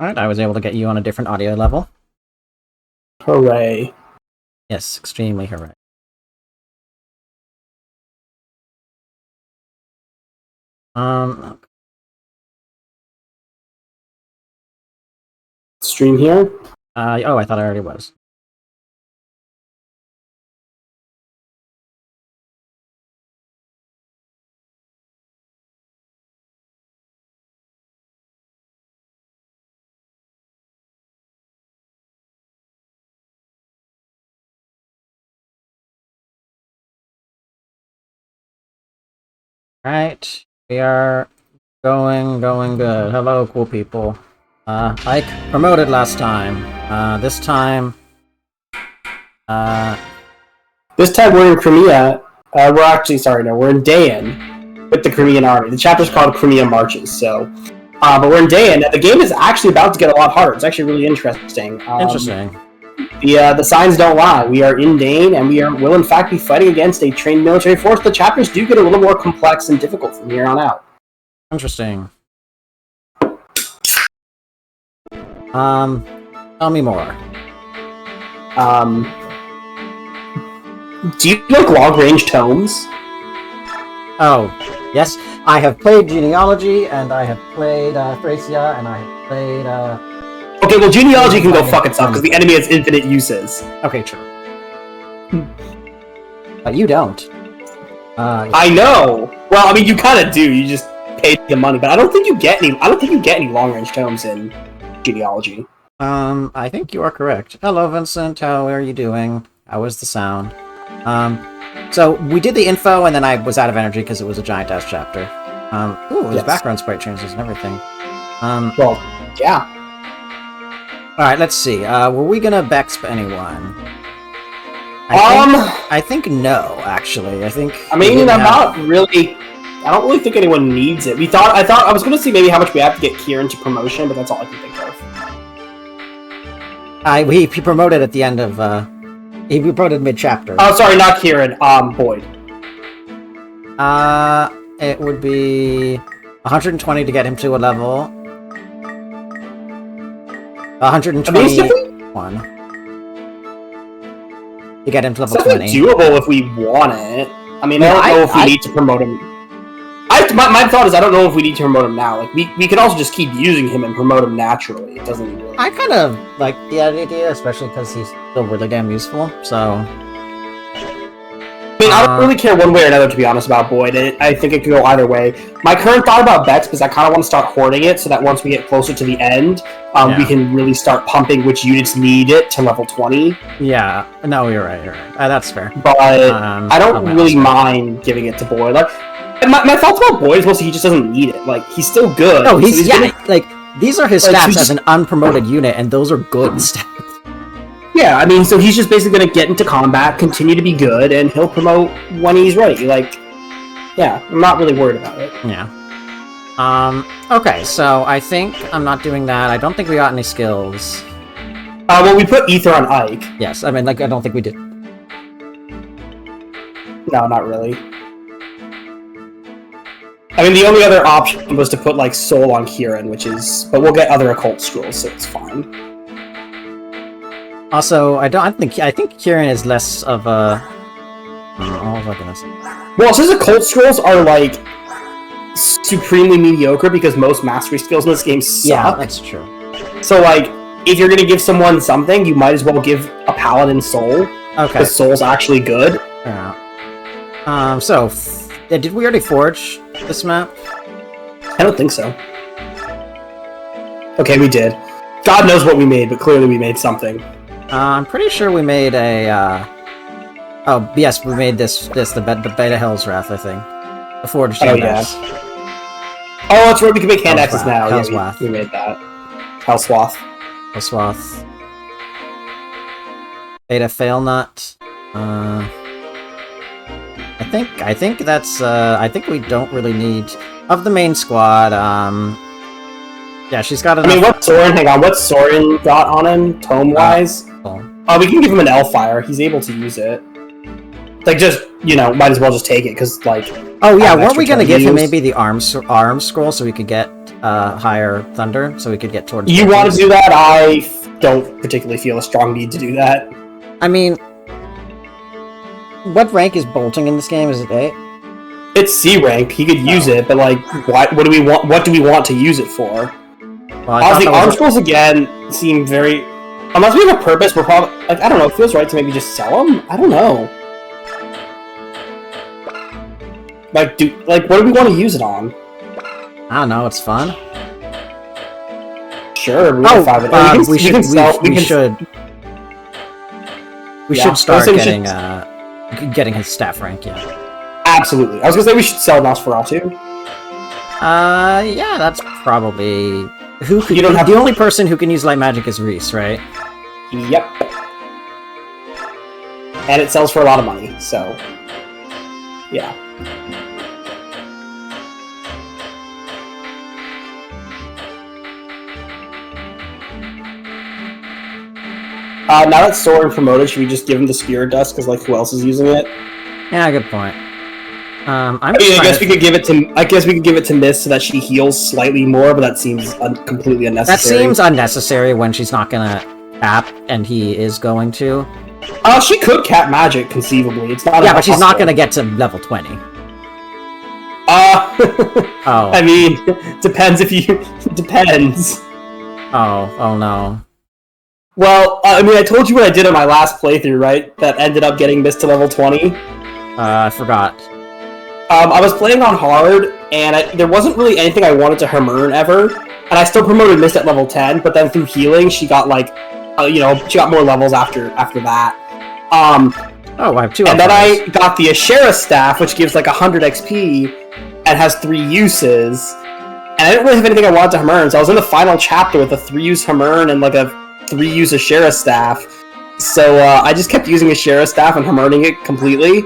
Alright, I was able to get you on a different audio level. Hooray. Yes, extremely hooray. Stream here? Oh, I thought I already was. Alright, we are going good. Hello, cool people. Ike promoted last time. This time we're in Crimea. We're actually, sorry, no, we're in Dayan with the Crimean army. The chapter's called Crimea Marches, so... but we're in Dayan, and the game is actually about to get a lot harder. It's actually really interesting. Interesting. The signs don't lie. We are in Dayan, and will in fact be fighting against a trained military force. The chapters do get a little more complex and difficult from here on out. Interesting. Tell me more. Do you like long-range tomes? Oh, yes. I have played Genealogy, and I have played Thracia, and I have played Okay, well, Genealogy can go fuck itself, because the enemy has infinite uses. Okay, true. But you don't. I know! Well, I mean, you kind of do, you just pay the money, but I don't think you get any long-range tomes in Genealogy. I think you are correct. Hello, Vincent. How are you doing? How was the sound? So we did the info, and then I was out of energy because it was a giant-ass chapter. Ooh, there's background sprite changes and everything. Well, yeah. Alright, let's see. Were we gonna Bexp anyone? I think no, actually. I don't really think anyone needs it. I was gonna see maybe how much we have to get Kieran to promotion, but that's all I can think of. He promoted at the end of, he promoted mid-chapter. Oh, sorry, not Kieran, Boyd. It would be 120 to get him to a level. 121. To get him to level 20. It's doable if we want it. I mean, I don't know if we need to promote him. My thought is I don't know if we need to promote him now. Like, we could also just keep using him and promote him naturally. It doesn't really... I kind of like the idea, especially because he's still really damn useful, so... I mean, I don't really care one way or another, to be honest, about Boyd. I think it could go either way. My current thought about Bex is I kind of want to start hoarding it so that once we get closer to the end, we can really start pumping which units need it to level 20. Yeah, no, you're right. That's fair. But I don't really mind giving it to Boyd. Like, my thoughts about Boyd is mostly he just doesn't need it. Like, he's still good. No, these are his stats as an unpromoted unit, and those are good stats. Yeah, I mean, so he's just basically going to get into combat, continue to be good, and he'll promote when he's ready. Like, yeah, I'm not really worried about it. Yeah. Okay, so I think I'm not doing that. I don't think we got any skills. Well, we put Ether on Ike. Yes, I mean, like, I don't think we did. No, not really. I mean, the only other option was to put, like, Soul on Kieran, but we'll get other occult scrolls, so it's fine. Also, I think Kieran is less of a... what was I gonna say? Well, since occult scrolls are, like, supremely mediocre because most mastery skills in this game suck. Yeah, that's true. So, like, if you're gonna give someone something, you might as well give a paladin Soul. Okay. Because Soul's actually good. Yeah. Did we already forge this map? I don't think so. Okay, we did. God knows what we made, but clearly we made something. I'm pretty sure we made a, Oh, yes, we made the Beta Hell's Wrath, I think. The forged index. Yeah. Oh, that's right, we can make hand axes now. Hell's Wrath. We made that. Hellswath. Hellswath. Beta Failnut. I think that's, I think we don't really need... Of the main squad, yeah, she's got enough... I mean, what's Soren got on him, tome-wise? We can give him an Elfire. He's able to use it. Like, just, might as well just take it, because, like... Oh, yeah, weren't we gonna give him maybe the arm scroll so we could get, higher thunder, so we could get towards. You want to do that? I don't particularly feel a strong need to do that. I mean, what rank is bolting in this game? Is it A? It's C rank. He could use it, but like, what do we want? What do we want to use it for? Well, Honestly, arm scrolls again seem very. Unless we have a purpose, we're probably like I don't know. It feels right to maybe just sell them. I don't know. Like, what do we want to use it on? I don't know. It's fun. Sure. We should start getting his staff rank. Yeah. Absolutely. I was gonna say we should sell Nosferatu. Yeah, that's probably who. You don't have the only person who can use light magic is Reese, right? Yep. And it sells for a lot of money, so yeah. Now that Soren promoted, should we just give him the Spirit Dust? Because like, who else is using it? Yeah, good point. I guess we could give it to. I guess we could give it to Miss so that she heals slightly more, but that seems completely unnecessary. That seems unnecessary when she's not gonna cap, and he is going to. She could cap magic conceivably. It's not. Yeah, but she's not gonna get to level 20. Oh. I mean, depends if you. Depends. Oh no. Well, I mean, I told you what I did on my last playthrough, right? That ended up getting Miss to level 20. I forgot. I was playing on hard, and there wasn't really anything I wanted to Hermern ever, and I still promoted Mist at level 10, but then through healing, she got, like, she got more levels after that. I have 2 And then I got the Ashera Staff, which gives, like, 100 XP, and has 3 uses, and I didn't really have anything I wanted to Hermern, so I was in the final chapter with a 3-use Hermern and, like, a 3-use Ashera Staff, so I just kept using Ashera Staff and Hermerning it completely.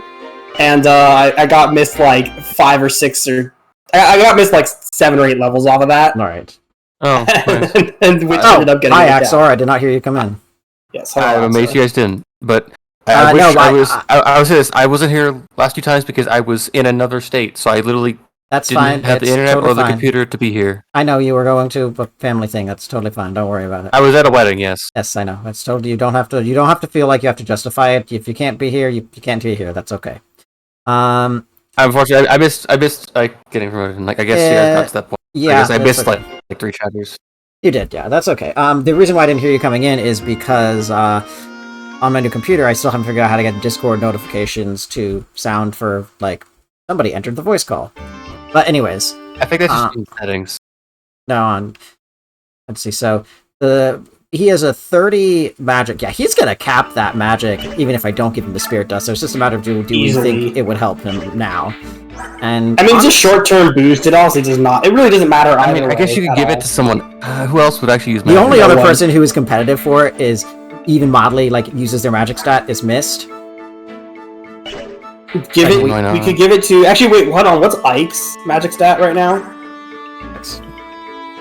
And I got missed like 5 or 6 or I got missed like 7 or 8 levels off of that. All right. Oh, nice. and which ended up getting. Hi, Axor. I did not hear you come in. Yes, I'm amazed you guys didn't. But I wasn't here last 2 times because I was in another state, so I literally didn't have the internet or the computer to be here. I know you were going to a family thing. That's totally fine. Don't worry about it. I was at a wedding. Yes. Yes, I know. It's totally. You don't have to feel like you have to justify it. If you can't be here, you can't be here. That's okay. Unfortunately, I missed getting promoted. Like, I guess you guys got to that point. Yeah, I missed like 3 chapters. You did, yeah. That's okay. The reason why I didn't hear you coming in is because on my new computer, I still haven't figured out how to get Discord notifications to sound for like somebody entered the voice call. But anyways, I think that's just in settings. No, let's see. So he has a 30 magic. Yeah, he's gonna cap that magic even if I don't give him the Spirit Dust. So it's just a matter of do we think it would help him now? And I mean, it's a short-term boost. It honestly does not. It really doesn't matter. I mean, I guess you could give it to someone. Who else would actually use magic? The only other person who is competitive for it is even Modley, like uses their magic stat is Mist. We could give it to. Actually, wait, hold on. What's Ike's magic stat right now?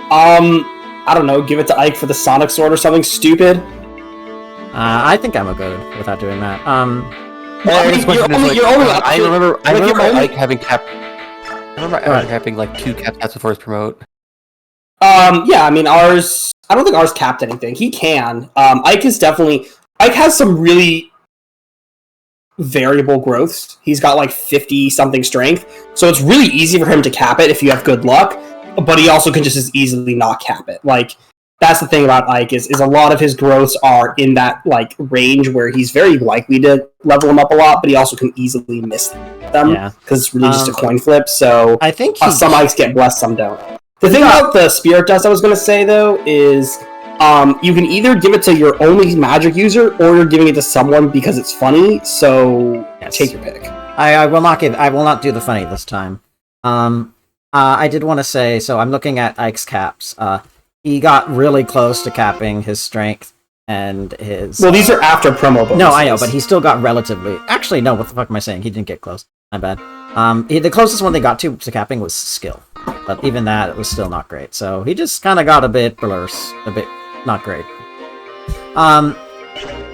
I don't know. Give it to Ike for the Sonic Sword or something stupid. I think I'm good without doing that. I remember Ike having cap. I remember having like 2 cap stats before his promote. Yeah, I mean ours. I don't think ours capped anything. He can. Ike has some really variable growths. He's got like 50 something strength, so it's really easy for him to cap it if you have good luck. But he also can just as easily not cap it. Like, that's the thing about Ike is a lot of his growths are in that like range where he's very likely to level them up a lot, but he also can easily miss them because it's really just a coin flip. So I think some Ikes get blessed, some don't. The thing about the Spirit Dust I was going to say though is you can either give it to your only magic user or you're giving it to someone because it's funny. So take your pick. I will not do the funny this time. I did want to say, so I'm looking at Ike's caps. He got really close to capping his strength and his... Well, these are after promo bonuses. No, I know, but he still got relatively... Actually, no, what the fuck am I saying? He didn't get close. My bad. The closest one they got to capping was skill. But even that, it was still not great. So he just kind of got a bit blurse. A bit not great.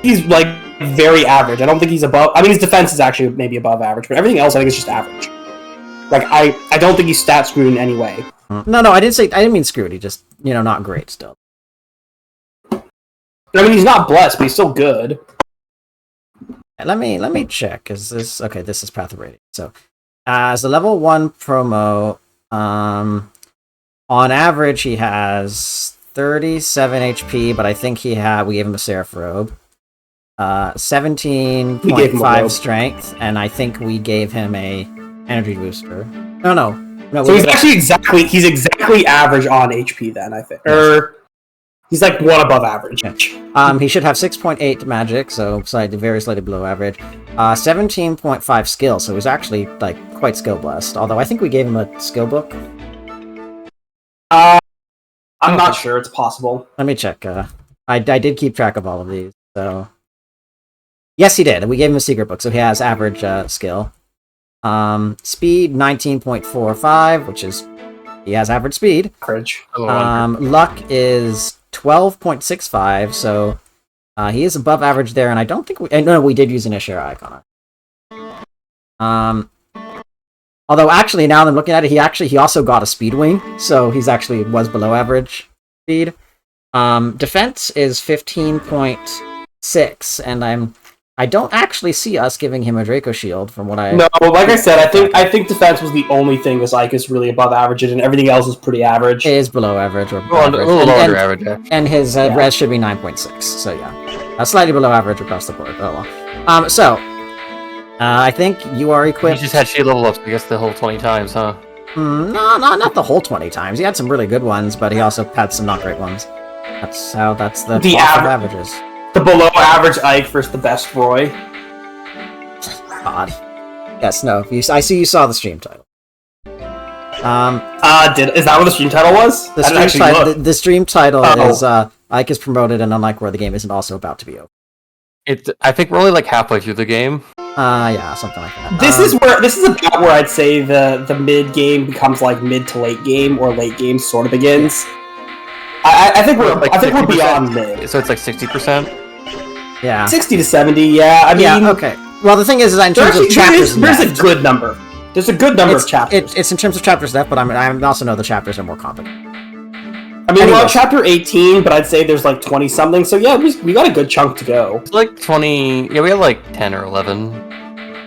He's, like, very average. I don't think he's above... I mean, his defense is actually maybe above average, but everything else I think is just average. Like, I don't think he's stat screwed in any way. No, I didn't mean screwed. He just, not great still. I mean, he's not blessed, but he's still good. Let me check. Is this okay? This is Path of Radiance. So, as a level 1 promo, on average he has 37 HP, but I think we gave him a Seraph Robe. 17.5 strength, and I think we gave him a energy booster. No. So he's exactly average on HP then, I think. Or he's like 1 above average. Yeah. He should have 6.8 magic, so very slightly below average. 17.5 skill, so he's actually like quite skill blessed. Although I think we gave him a skill book. I'm not sure. It's possible. Let me check. I did keep track of all of these, so yes, he did. We gave him a secret book, so he has average skill. Speed 19.45, which is he has average speed. Average. Luck is 12.65, so he is above average there, and I don't think we did use an Ishira icon. Although actually now that I'm looking at it, he also got a speed wing, so he's actually was below average speed. Defense is 15.6, and I don't actually see us giving him a Draco Shield from what I... No, like I said, I think defense was the only thing was like is really above average, and everything else is pretty average. It is below average. Or a little under average, yeah. And his res should be 9.6, so yeah. Slightly below average across the board. Oh well. I think you are equipped... He just had shield level ups, I guess, the whole 20 times, huh? No, not the whole 20 times. He had some really good ones, but he also had some not great ones. That's the averages. The below average Ike versus the best Roy. God. Yes, no. I see you saw the stream title. Is that what the stream title was? The stream title is Ike is promoted and unlike where the game isn't also about to be over. I think we're only like halfway through the game. Yeah, something like that. This is about where I'd say the mid game becomes like mid to late game, or late game sort of begins. I think we're beyond mid. So it's like 60%. Yeah, 60 to 70. Yeah, I mean, yeah, okay. Well, the thing is in terms of chapters, there's a good number. There's a good number of chapters. It's in terms of chapters left, but I also know the chapters are more complicated. I mean, we're on chapter 18, but I'd say there's like 20 something. So yeah, we got a good chunk to go. It's like 20. Yeah, we have like 10 or 11.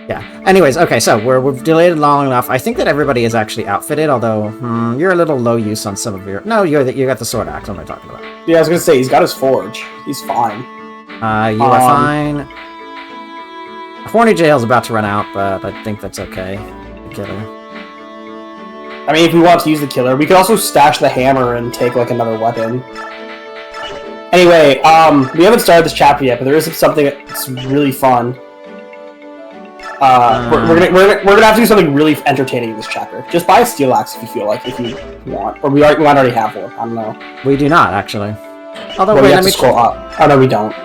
Yeah. Anyways, okay, so we've delayed it long enough. I think that everybody is actually outfitted, although you're a little low use on some of your... No, you got the sword axe. What am I talking about? Yeah, I was gonna say he's got his forge. He's fine. You are fine. Horny Jail's about to run out, but I think that's okay. The killer. I mean, if we want to use the killer, we could also stash the hammer and take like another weapon. Anyway, we haven't started this chapter yet, but there is something that's really fun. We're gonna have to do something really entertaining in this chapter. Just buy a steel axe if you want, or we might already have one. I don't know. We do not actually. Although we have to scroll up. Oh no, we don't.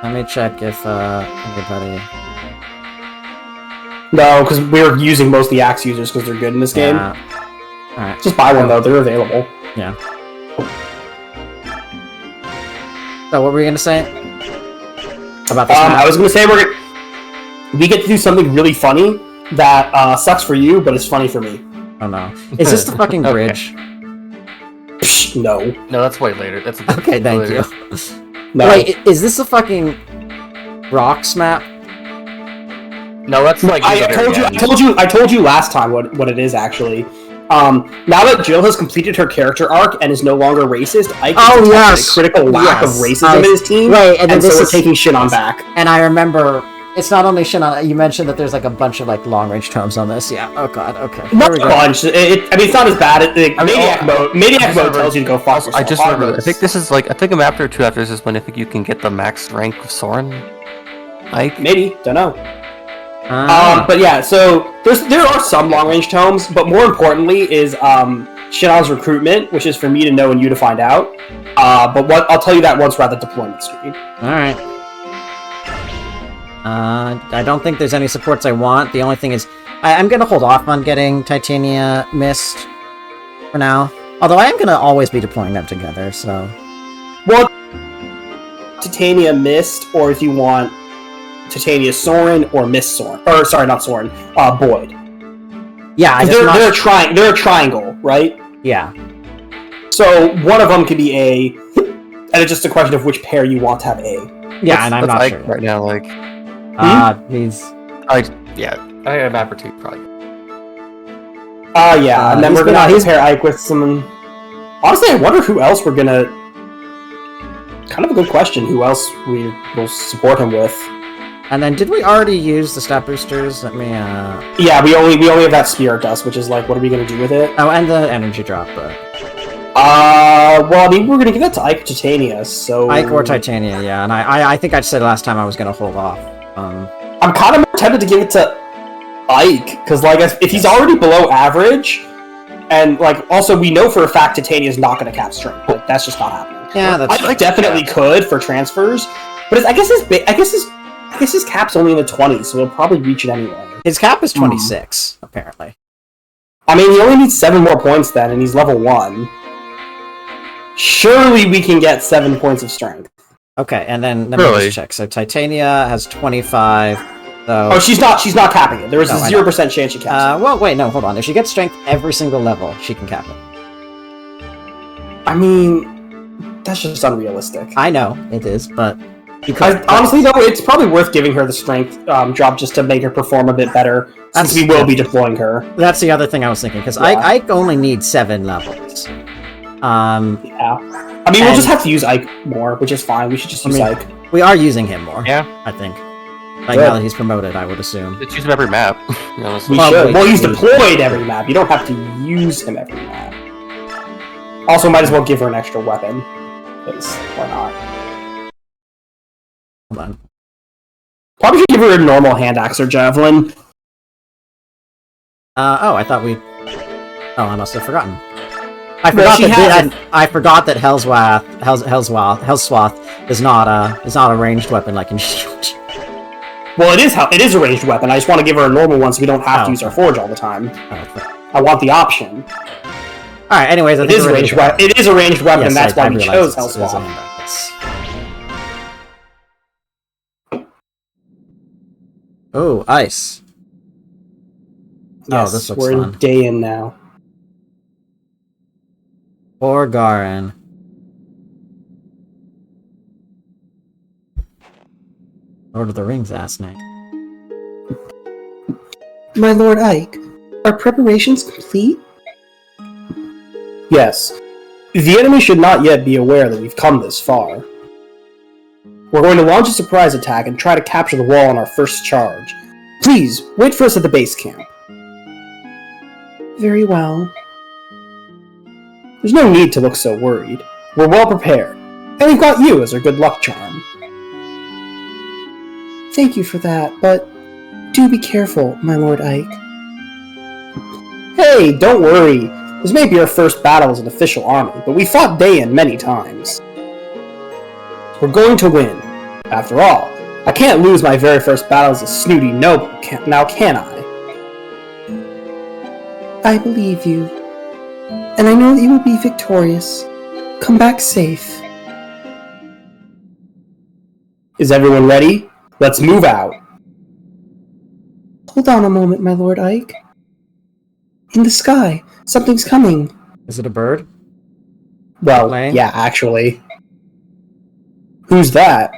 Let me check if anybody. No, because we're using most of the axe users because they're good in this game. Alright. Just buy one though; they're available. Yeah. So what were you gonna say about this? I was gonna say we get to do something really funny that sucks for you, but it's funny for me. Oh no! Is this the fucking bridge? Psh, no. No, that's way later. That's okay. Thank you. No. Wait, is this the fucking rocks map? No, that's like I told you last time what it is actually. Now that Jill has completed her character arc and is no longer racist, I detected a critical lack of racism in his team. Right, and so we're taking Shinon back. And I remember it's not only Shinon. You mentioned that there's like a bunch of like long range tomes on this. Yeah. Oh god. Okay. Not a bunch. I mean, it's not as bad. Maniac mode tells you to go fast. I just remember. I think this is like a map or two after this is when I think you can get the max rank of Soren. Like maybe don't know. But yeah, so there are some long range tomes, but more importantly is Shinon's recruitment, which is for me to know and you to find out. But I'll tell you that once we're at the deployment screen. All right. I don't think there's any supports I want. The only thing is, I'm gonna hold off on getting Titania Mist for now. Although I am gonna always be deploying them together. So, well, Titania Mist, or if you want Titania Soren or Miss Soren, or sorry, not Soren, Boyd. Yeah, they're a triangle. right? Yeah. So one of them could be A, and it's just a question of which pair you want to have A. Yeah, and I'm not Ike sure right now. Like, he's. I have map or two probably. Yeah, and then we're gonna pair Ike with some. Honestly, I wonder who else we're gonna. Kind of a good question. Who else we will support him with? And then, did we already use the stat boosters? Let me. Yeah, we only have that spirit dust, which is like, what are we gonna do with it? Oh, and the energy drop, but. Well, I mean, we're gonna give that to Ike or Titania, so. Ike or Titania, yeah, and I think I said last time I was gonna hold off. I'm kind of more tempted to give it to Ike, because like if he's already below average, and like also we know for a fact Titania's not gonna cap strength. Like, that's just not happening. Yeah, that's Ike definitely could for transfers, but I guess his cap's only in the 20s, so he'll probably reach it anyway. His cap is 26, apparently. I mean, he only needs 7 more points then, and he's level 1. Surely we can get 7 points of strength. Okay, and then let me just check. So Titania has 25. So... Oh, she's not capping it. There is a 0% chance she caps it. Well, wait, no, hold on. If she gets strength every single level, she can cap it. I mean, that's just unrealistic. I know, it is, but... honestly, though, it's probably worth giving her the strength drop just to make her perform a bit better, since we will be deploying her. That's the other thing I was thinking, because Ike only needs 7 levels. Yeah. I mean, we'll just have to use Ike more, which is fine. We should just use Ike. We are using him more. Yeah. I think. Like, now that he's promoted, I would assume. Let's use him every map. We should. Well, he's deployed every map. You don't have to use him every map. Also, might as well give her an extra weapon. Because, why not? Hold on. Probably should give her a normal hand axe or javelin. I thought we... Oh, I must have forgotten. I forgot that Hellswath is not a ranged weapon like in Shield. Well, it is a ranged weapon. I just want to give her a normal one so we don't have to use our forge all the time. I want the option. All right. Anyways, it is a ranged weapon. It is a ranged weapon. Yes, that's why we chose Hellswath. Oh, ice. Yes, this looks we're fun. In day in now. Or Garen. Lord of the Rings ass name. My Lord Ike, are preparations complete? Yes. The enemy should not yet be aware that we've come this far. We're going to launch a surprise attack and try to capture the wall on our first charge. Please, wait for us at the base camp. Very well. There's no need to look so worried. We're well prepared, and we've got you as our good luck charm. Thank you for that, but do be careful, my Lord Ike. Hey, don't worry. This may be our first battle as an official army, but we fought Dayan many times. We're going to win. After all, I can't lose my very first battle as a snooty noble, now can I? I believe you. And I know that you will be victorious. Come back safe. Is everyone ready? Let's move out. Hold on a moment, my Lord Ike. In the sky, something's coming. Is it a bird? Well, yeah, actually. Who's that?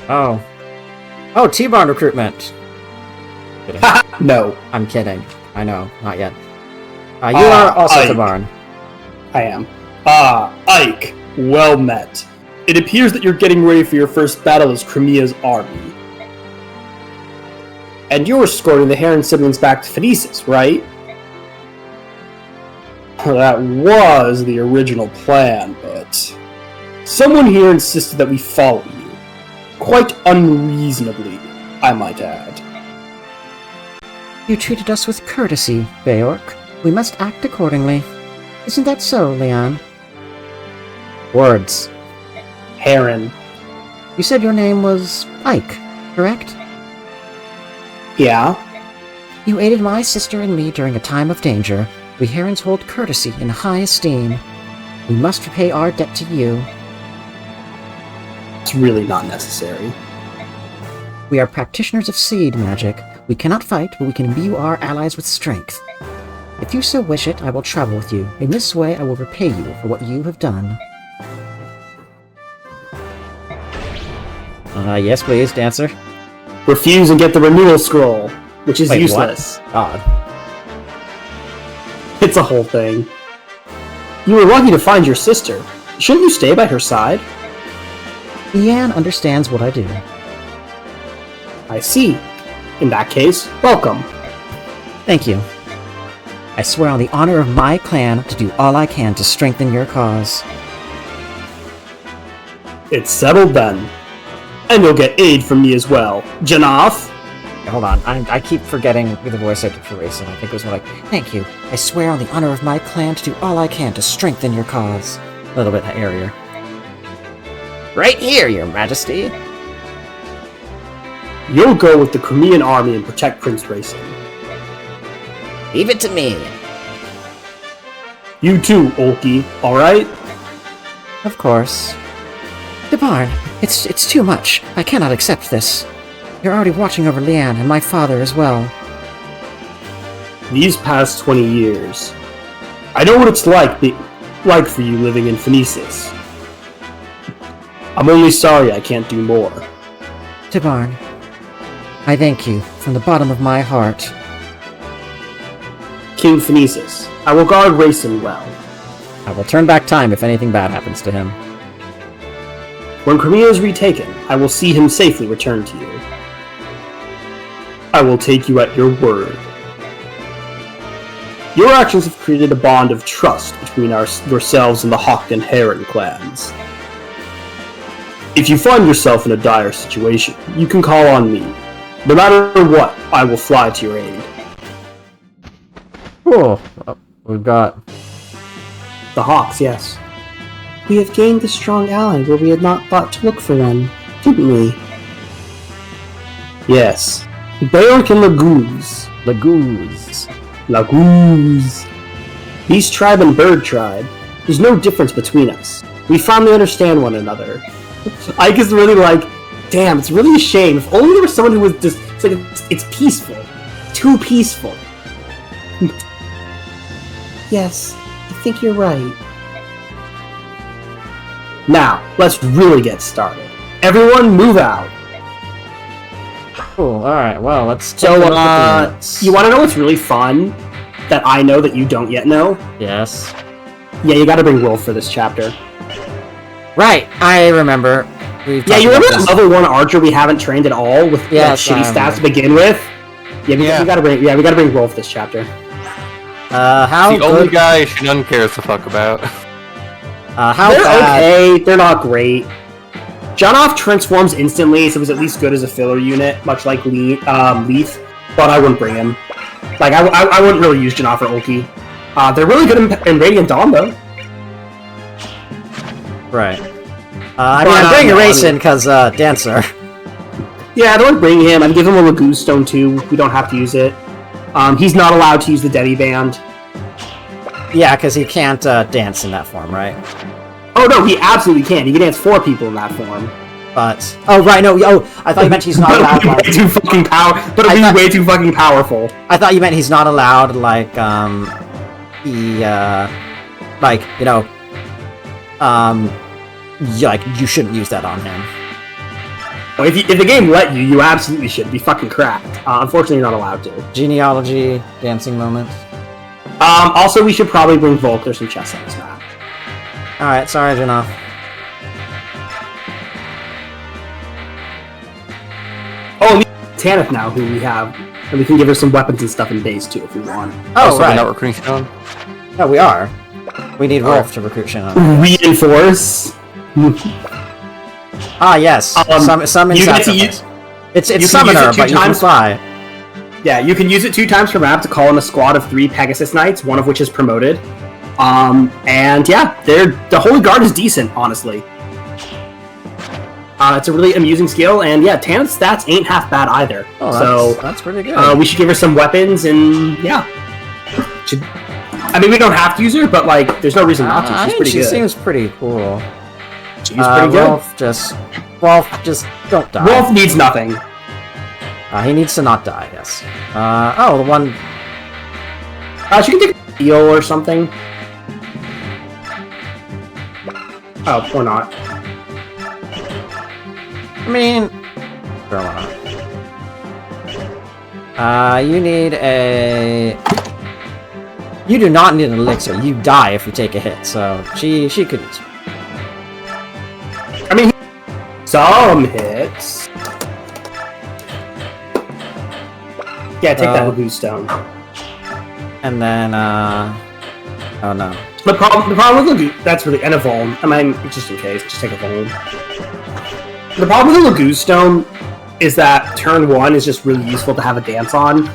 Oh. Oh, T-Barn recruitment. No. I'm kidding. I know, not yet. You are also T-Barn. I am. Ike. Well met. It appears that you're getting ready for your first battle as Crimea's army. And you're escorting the Heron siblings back to Phoenicis, right? That was the original plan, but someone here insisted that we follow you. Quite unreasonably, I might add. You treated us with courtesy, Beork. We must act accordingly. Isn't that so, Leon? Words. Heron. You said your name was Ike, correct? Yeah. You aided my sister and me during a time of danger. We Herons hold courtesy in high esteem. We must repay our debt to you. It's really not necessary. We are practitioners of seed magic. We cannot fight, but we can imbue our allies with strength. If you so wish it, I will travel with you. In this way, I will repay you for what you have done. Yes, please, Dancer. Refuse and get the renewal scroll, which is useless. What? Odd. It's a whole thing. You were lucky to find your sister. Shouldn't you stay by her side? Leanne understands what I do. I see. In that case, welcome. Thank you. I swear on the honor of my clan to do all I can to strengthen your cause. It's settled then. And you'll get aid from me as well. Janaf? Hold on, I keep forgetting the voice actor for Racing. I think it was more like, thank you. I swear on the honor of my clan to do all I can to strengthen your cause. A little bit airier. Right here, your majesty. You'll go with the Crimean army and protect Prince Racing. Leave it to me. You too, Olki, alright? Of course. Debarn, it's too much. I cannot accept this. You're already watching over Leanne and my father as well. These past 20 years, I know what it's like for you living in Phoenicis. I'm only sorry I can't do more. Debarn, I thank you from the bottom of my heart. King Phoenicis, I will guard Racing well. I will turn back time if anything bad happens to him. When Crimea is retaken, I will see him safely return to you. I will take you at your word. Your actions have created a bond of trust between yourselves and the Hawk and Heron clans. If you find yourself in a dire situation, you can call on me. No matter what, I will fly to your aid. Cool. Well, we've got the Hawks, yes. We have gained a strong ally where we had not thought to look for one, didn't we? Yes. Barak and Lagooz. Lagooz. Beast tribe and bird tribe. There's no difference between us. We finally understand one another. Ike is really like, damn, it's really a shame. If only there was someone who was just, it's peaceful. Too peaceful. Yes, I think you're right. Now, let's really get started. Everyone move out. Cool, alright, well, let's So, you want to know what's really fun that I know that you don't yet know? Yes. Yeah, you gotta bring Wolf for this chapter. Right, I remember. Yeah, you remember that level 1 archer we haven't trained at all with shitty stats to begin with? Yeah, we gotta bring Wolf this chapter. The only guy Shannon cares to fuck about. They're okay, they're not great. Janaf transforms instantly, so it was at least good as a filler unit, much like Leaf, but I wouldn't bring him. Like, I wouldn't really use Janaf or Ulki. They're really good in Radiant Dawn, though. Right. I'm bringing Racing because, Dancer. Yeah, I don't bring him. I'd give him a Lagooz Stone, too. We don't have to use it. He's not allowed to use the Devi Band. Yeah, because he can't dance in that form, right? Oh no, he absolutely can. He can dance 4 people in that form. But I thought you meant he's not allowed. Way too fucking way too fucking powerful. I thought you meant he's not allowed, you shouldn't use that on him. If the game let you, you absolutely should. Be fucking cracked. Unfortunately, you're not allowed to. Genealogy, dancing moments. Also, we should probably bring Volk. There's some chests on this map. Alright, sorry, Janaf. Oh, and Tanith now, who we have. And we can give her some weapons and stuff in base, too, if we want. Oh, right. We're not recruiting Shannon? No, we are. We need Wolf to recruit Shannon. Reinforce? Yes. Summon sacrifice. It's summoner, but you can fly. Yeah, you can use it 2 times per map to call in a squad of 3 Pegasus Knights, one of which is promoted. And yeah, the Holy Guard is decent, honestly. It's a really amusing skill, and yeah, Tanith's stats ain't half bad either. Oh, that's pretty good. We should give her some weapons, and yeah. I mean, we don't have to use her, but like, there's no reason not to. She's pretty good. She seems pretty cool. She's pretty good. Wolf, just don't die. Wolf needs nothing. He needs to not die, yes. The one... She can take a heal or something. Oh, or not. I mean... you need a... You do not need an elixir. You die if you take a hit, so she could... I mean, some hits. Yeah, take that Lagoon Stone. And then, oh no. The problem with Lagoon... That's really... And a Vuln. I mean, just in case, just take a Vuln. The problem with the Lagoon Stone is that turn 1 is just really useful to have a dance on.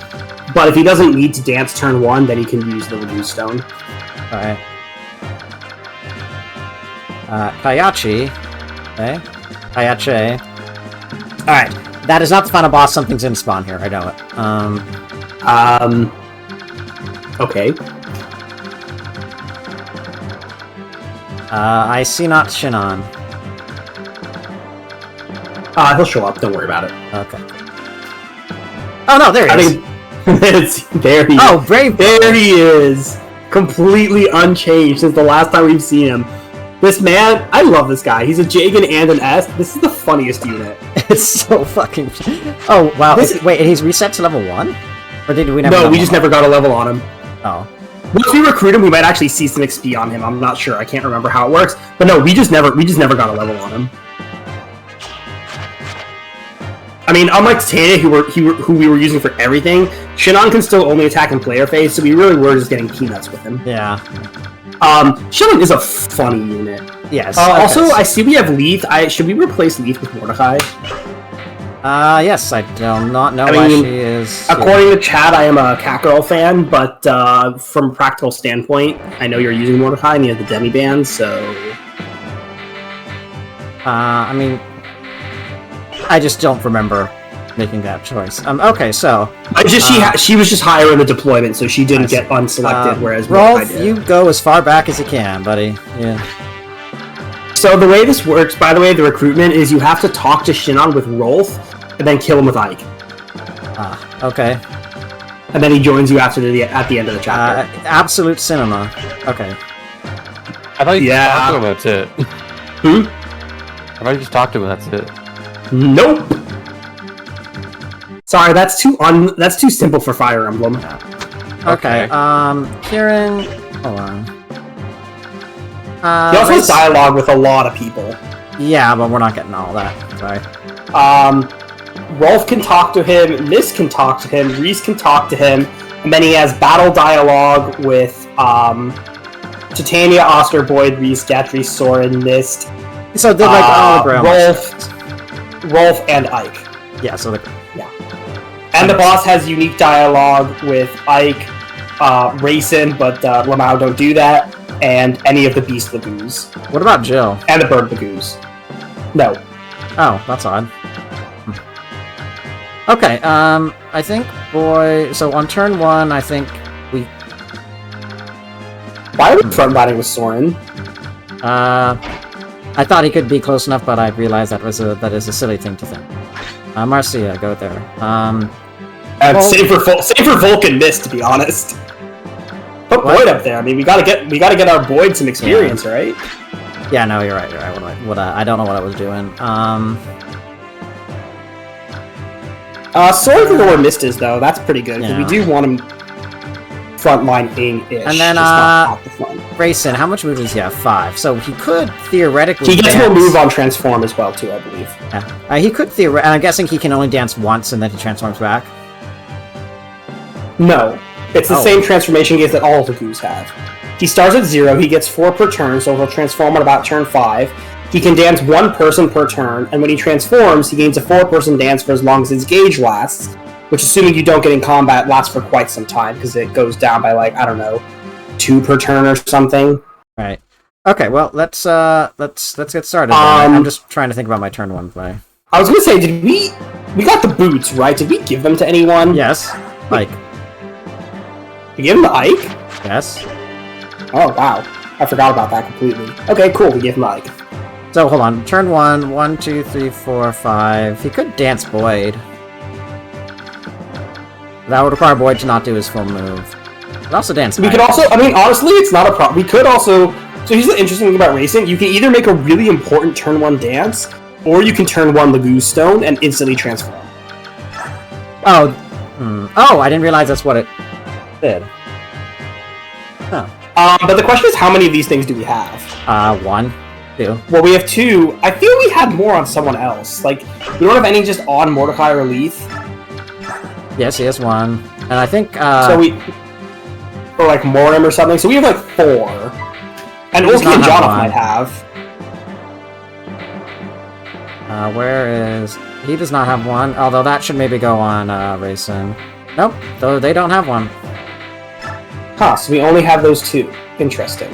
But if he doesn't need to dance turn 1, then he can use the Lagoon Stone. Alright. Kayachi. Okay. Kayache. Alright. That is not the final boss. Something's in spawn here. I know it. Okay. I see not Shinon. He'll show up. Don't worry about it. Okay. Oh no, there he is. There he is. Oh, Brave. There he is. Completely unchanged since the last time we've seen him. This man, I love this guy. He's a Jagan and an S. This is the funniest unit. It's so fucking... Oh, wow. Wait, he's reset to level 1? Or did we never... No, we just never got a level on him. Oh. Once we recruit him, we might actually see some XP on him. I'm not sure. I can't remember how it works. But no, we just never got a level on him. I mean, unlike Titania, who we were using for everything, Shinon can still only attack in player phase, so we really were just getting peanuts with him. Yeah. Shinon is a funny unit. Yes. Also, I see we have Leith. Should we replace Leith with Mordecai? Yes. I do not know why she is... According to chat, I am a Catgirl fan, but from a practical standpoint, I know you're using Mordecai and you have the Demi-Band, so... I mean... I just don't remember making that choice. Okay, so... she was just higher in the deployment, so she didn't get unselected, whereas Rolf, you go as far back as you can, buddy. Yeah. So the way this works, by the way, the recruitment is you have to talk to Shinon with Rolf, and then kill him with Ike. Okay. And then he joins you at the end of the chapter. Absolute cinema. Okay. I thought you just talked to him, that's it. Hmm? I thought you just talked to him, that's it. Nope. Sorry, that's too simple for Fire Emblem. Okay. Kieran, hold on. He also has dialogue with a lot of people. Yeah, but we're not getting all that. Sorry. Rolf can talk to him. Miss can talk to him. Reese can talk to him, and then he has battle dialogue with Titania, Oscar, Boyd, Reese, Gatry, Soren, Mist. So they're like Rolf and Ike. Yeah, so And the boss has unique dialogue with Ike, Racin, but Lamau don't do that, and any of the Beast Lagoos. What about Jill? And the Bird Lagoos. No. Oh, that's odd. Okay, I think, so on turn 1, I think we... Why are we front-batting with Soren? I thought he could be close enough, but I realized that is a silly thing to think. Marcia, go there. Same for Vulcan Mist, to be honest. Put Boyd up there. I mean, we gotta get our Boyd some experience, right? Yeah, no, you're right. I don't know what I was doing. Soren can go where Mist is, though. That's pretty good because we do want him frontline-ing-ish. And then, Racin, how much move does he have? 5. So he could theoretically He gets more move on Transform as well, too, I believe. Yeah. He could theoretically... I'm guessing he can only dance once and then he transforms back? No. It's the same transformation gaze that all Lagoos have. He starts at 0, he gets 4 per turn, so he'll transform on about turn 5. He can dance 1 person per turn, and when he transforms, he gains a 4-person dance for as long as his gauge lasts, which, assuming you don't get in combat, lasts for quite some time, because it goes down by, like, I don't know, 2 per turn or something. Right. Okay, well, let's get started. I'm just trying to think about my turn 1 play. I was gonna say, we got the boots, right? Did we give them to anyone? Yes. Ike. We gave them to Ike? Yes. Oh, wow. I forgot about that completely. Okay, cool, we gave him to Ike. So, hold on. Turn 1, 1, 2, 3, 4, 5. He could dance Boyd. That would require Boyd to not do his full move. But also dance. We could also, I mean, honestly, it's not a problem. We could also. So here's the interesting thing about racing: you can either make a really important turn 1 dance, or you can turn 1 the Goose Stone and instantly transform. Oh, oh! I didn't realize that's what it did. Huh. But the question is, how many of these things do we have? 1, 2. Well, we have 2. I feel we had more on someone else. Like, we don't have any just on Mordecai or Leith. Yes, he has 1, and I think so we, or like Morim or something. So we have like 4, and Ulki and Jonathan might have. Where is he? Does not have 1. Although that should maybe go on Racing. Nope, though they don't have 1. Huh? So we only have those 2. Interesting.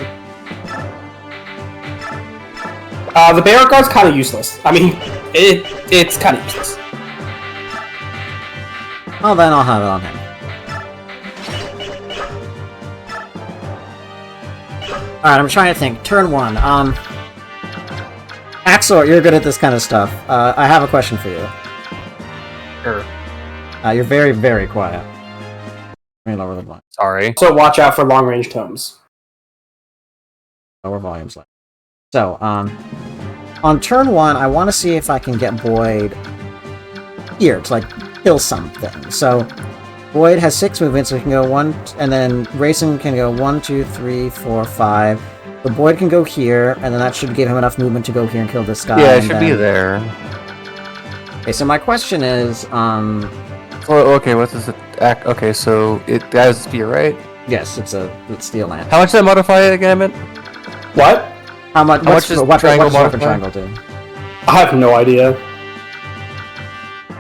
The Barrack Guard's kind of useless. I mean, it's kind of useless. Oh, then I'll have it on him. Alright, I'm trying to think. Turn 1. Axor, you're good at this kind of stuff. I have a question for you. Sure. You're very, very quiet. Let me lower the volume. Sorry. So watch out for long-range tomes. Lower volumes. So, on turn 1, I want to see if I can get Boyd here to, like, kill something. So, Boyd has 6 movements, so he can go 1, and then Racing can go 1, 2, 3, 4, 5. But Boyd can go here, and then that should give him enough movement to go here and kill this guy. Yeah, it should be there. Okay, so my question is, Well, okay, what's this attack? Okay, so it has spear, right? yes, it's Steel Lance. How much does that modify it again, man? What? How much does triangle what does modify? triangle do? I have no idea.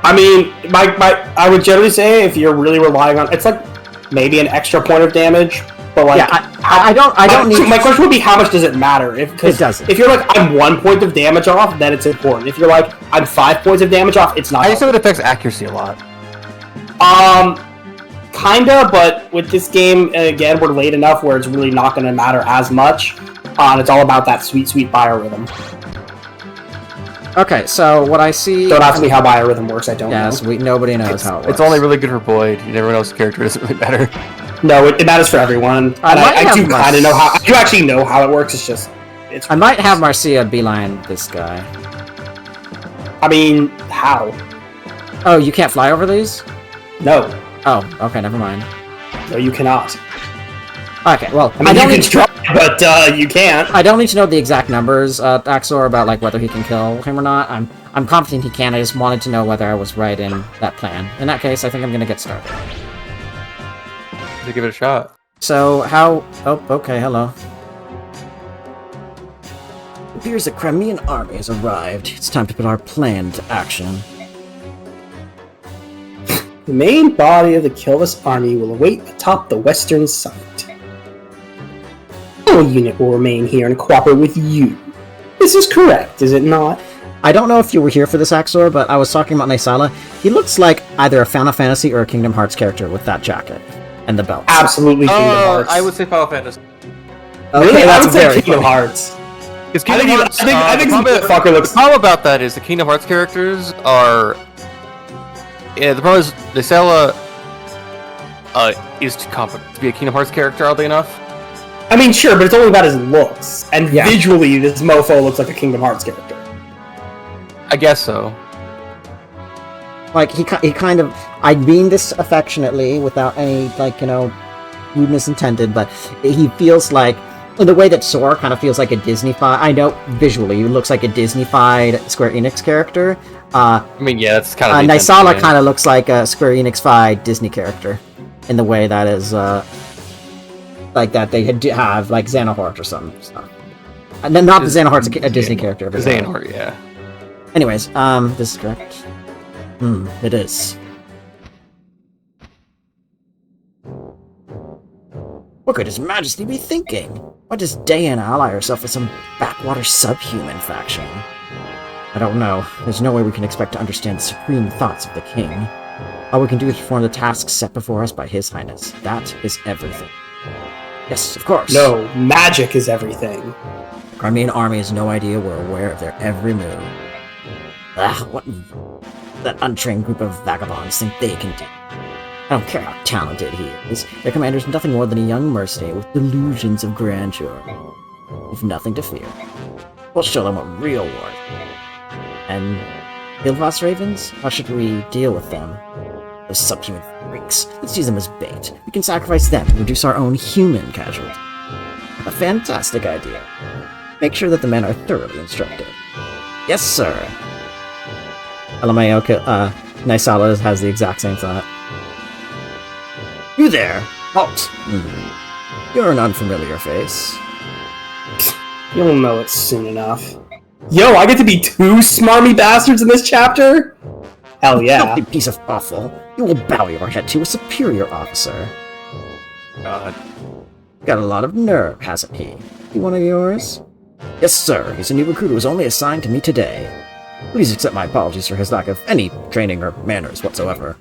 I mean, I would generally say if you're really relying on, it's like maybe an extra point of damage, but like, Yeah, I don't need. My question would be, how much does it matter? It doesn't. If you're like, I'm 1 point of damage off, then it's important. If you're like, I'm 5 points of damage off, it's not. I just know it affects accuracy a lot. Kinda, but with this game, again, we're late enough where it's really not going to matter as much. And it's all about that sweet, sweet biorhythm. Okay, so what I see. Don't ask me how biorhythm works. I don't know. Yes, nobody knows how it works. It's only really good for Boyd. Everyone else's character doesn't really matter. No, it matters for everyone. I do kind of know how. I do actually know how it works. It's just. I might have Marcia beeline this guy. I mean, how? Oh, you can't fly over these? No. Oh, okay, never mind. No, you cannot. Okay, well, I mean, you can try, but you can't. I don't need to know the exact numbers, Axor, about like whether he can kill him or not. I'm confident he can. I just wanted to know whether I was right in that plan. In that case, I think I'm gonna get started. To give it a shot. So how? Oh, okay. Hello. It appears the Crimean army has arrived. It's time to put our plan into action. The main body of the Kilvis army will await atop the western summit. No unit will remain here and cooperate with you. This is correct, is it not? I don't know if you were here for this, Axor, but I was talking about Naisala. He looks like either a Final Fantasy or a Kingdom Hearts character with that jacket and the belt. Absolutely Kingdom Hearts. I would say Final Fantasy. Okay, really? that's I would say very Kingdom funny. Hearts. I think the fucker looks. The problem about that is the Kingdom Hearts characters are. Yeah, the problem is Naisala is too competent to be a Kingdom Hearts character, oddly enough. I mean, sure, but it's only about his looks. And visually, this mofo looks like a Kingdom Hearts character. I guess so. Like, he kind of... I mean this affectionately, without any, like, you know, rudeness intended, but he feels like... In the way that Sora kind of feels like a Disney-fied... I know, visually, he looks like a Disney-fied Square Enix character. I mean, yeah, that's kind of... Naisala kind of looks like a Square Enix-fied Disney character. In the way that is, like that they have, like, Xenoheart or something. So. And then not the Xenoheart's a Disney character. The Xenoheart, yeah. Anyways, this is correct. It is. What could His Majesty be thinking? Why does Dayan ally herself with some backwater subhuman faction? I don't know. There's no way we can expect to understand the supreme thoughts of the king. All we can do is perform the tasks set before us by His Highness. That is everything. Yes, of course. No, magic is everything. The Crimean army has no idea we're aware of their every move. What that untrained group of vagabonds think they can do. I don't care how talented he is. Their commander's nothing more than a young mercenary with delusions of grandeur. You've nothing to fear. We'll show them what real war is. And Guildvoss Ravens? How should we deal with them? Those subhuman freaks. Let's use them as bait. We can sacrifice them and reduce our own human casualties. A fantastic idea. Make sure that the men are thoroughly instructed. Yes, sir. LMAO, Nysala has the exact same thought. You there! Halt! You're an unfamiliar face. You'll know it soon enough. Yo, I get to be 2 smarmy bastards in this chapter? Hell yeah. Filthy piece of offal. You will bow your head to a superior officer. God. Got a lot of nerve, hasn't he? He one of yours? Yes, sir. He's a new recruit who was only assigned to me today. Please accept my apologies for his lack of any training or manners whatsoever.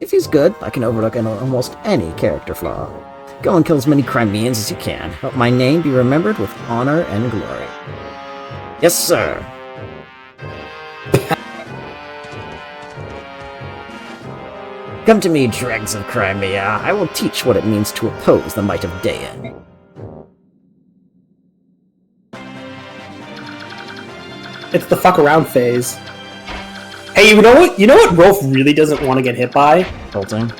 If he's good, I can overlook almost any character flaw. Go and kill as many Crimeans as you can. Help my name be remembered with honor and glory. Yes, sir. Come to me, dregs of Crimea. I will teach what it means to oppose the might of Dayan. It's the fuck around phase. Hey, you know what? You know what Rolf really doesn't want to get hit by? Bolting.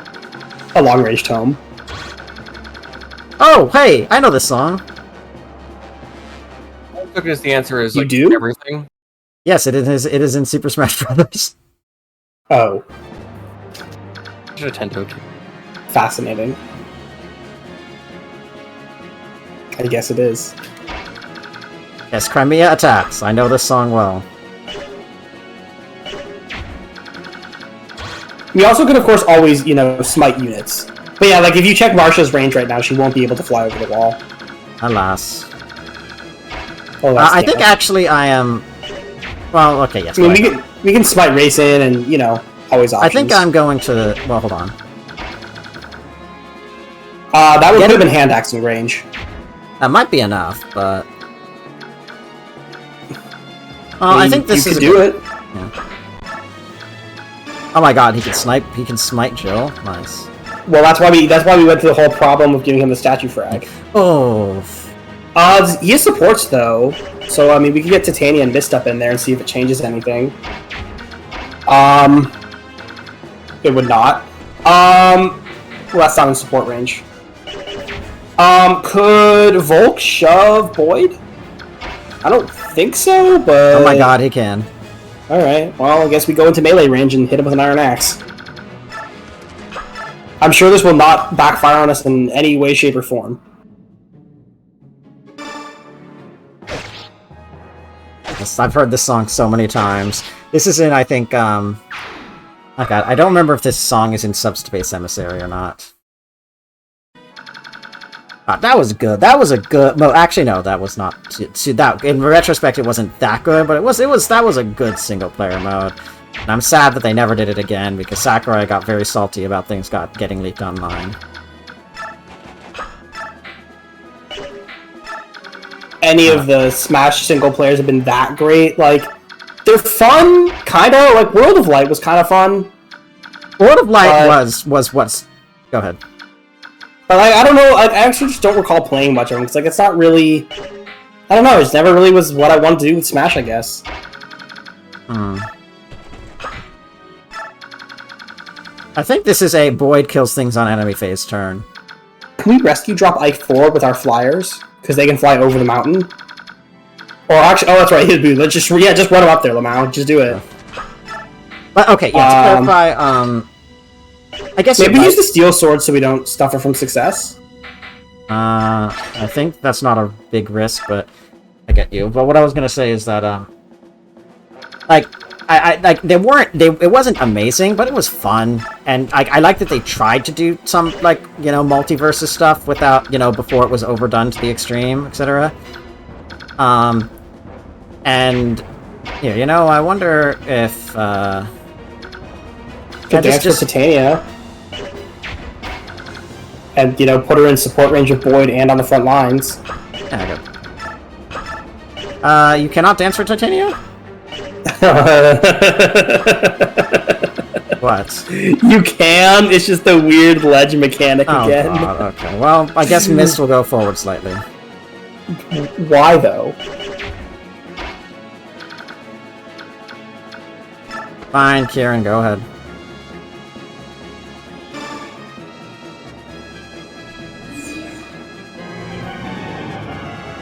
A long-range tome. Oh, hey! I know this song. Because the answer is you like do? Everything. Yes, it is. It is in Super Smash Brothers. Oh, Should have Tento too. fascinating. I guess it is. Yes, Crimea attacks. I know this song well. We also could, of course, always, smite units. But yeah, like, if you check Marsha's range right now, she won't be able to fly over the wall. Alas. Oh, I think actually I am... Well, okay, yes. I mean, we can smite race in and, always options. I think I'm going to... Well, hold on. That would put him in hand axing range. That might be enough, but... I think this you is... You could do it. Yeah. Oh my god, he can snipe. He can smite Jill. Nice. Well, that's why we went through the whole problem of giving him the statue frag. Oh. He has supports though, so I mean we could get Titania and Mist up in there and see if it changes anything. It would not. Well, that's not in support range. Could Volk shove Boyd? I don't think so, but... Oh my god, he can. Alright, well, I guess we go into melee range and hit him with an Iron Axe. I'm sure this will not backfire on us in any way, shape, or form. Yes, I've heard this song so many times. This is in, I think, oh god, I don't remember if this song is in Subspace Emissary or not. That was good. That was a good... Well, actually, no, that was not... that in retrospect, it wasn't that good, but that was a good single-player mode. And I'm sad that they never did it again, because Sakurai got very salty about things getting leaked online. Any of the Smash single players have been that great. Like, they're fun, kinda. Like, World of Light was kind of fun. World of Light was what's... Go ahead. But I don't know, I actually just don't recall playing much of them, because like, it's not really... I don't know, it just never really was what I wanted to do with Smash, I guess. I think this is a Boyd kills things on enemy phase turn. Can we rescue drop Ike 4 with our flyers? Because they can fly over the mountain? Or actually, oh, that's right, let's just run him up there, Lamau, just do it. But, okay, yeah, to clarify, I guess maybe use the steel sword so we don't suffer from success. I think that's not a big risk, but I get you. But what I was gonna say is that, it wasn't amazing, but it was fun, and I like that they tried to do some multiverses stuff without before it was overdone to the extreme, etc. And yeah, I wonder if Could dance for Titania. And, put her in support range of Boyd and on the front lines. Yeah, good. You cannot dance for Titania? What? You can. It's just the weird ledge mechanic again. God, okay. Well, I guess Mist will go forward slightly. Why though? Fine, Kieran, go ahead.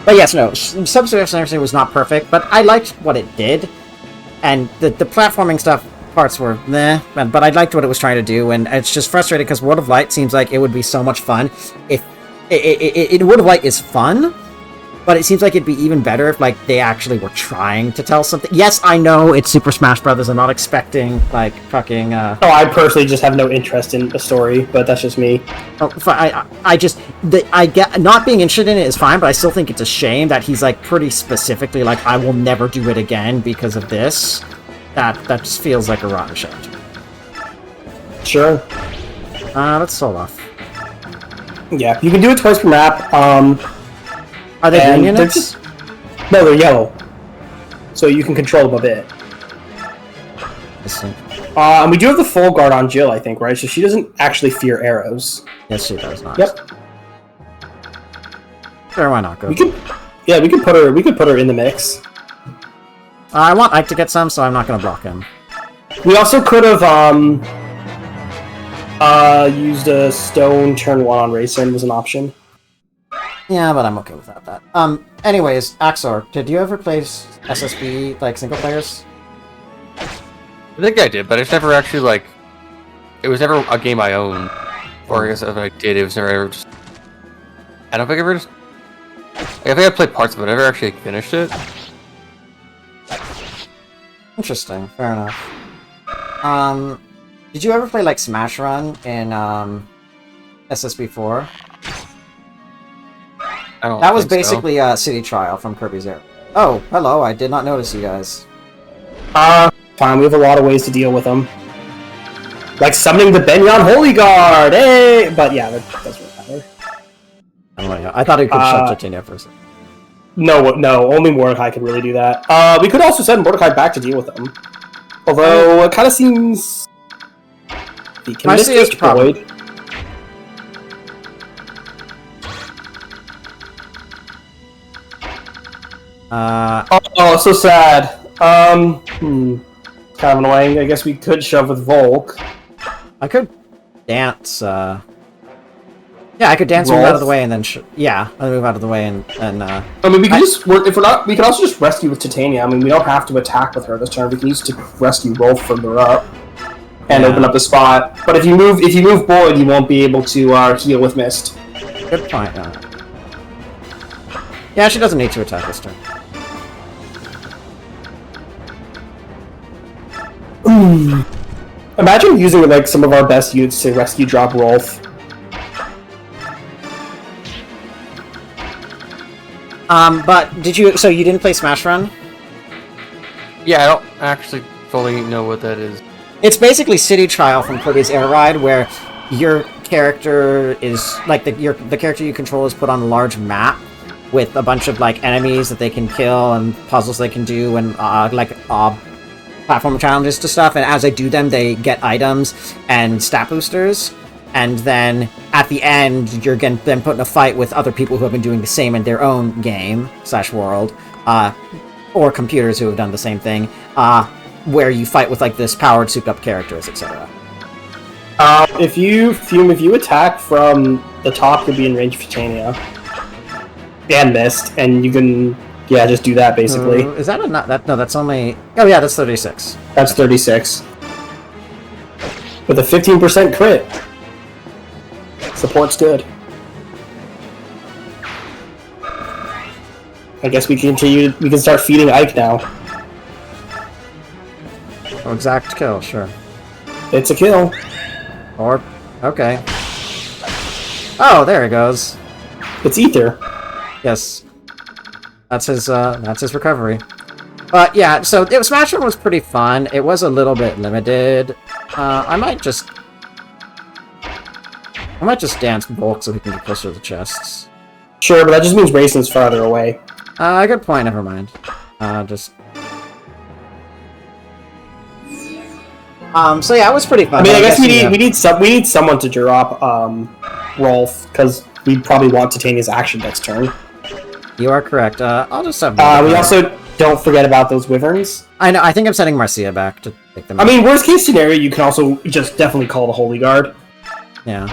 But yes, no, Subsurface Energy was not perfect, but I liked what it did. And the platforming stuff parts were meh, but I liked what it was trying to do, and it's just frustrating because World of Light seems like it would be so much fun if... World of Light is fun, but it seems like it'd be even better if, like, they actually were trying to tell something. Yes, I know it's Super Smash Brothers. I'm not expecting, like, fucking, Oh, I personally just have no interest in the story, but that's just me. Oh, I get... Not being interested in it is fine, but I still think it's a shame that he's, like, pretty specifically, like, I will never do it again because of this. That just feels like a rotten shit. Sure. Let's stall off. Yeah, you can do it twice per map. Are they green units? No, they're yellow. So you can control them a bit. I see. And we do have the full guard on Jill, I think, right? So she doesn't actually fear arrows. Yes, she does not. Yep. Sure, why not? Go. We could put her. We could put her in the mix. I want Ike to get some, so I'm not going to block him. We also could have used a stone turn 1 on Racing was an option. Yeah, but I'm okay without that. Anyways, Axor, did you ever play SSB, like, single players? I think I did, but it's never actually, like... It was never a game I owned. Or I guess if I did, it was never ever just... I don't think I ever just... I think I played parts of it, I never actually finished it. Interesting, fair enough. Did you ever play, like, Smash Run in, SSB4? That was basically a city trial from Kirby's Air. Oh, hello, I did not notice you guys. Fine, we have a lot of ways to deal with them. Like summoning the Benyon Holy Guard, hey! But yeah, that doesn't matter. I thought it could shut Titania for a second. No, only Mordecai could really do that. We could also send Mordecai back to deal with them. Although, it kind of seems... He can I see his problem. Oh, so sad. Kind of annoying. I guess we could shove with Volk. I could dance, Yeah, I could dance, move out of the way, and then I'll move out of the way, and I mean, we could just work. If we're not, we could also just rescue with Titania. I mean, we don't have to attack with her this turn. We can use to rescue Rolf further up and open up the spot. But if you move Boyd, you won't be able to heal with Mist. Good point. Yeah, she doesn't need to attack this turn. Imagine using like some of our best units to rescue drop Rolf. But did you? So you didn't play Smash Run? Yeah, I don't actually fully know what that is. It's basically City Trial from Kirby's Air Ride, where your character is like the character you control is put on a large map with a bunch of like enemies that they can kill and puzzles they can do and platform challenges to stuff. And as they do them, they get items and stat boosters. And then at the end, you're then put in a fight with other people who have been doing the same in their own game / world, or computers who have done the same thing, where you fight with like this powered, souped-up characters, etc. If you attack from the top, you'll be in range of Titania and Mist, and you can just do that basically. Is that no? That's only that's 36. That's 36 with a 15% crit. Support's good. I guess we can start feeding Ike now. Oh, exact kill, sure. It's a kill. Or, okay. Oh, there it goes. It's Ether. Yes. That's his recovery. But yeah, so Smash Run was pretty fun. It was a little bit limited. I might just dance bulk so we can get closer to the chests. Sure, but that just means Raisins farther away. Good point, never mind. So yeah, it was pretty fun. I mean, I guess guessing, we need someone to drop Rolf because we probably want Titania's action next turn. You are correct. I'll just have. We also don't forget about those wyverns. I know. I think I'm sending Marcia back to take them. I mean, worst case scenario, you can also just definitely call the Holy Guard. Yeah.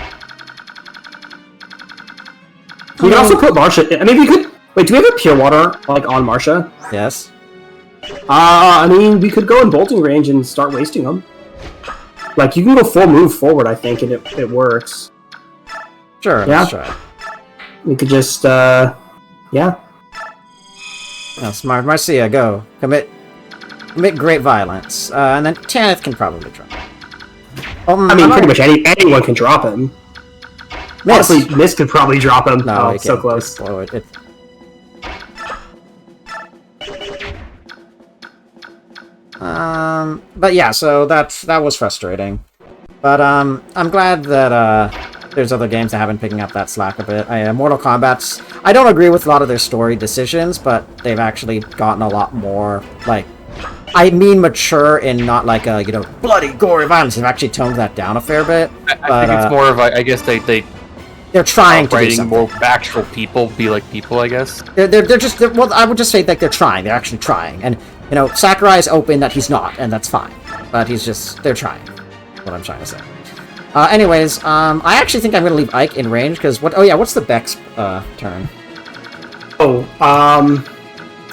We can also put Marcia. I mean, we could. Wait, do we have a Pure Water like on Marcia? Yes. I mean, we could go in bolting range and start wasting them. Like, you can go full move forward, I think, and it works. Sure. Yeah. Let's try. We could just, yeah. Oh, smart. Marcia, go. Commit great violence. And then Tanith can probably try. I mean, pretty much anyone can drop him. Miss. Honestly, Miss could probably drop him. No, oh, so close. But yeah, so that was frustrating. But I'm glad that there's other games that have been picking up that slack a bit. Mortal Kombat's, I don't agree with a lot of their story decisions, but they've actually gotten a lot more, like, I mean mature in not like a, bloody, gory violence. They've actually toned that down a fair bit. I think it's more of, I guess they're trying to do writing something. more actual people be like people, I guess. Well, I would just say that they're trying. They're actually trying. And, Sakurai's open that he's not, and that's fine. But they're trying. What I'm trying to say. Anyways, I actually think I'm going to leave Ike in range, because what's the Beck's turn?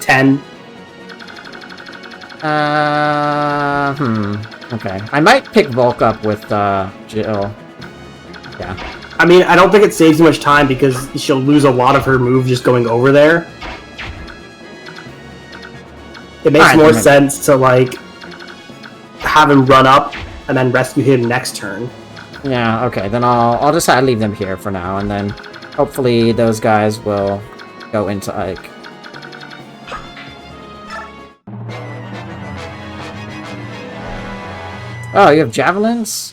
10. Okay. I might pick Volk up with, Jill. Yeah. I mean, I don't think it saves you much time because she'll lose a lot of her move just going over there. It makes more sense to, like, have him run up and then rescue him next turn. Yeah, okay, then I'll just leave them here for now, and then hopefully those guys will go into Ike. Oh, you have javelins?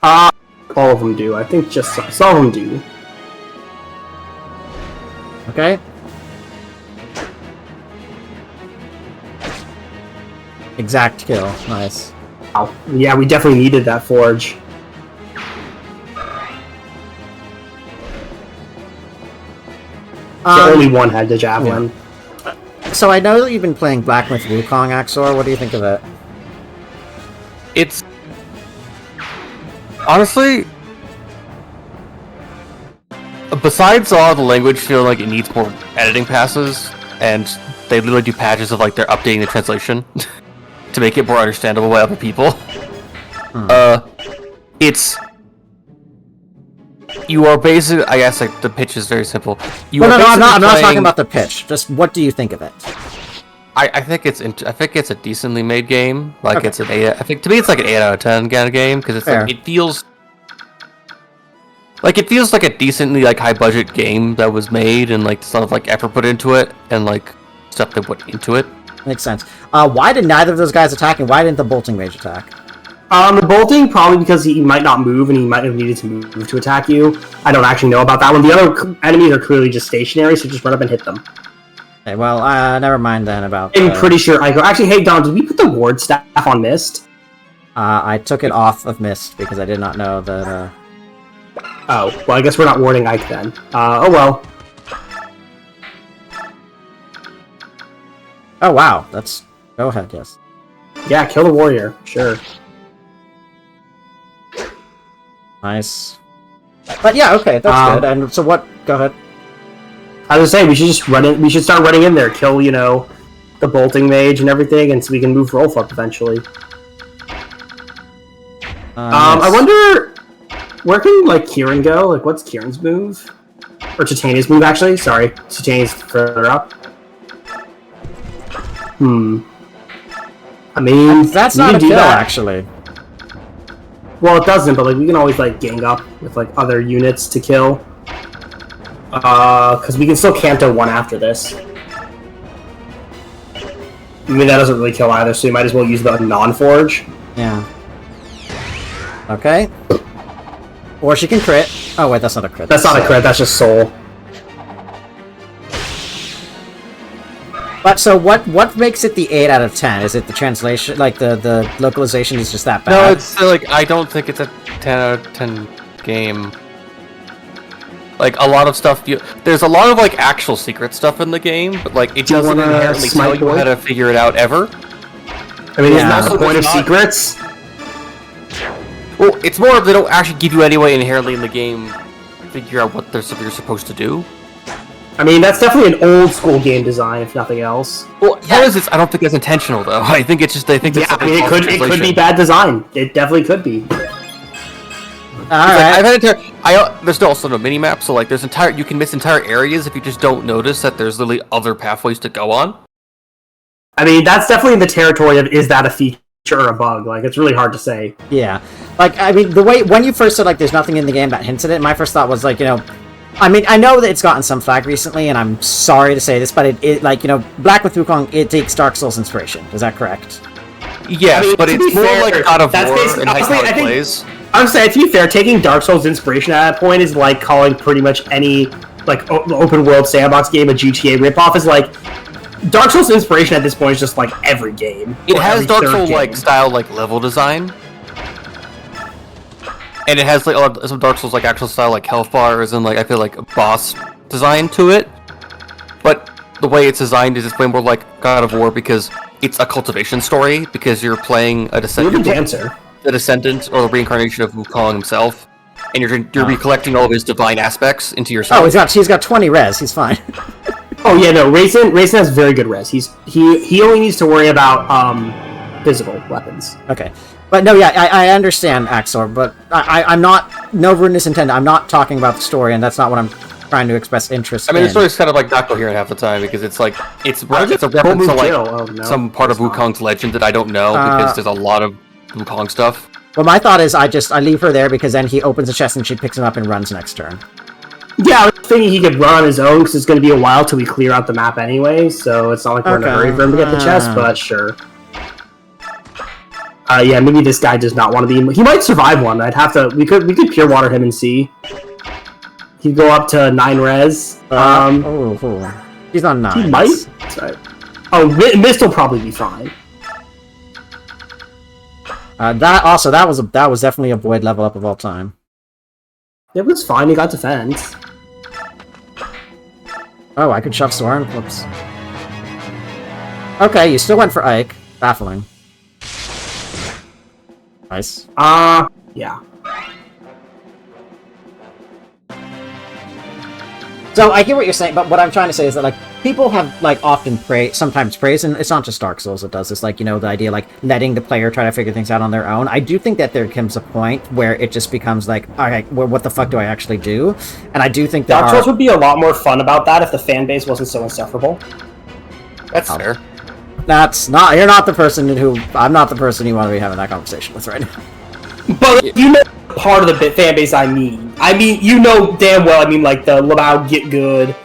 All of them do. I think just some of them do. Okay. Exact kill. Nice. Wow. Yeah, we definitely needed that forge. Only one had the javelin. Yeah. So I know that you've been playing Black Myth Wukong, Axor. What do you think of it? It's honestly, besides all the language feeling like it needs more editing passes, and they literally do patches of like they're updating the translation to make it more understandable by other people. You are basically, I guess, like the pitch is very simple. No, I'm not talking about the pitch. Just what do you think of it? I think it's a decently made game. Like it's an 8. I think to me it's like an 8 out of 10 kind of game because it's like, it feels like a decently like high budget game that was made and like some of like effort put into it and like stuff they put into it. Makes sense. Why did neither of those guys attack and why didn't the bolting mage attack? The bolting, probably because he might not move and he might have needed to move to attack you. I don't actually know about that one. The other enemies are clearly just stationary, so just run up and hit them. Okay, well, never mind then about... I'm pretty sure I go... Actually, hey, Dom, did we put the ward staff on Mist? I took it off of Mist because I did not know that, Oh, well, I guess we're not warding Ike then. Oh well. Oh, wow. That's... Go ahead, yes. Yeah, kill the warrior. Sure. Nice. But yeah, okay, that's good. And so what... Go ahead. I was saying, we should just run in... We should start running in there, kill, the bolting mage and everything, and so we can move Rolf up eventually. Yes. I wonder... Where can, Kieran go? What's Kieran's move? Or Titania's move, actually? Sorry. Titania's further up. I mean... That's not a kill, actually. Well, it doesn't, but, we can always, gang up with, other units to kill. Because we can still Canto one after this. I mean, that doesn't really kill either, so you might as well use the non-forge. Yeah. Okay. Or she can crit. Oh, wait, that's not a crit. That's not a crit, that's just soul. But so what makes it the 8 out of 10? Is it the translation, like the localization is just that bad? No, it's like I don't think it's a 10 out of 10 game. Like a lot of stuff, there's a lot of like actual secret stuff in the game, but like it doesn't inherently tell you how to figure it out ever. I mean, isn't that the point of secrets? Well, it's more of they don't actually give you any way inherently in the game to figure out what you're supposed to do. I mean, that's definitely an old school game design, if nothing else. Well, I don't think it's intentional though. I think it's just they think. Yeah, I mean, it could be bad design. It definitely could be. I've had there's also no mini map, so like you can miss entire areas if you just don't notice that there's literally other pathways to go on. I mean, that's definitely in the territory of is that a feature or a bug? Like, it's really hard to say. Yeah, like I mean, the way when you first said like there's nothing in the game that hints at it, my first thought was like, you know, I mean, I know that it's gotten some flag recently, and I'm sorry to say this, but it like, you know, Black with Wukong, it takes Dark Souls inspiration. Is that correct? Yes, I mean, but it's more fair, like God of that's War and how it plays. I'm saying, to be fair, taking Dark Souls inspiration at that point is like calling pretty much any like open world sandbox game a GTA ripoff. Is like Dark Souls inspiration at this point is just like every game. It has Dark Souls like style like level design, and it has like some Dark Souls like actual style like health bars and like I feel like a boss design to it. But the way it's designed is it's way more like God of War because it's a cultivation story because you're playing a descendant. You're the dancer. The descendant or the reincarnation of Wukong himself, and you're recollecting all of his divine aspects into your soul. Oh, he's got 20 res. He's fine. Oh yeah, no, Raisin has very good res. He only needs to worry about physical weapons. Okay, but no, yeah, I understand Axor, but I'm not, no rudeness intended. I'm not talking about the story, and that's not what I'm trying to express interest in. I mean, the story's kind of like not coherent half the time because it's like it's a reference to like some part of Wukong's legend that I don't know because there's a lot of Wukong stuff. Well, my thought is I leave her there because then he opens the chest and she picks him up and runs next turn. Yeah, I was thinking he could run on his own because it's going to be a while till we clear out the map anyway, so it's not like we're in a hurry for him to get the chest, but sure. Yeah, maybe this guy does not want to be. He might survive one. I'd have to. We could pure water him and see. He'd go up to 9 res. He's on 9. He might. Sorry. Oh, Mist will probably be fine. That was definitely a void level up of all time. It was fine. He got defense. Oh, I could shove Soren. Whoops. Okay, you still went for Ike. Baffling. Nice. Yeah. So I hear what you're saying, but what I'm trying to say is that like people have like often sometimes praised, and it's not just Dark Souls that does this. Like, you know, the idea like letting the player try to figure things out on their own. I do think that there comes a point where it just becomes like, all right, well, what the fuck do I actually do? And I do think that Dark Souls would be a lot more fun about that if the fan base wasn't so insufferable. That's fair. That's not. You're not the person I'm not the person you want to be having that conversation with right now. But you know, part of the fan base I mean, you know damn well, I mean, like the Labao get good,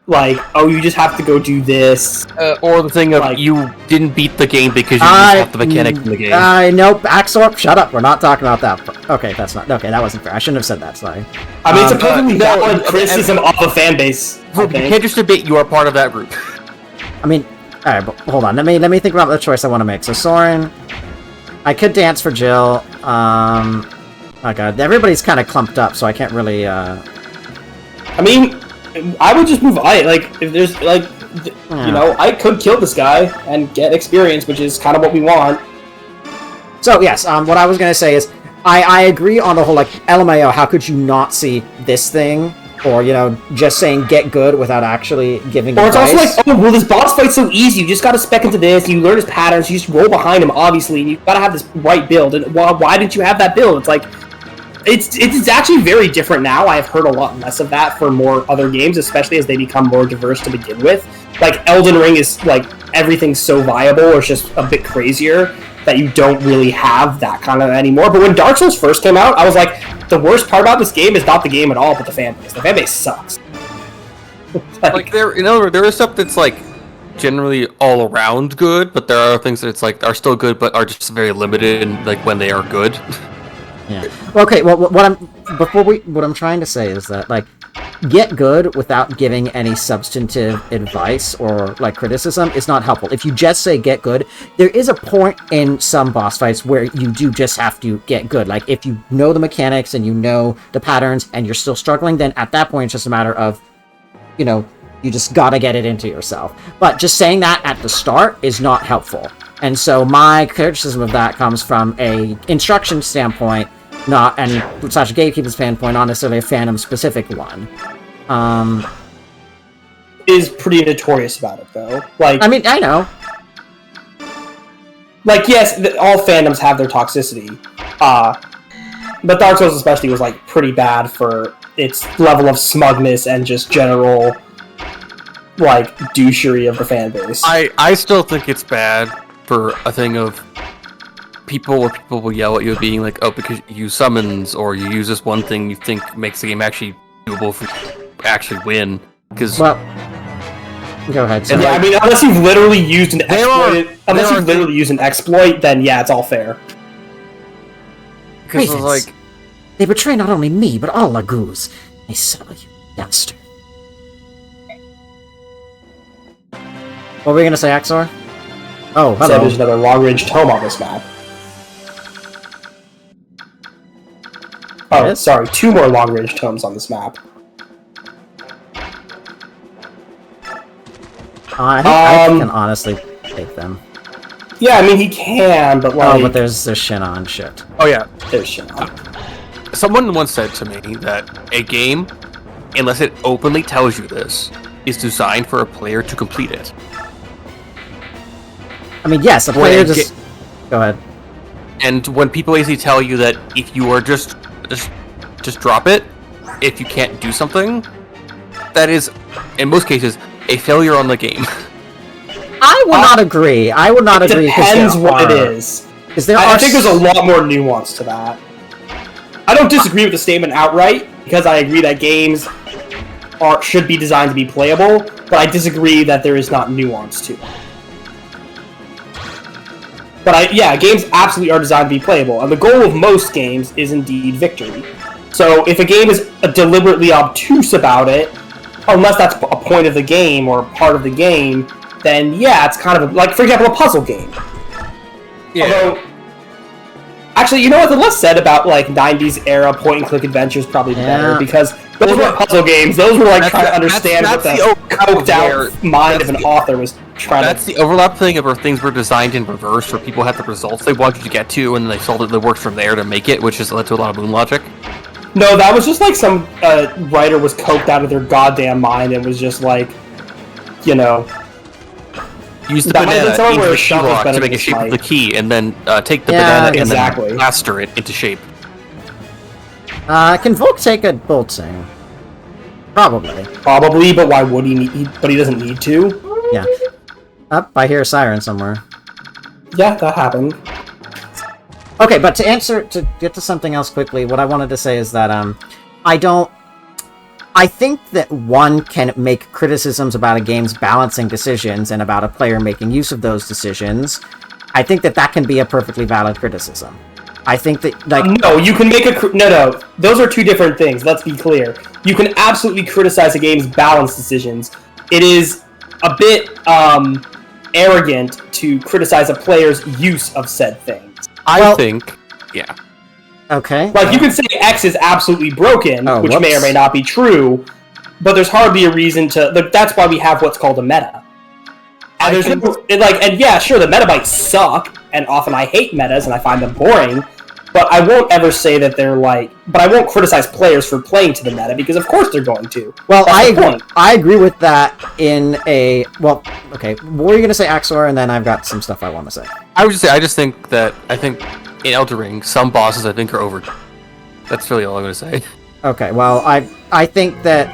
like, oh, you just have to go do this, or the thing of like, you didn't beat the game because you didn't the mechanics in the game. Nope, Axor, shut up. We're not talking about that. Okay, that's not. Okay, that wasn't fair. I shouldn't have said that. Sorry. I mean, it's a perfectly valid criticism of a fan base. You can't just admit you are part of that group. I mean, all right, but hold on. Let me think about the choice I want to make. So Soren, I could dance for Jill. Oh god, everybody's kind of clumped up, so I can't really. I mean, I would just move Ike. Like, if there's like, you know, I could kill this guy and get experience, which is kind of what we want. So yes, what I was gonna say is, I agree on the whole like LMAO. How could you not see this thing? Or, you know, just saying get good without actually giving advice. Or it's also like, oh, well, this boss fight's so easy. You just gotta spec into this, you learn his patterns, you just roll behind him, obviously, and you gotta have this right build. And why didn't you have that build? It's like, it's actually very different now. I've heard a lot less of that for more other games, especially as they become more diverse to begin with. Like, Elden Ring is, like, everything's so viable, or it's just a bit crazier, that you don't really have that kind of anymore. But when Dark Souls first came out, I was like, the worst part about this game is not the game at all, but the fan base. The fan base sucks. like there is stuff that's like generally all around good, but there are things that it's like are still good, but are just very limited in like when they are good. Yeah. Okay. Well, what I'm trying to say is that like get good without giving any substantive advice or like criticism is not helpful. If you just say get good, there is a point in some boss fights where you do just have to get good. Like if you know the mechanics and you know the patterns and you're still struggling, then at that point it's just a matter of, you know, you just gotta get it into yourself. But just saying that at the start is not helpful. And so my criticism of that comes from a instruction standpoint, not and such a gatekeeper standpoint, not necessarily a fandom specific one. Is pretty notorious about it though. Like, I mean, I know. Like, yes, all fandoms have their toxicity, but Dark Souls especially was like pretty bad for its level of smugness and just general like douchery of the fan base. I still think it's bad for a thing of people will yell at you being like, oh, because you use summons or you use this one thing you think makes the game actually doable for you to actually win. Because well, go ahead. Sorry. Yeah, I mean, unless you've literally used an exploit, then yeah, it's all fair. Because like, they betray not only me but all Lagoos. They sell you, bastard. What were you gonna say, Axor? Oh, hello. So there's another long-range tome on this map. Oh, Yes? sorry, 2 more long-range tomes on this map. I think I can honestly take them. Yeah, I mean, he can, but like... Oh, but there's Shinon shit. oh yeah, There's Shinon. someone once said to me that a game, unless it openly tells you this, is designed for a player to complete it. I mean, yes, a player just... Go ahead. And when people basically tell you that if you are just drop it, if you can't do something, that is, in most cases, a failure on the game. I would not agree. I would not agree. Depends what it is. I think there's a lot more nuance to that. I don't disagree with the statement outright, because I agree that games should be designed to be playable, but I disagree that there is not nuance to it. But yeah, games absolutely are designed to be playable, and the goal of most games is indeed victory. So if a game is deliberately obtuse about it, unless that's a point of the game or part of the game, then yeah, it's kind of like, for example, a puzzle game. Yeah. Although, actually, you know what? The less said about like 90s era point-and-click adventures probably better, because those weren't puzzle games. Those were like trying to understand what the coked-out mind of an author was trying to... That's the overlap thing of where things were designed in reverse, where people had the results they wanted to get to, and then they solved it, they worked from there to make it, which has led to a lot of moon logic. No, that was just like some writer was coked out of their goddamn mind and was just like, you know... Use the banana into the key lock to make a shape of the key, and then take the banana and then plaster it into shape. Can Volk take a bolting? Probably. Probably, but why would he need... But he doesn't need to? Yeah. Up, I hear a siren somewhere. Yeah, that happened. Okay, but to get to something else quickly, what I wanted to say is that, I think that one can make criticisms about a game's balancing decisions and about a player making use of those decisions. I think that can be a perfectly valid criticism. I think that, like... No, you can make a... No. Those are two different things, let's be clear. You can absolutely criticize a game's balance decisions. It is a bit, arrogant to criticize a player's use of said things. I think... Yeah. Okay. Like, you can say X is absolutely broken, which may or may not be true, but there's hardly a reason to... That's why we have what's called a meta. And and yeah, sure, the meta might suck, and often I hate metas and I find them boring, but I won't ever say that they're like... But I won't criticize players for playing to the meta, because of course they're going to. Well, I agree with that in a... Well, okay, what were you going to say, Axor, and then I've got some stuff I want to say. I just think that... in Elden Ring, some bosses I think are over. That's really all I'm going to say. Okay, well, I think that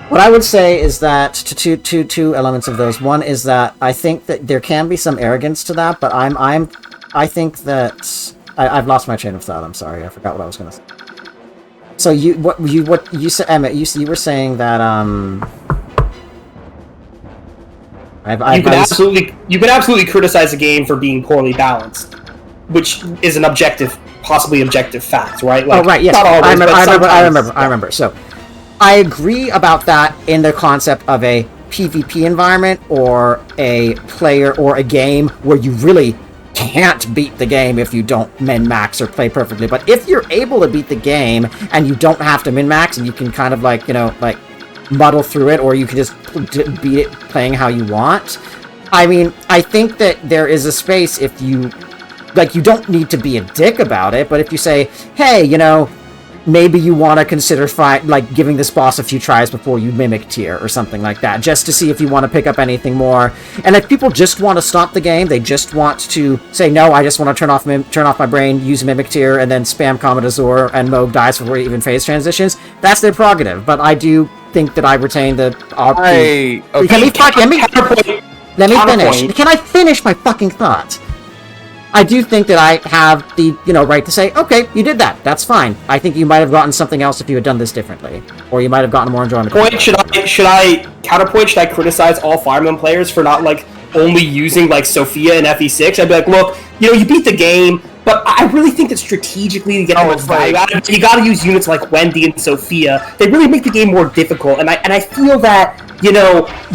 what I would say is that two elements of those. One is that I think that there can be some arrogance to that, but I think that I've lost my train of thought. I'm sorry, I forgot what I was going to say. So what you said, Emmett? You were saying that you can absolutely criticize a game for being poorly balanced, which is an possibly objective fact, right? Like, oh, right, yes. Not always, I remember. So, I agree about that in the concept of a PvP environment or a player or a game where you really can't beat the game if you don't min-max or play perfectly. But if you're able to beat the game and you don't have to min-max and you can kind of like, like muddle through it, or you can just beat it playing how you want. I mean, I think that there is a space if you, like, you don't need to be a dick about it, but if you say, hey, maybe you want to consider giving this boss a few tries before you mimic tier or something like that, just to see if you want to pick up anything more. And if people just want to stop the game, they just want to say, no, I just want to turn off my brain, use mimic tier, and then spam Comet Azure and Moog dies before even phase transitions, that's their prerogative. But I do think that I retain the option. Let me finish. Can I finish my fucking thought? I do think that I have the, right to say, okay, you did that. That's fine. I think you might have gotten something else if you had done this differently. Or you might have gotten more enjoyment. Should I counterpoint? Should I criticize all Fire Emblem players for not, only using, Sophia and FE6? I'd be like, look, you beat the game, but I really think that strategically to get the most value out of it, you gotta use units like Wendy and Sophia. They really make the game more difficult, and I feel that,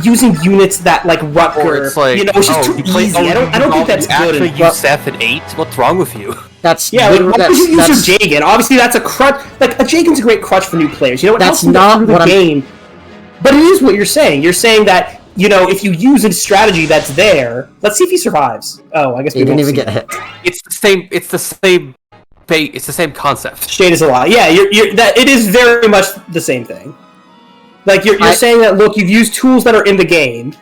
using units that, Rutger, it's just too easy. I don't think that's good. Actually, use Seth at 8? What's wrong with you? That's... Yeah, why would you use your Jagan? Obviously, that's a crutch. A Jagan's a great crutch for new players. That's not what game. But it is what you're saying. You're saying that, if you use a strategy that's there, let's see if he survives. Oh, I guess we didn't even get hit. It's the same concept. Shade is a lie. Yeah, it is very much the same thing. You're saying that, look, you've used tools that are in the game,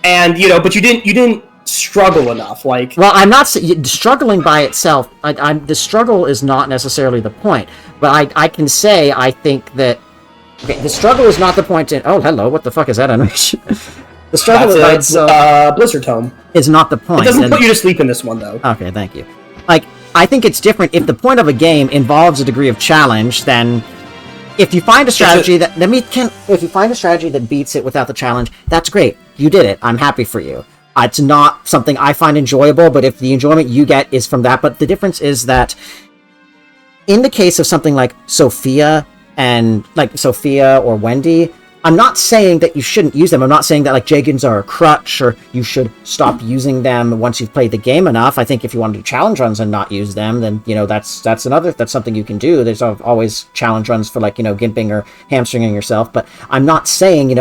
and but you didn't struggle enough. Well, I'm not struggling by itself. The struggle is not necessarily the point, but I can say I think that. Okay, the struggle is not the point in... Oh, hello, what the fuck is that animation? The struggle by itself... Blizzard Tome. Is not the point. It doesn't put you to sleep in this one, though. Okay, thank you. I think it's different if the point of a game involves a degree of challenge, then... If you find a strategy if you find a strategy that beats it without the challenge, that's great. You did it. I'm happy for you. It's not something I find enjoyable, but if the enjoyment you get is from that... But the difference is that... In the case of something like Sophia... and Sophia or Wendy, I'm not saying that you shouldn't use them. I'm not saying that Jagans are a crutch or you should stop using them once you've played the game enough. I think if you want to do challenge runs and not use them, then that's something you can do. There's always challenge runs for gimping or hamstringing yourself. But I'm not saying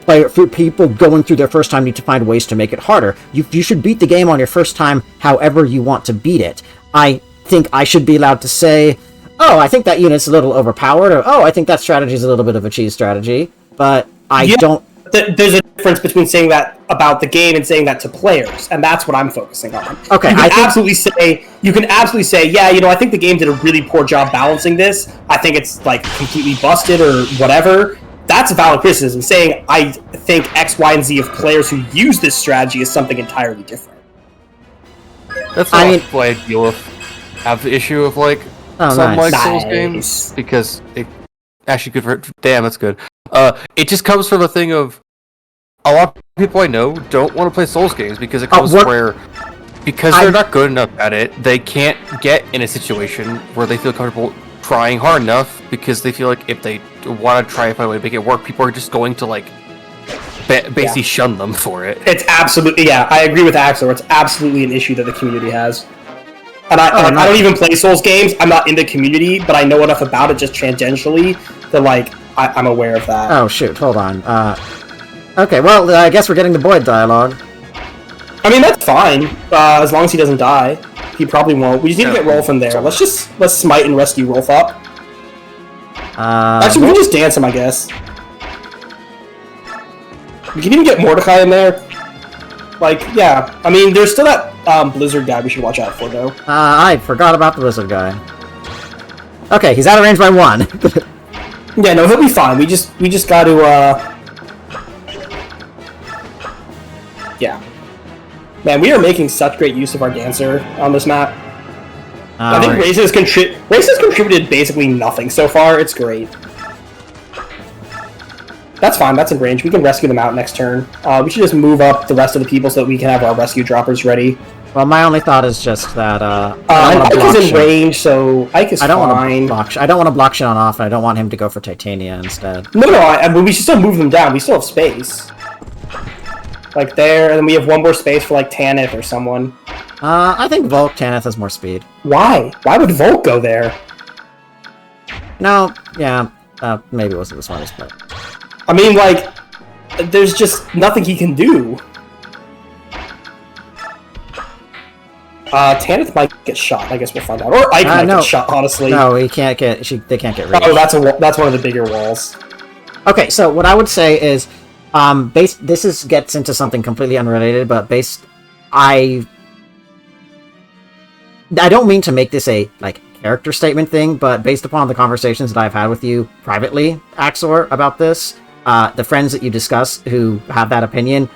for people going through their first time need to find ways to make it harder. You should beat the game on your first time, however you want to beat it. I think I should be allowed to say, oh, I think that unit's a little overpowered, or oh, I think that strategy is a little bit of a cheese strategy, but I don't... There's a difference between saying that about the game and saying that to players, and that's what I'm focusing on. Okay, you can absolutely say, yeah, I think the game did a really poor job balancing this. I think it's, completely busted or whatever. That's a valid criticism. Saying, I think X, Y, and Z of players who use this strategy is something entirely different. That's what I deal with. Have the issue of, Souls games, because it actually good for... Damn, that's good. It just comes from a thing of a lot of people I know don't want to play Souls games because it comes where they're not good enough at it, they can't get in a situation where they feel comfortable trying hard enough because they feel like if they want to try and find a way to make it work, people are just going to basically shun them for it. It's absolutely... Yeah, I agree with Axel. It's absolutely an issue that the community has. And I don't even play Souls games. I'm not in the community, but I know enough about it just tangentially that, I'm aware of that. Oh, shoot. Hold on. Okay, well, I guess we're getting the Boyd dialogue. I mean, that's fine. As long as he doesn't die. He probably won't. We just need to get Rolf in there. Let's smite and rescue Rolf up. Actually, we can just dance him, I guess. We can even get Mordecai in there. Yeah. I mean, there's still that Blizzard guy we should watch out for, though. I forgot about the Blizzard guy. Okay, he's out of range by 1. Yeah, no, he'll be fine. We just got to, Yeah. Man, we are making such great use of our Dancer on this map. I think Race has contributed basically nothing so far. It's great. That's fine, that's in range. We can rescue them out next turn. We should just move up the rest of the people so that we can have our rescue droppers ready. Well, my only thought is just that And I don't want Ike to block is in shit. range, so Ike is I don't want to fine. block. I don't want to block shit on off, and I don't want him to go for Titania instead. No, I mean, we should still move them down. We still have space. Like there, and then we have one more space for like Tanith or someone. I think Volk Tanith has more speed. Why? Why would Volk go there? No, yeah, maybe it wasn't the smartest play. I mean, like, there's just nothing he can do. Tanith might get shot. I guess we'll find out. Or Ike might no. get shot. Honestly. No, he can't get. They can't get reached. Oh, that's one of the bigger walls. Okay, so what I would say is, this gets into something completely unrelated, but I don't mean to make this a like character statement thing, but based upon the conversations that I've had with you privately, Axor, about this, the friends that you discuss who have that opinion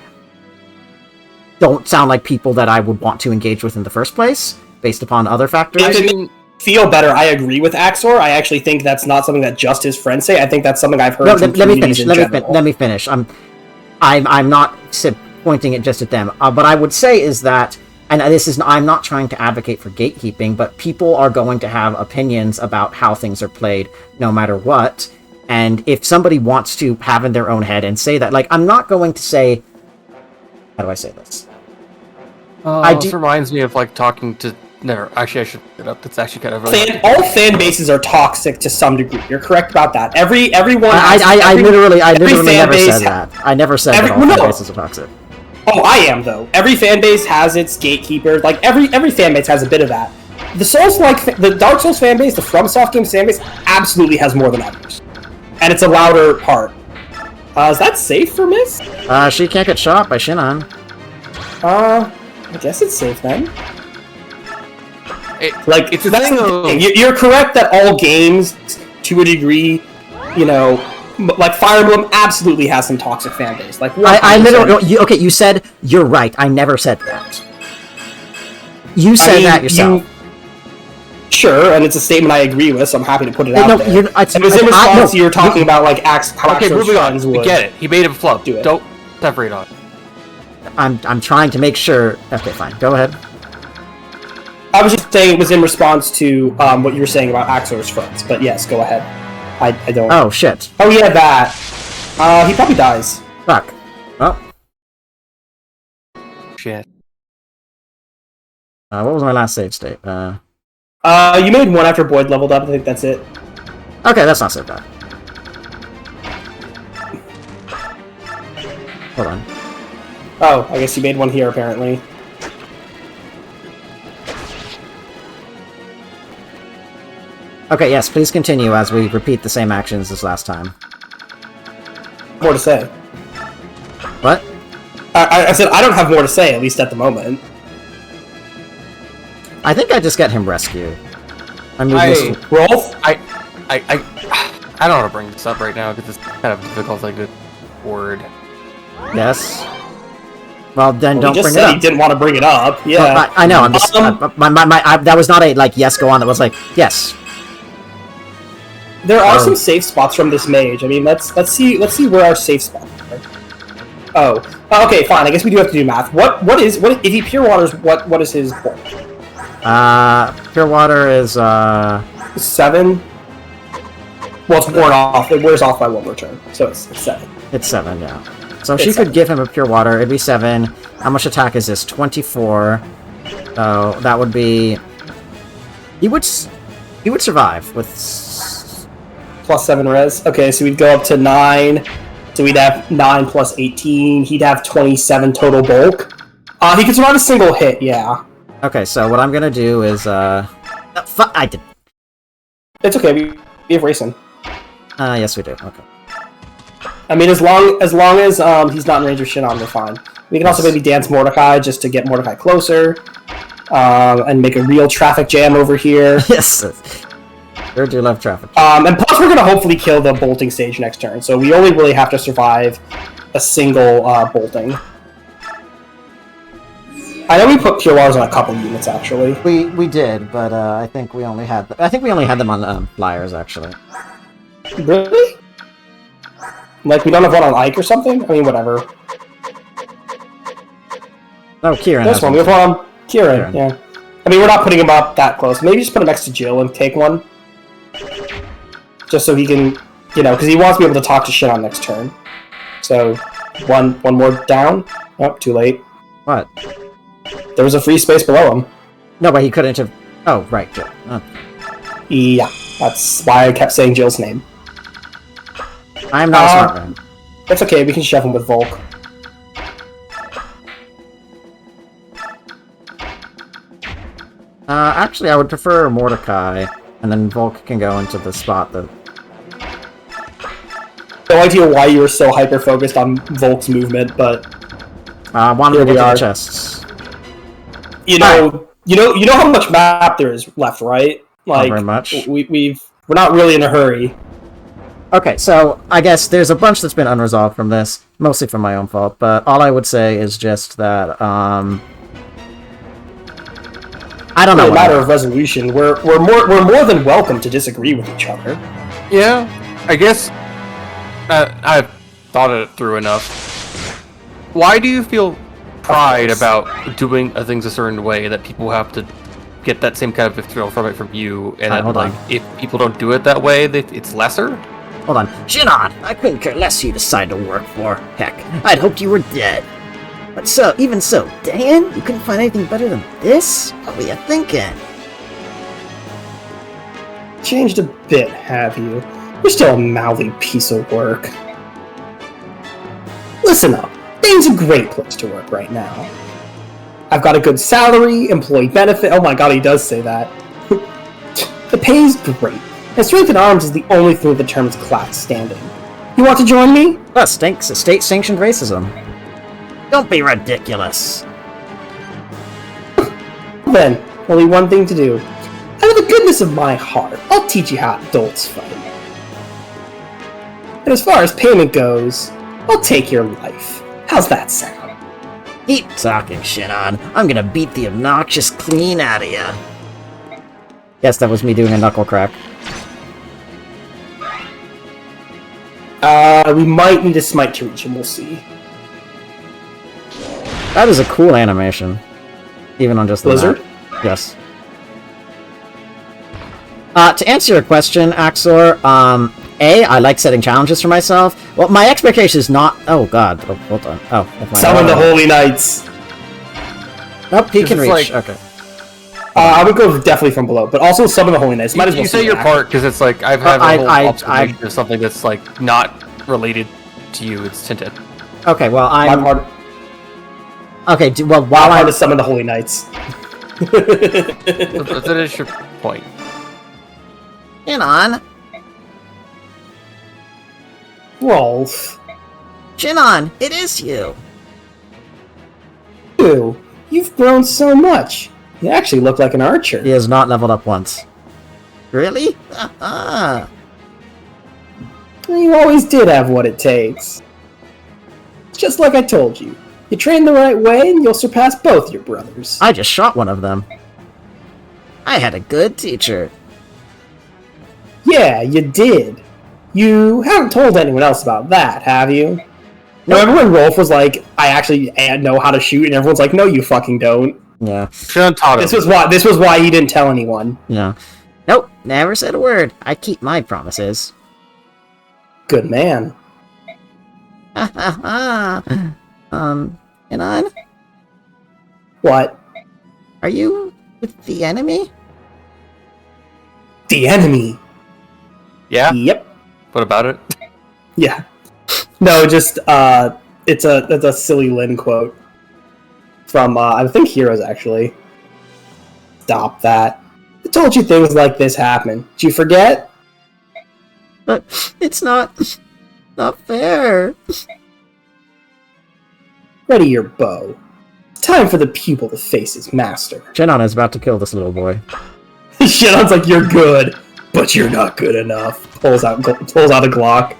don't sound like people that I would want to engage with in the first place, based upon other factors. To feel better, I agree with Axor. I actually think that's not something that just his friends say. I think that's something I've heard No, from let me communities finish. in general. Let me finish. I'm not pointing it just at them. What I would say is that, and I'm not trying to advocate for gatekeeping, but people are going to have opinions about how things are played, no matter what. And if somebody wants to have in their own head and say that, like, I'm not going to say, how do I say this? This reminds me of like talking to. Never. Actually, I should look it up. That's actually kind of. All fan bases are toxic to some degree. You're correct about that. Everyone. I literally never base said that. I never said that all fan bases are toxic. Oh, I am though. Every fan base has its gatekeeper. Like every fan base has a bit of that. The Dark Souls fan base, the FromSoft Games fan base, absolutely has more than others, and it's a louder part. Is that safe for Miss? She can't get shot by Shinon. I guess it's safe then. It's a thing though. You're correct that all games, to a degree, like Fire Emblem absolutely has some toxic fan base. Like I literally. You said you're right. I never said that. You said that yourself. Sure, and it's a statement I agree with, so I'm happy to put it out there. It was in response to you were talking about like how moving on. would. We get it. He made him flub. Do it. Don't separate on. I'm trying to make sure. Okay, fine. Go ahead. I was just saying it was in response to what you were saying about Axor's friends, but yes, go ahead. I don't. Oh shit. Oh yeah, that. He probably dies. Fuck. Oh. Shit. What was my last save state? You made one after Boyd leveled up. I think that's it. Okay, that's not so bad. Hold on. Oh, I guess you made one here apparently. Okay, yes, please continue as we repeat the same actions as last time. More to say. What? I said I don't have more to say, at least at the moment. I think I just get him rescued. Rolf? I don't want to bring this up right now because it's kind of difficult, like a word. Yes. Well, then He don't just bring it said up. he didn't want to bring it up. Yeah. Well, I know. I'm just. That was not a like yes, go on. That was like yes. There are some safe spots from this mage. I mean, let's see where our safe spots are. Oh, okay, fine. I guess we do have to do math. What if he pure waters? What is his bulk? Pure water is 7. Well, it's worn off. It wears off by 1 more turn, so it's 7. It's 7, yeah. So she could give him a pure water. It'd be 7. How much attack is this? 24. So that would be. He would survive with. Plus 7 res. Okay, so we'd go up to 9. So we'd have 9 plus 18. He'd have 27 total bulk. He could survive a single hit. Yeah. Okay, so what I'm gonna do is I did. It's okay. We have racing. Yes we do. Okay. I mean, as long as he's not in range of Shinon, we're fine. We can also maybe dance Mordecai just to get Mordecai closer, and make a real traffic jam over here. Yes. Sure do love traffic. And plus, we're gonna hopefully kill the bolting stage next turn, so we only really have to survive a single bolting. I know we put pure waters on a couple units actually. We did, but I think we only had them on flyers actually. Really? Like we don't have one on Ike or something? I mean, whatever. No, Kieran. This one. We have one on Kieran, yeah. I mean, we're not putting him up that close. Maybe just put him next to Jill and take one. Just so he can, because he wants to be able to talk to Shinon next turn. So, one more down. Oh, too late. What? There was a free space below him. No, but he couldn't have... Oh, right, Jill. Oh. Yeah, that's why I kept saying Jill's name. I'm not a smart man. It's okay, we can shove him with Volk. Actually, I would prefer Mordecai, and then Volk can go into the spot that... No idea why you were so hyper-focused on Volk's movement, but... wanted to get to the chests. You know how much map there is left, right? Not very much. We're not really in a hurry. Okay, so I guess there's a bunch that's been unresolved from this, mostly from my own fault, but all I would say is just that, I don't know. It's a matter of resolution. We're more than welcome to disagree with each other. Yeah, I guess I've thought it through enough. Why do you feel pride about doing things a certain way that people have to get that same kind of thrill from it from you, and if people don't do it that way, it's lesser? Hold on. Shinon, I couldn't care less who you decide to work for. Heck, I'd hoped you were dead. But even so, Dan, you couldn't find anything better than this? What were you thinking? Changed a bit, have you? You're still a mouthy piece of work. Listen up. Dane's a great place to work right now. I've got a good salary, employee benefit. Oh my god, he does say that. The pay's great. And strength in arms is the only thing that determines class standing. You want to join me? That stinks. State-sanctioned racism. Don't be ridiculous. Then, only one thing to do. Out of the goodness of my heart, I'll teach you how adults fight. And as far as payment goes, I'll take your life. How's that sound? Keep talking, Shinon. I'm gonna beat the obnoxious clean out of ya. Yes, that was me doing a knuckle crack. We might need a smite to reach him, we'll see. That is a cool animation. Even on just the Blizzard? map. Yes. To answer your question, Axor, I like setting challenges for myself. Well, my expectation is not... Oh, God. Oh, hold on. Oh, Summon the Holy Knights! Nope, he can reach. Okay. I would go definitely from below, but also summon the Holy Knights. Might as well you say your part, because it's like, I've had a whole observation of something that's like, not related to you, it's tinted. Okay, well, My part... Okay, well, while I'm to summon the Holy Knights. That is your point. Shinon! Rolf. Shinon, it is you! You've grown so much. You actually look like an archer. he has not leveled up once. Really? You always did have what it takes. Just like I told you. You train the right way and you'll surpass both your brothers. I just shot one of them. I had a good teacher. Yeah, you did. You haven't told anyone else about that, have you? No, remember when Rolf was like, I actually know how to shoot, and everyone's like, no, you fucking don't. Yeah. Should've taught him. This was why he didn't tell anyone. Yeah. Nope, never said a word. I keep my promises. Good man. Ha ha ha. Shinon? What? Are you with the enemy? The enemy? Yeah? Yep. What about it? Yeah. No, just, it's a silly Lin quote. From, I think Heroes, actually. Stop that. I told you things like this happen. Did you forget? But it's not fair. Ready your bow. It's time for the pupil to face his master. Shinon is about to kill this little boy. Shinon's like, you're good, but you're not good enough. Pulls out a Glock.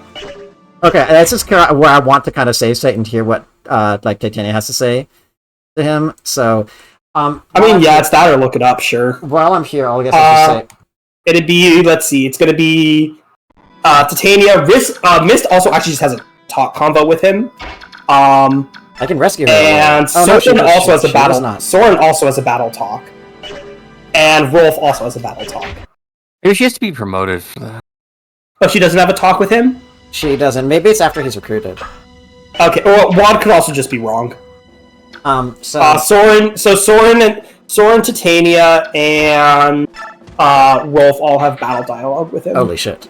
Okay, that's just where I want to kind of save state and hear what like Titania has to say to him. So, I mean, yeah, it's that or look it up, sure. While I'm here, I'll just say it'd be, let's see, it's gonna be Titania. Mist also actually just has a talk convo with him. I can rescue her. And no, Soren also has a she battle. does not. Soren also has a battle talk. And Rolf also has a battle talk. Maybe she has to be promoted for that. Oh, she doesn't have a talk with him? She doesn't. Maybe it's after he's recruited. Okay, well, Wad could also just be wrong. Soren, Titania, and Rolf all have battle dialogue with him. Holy shit.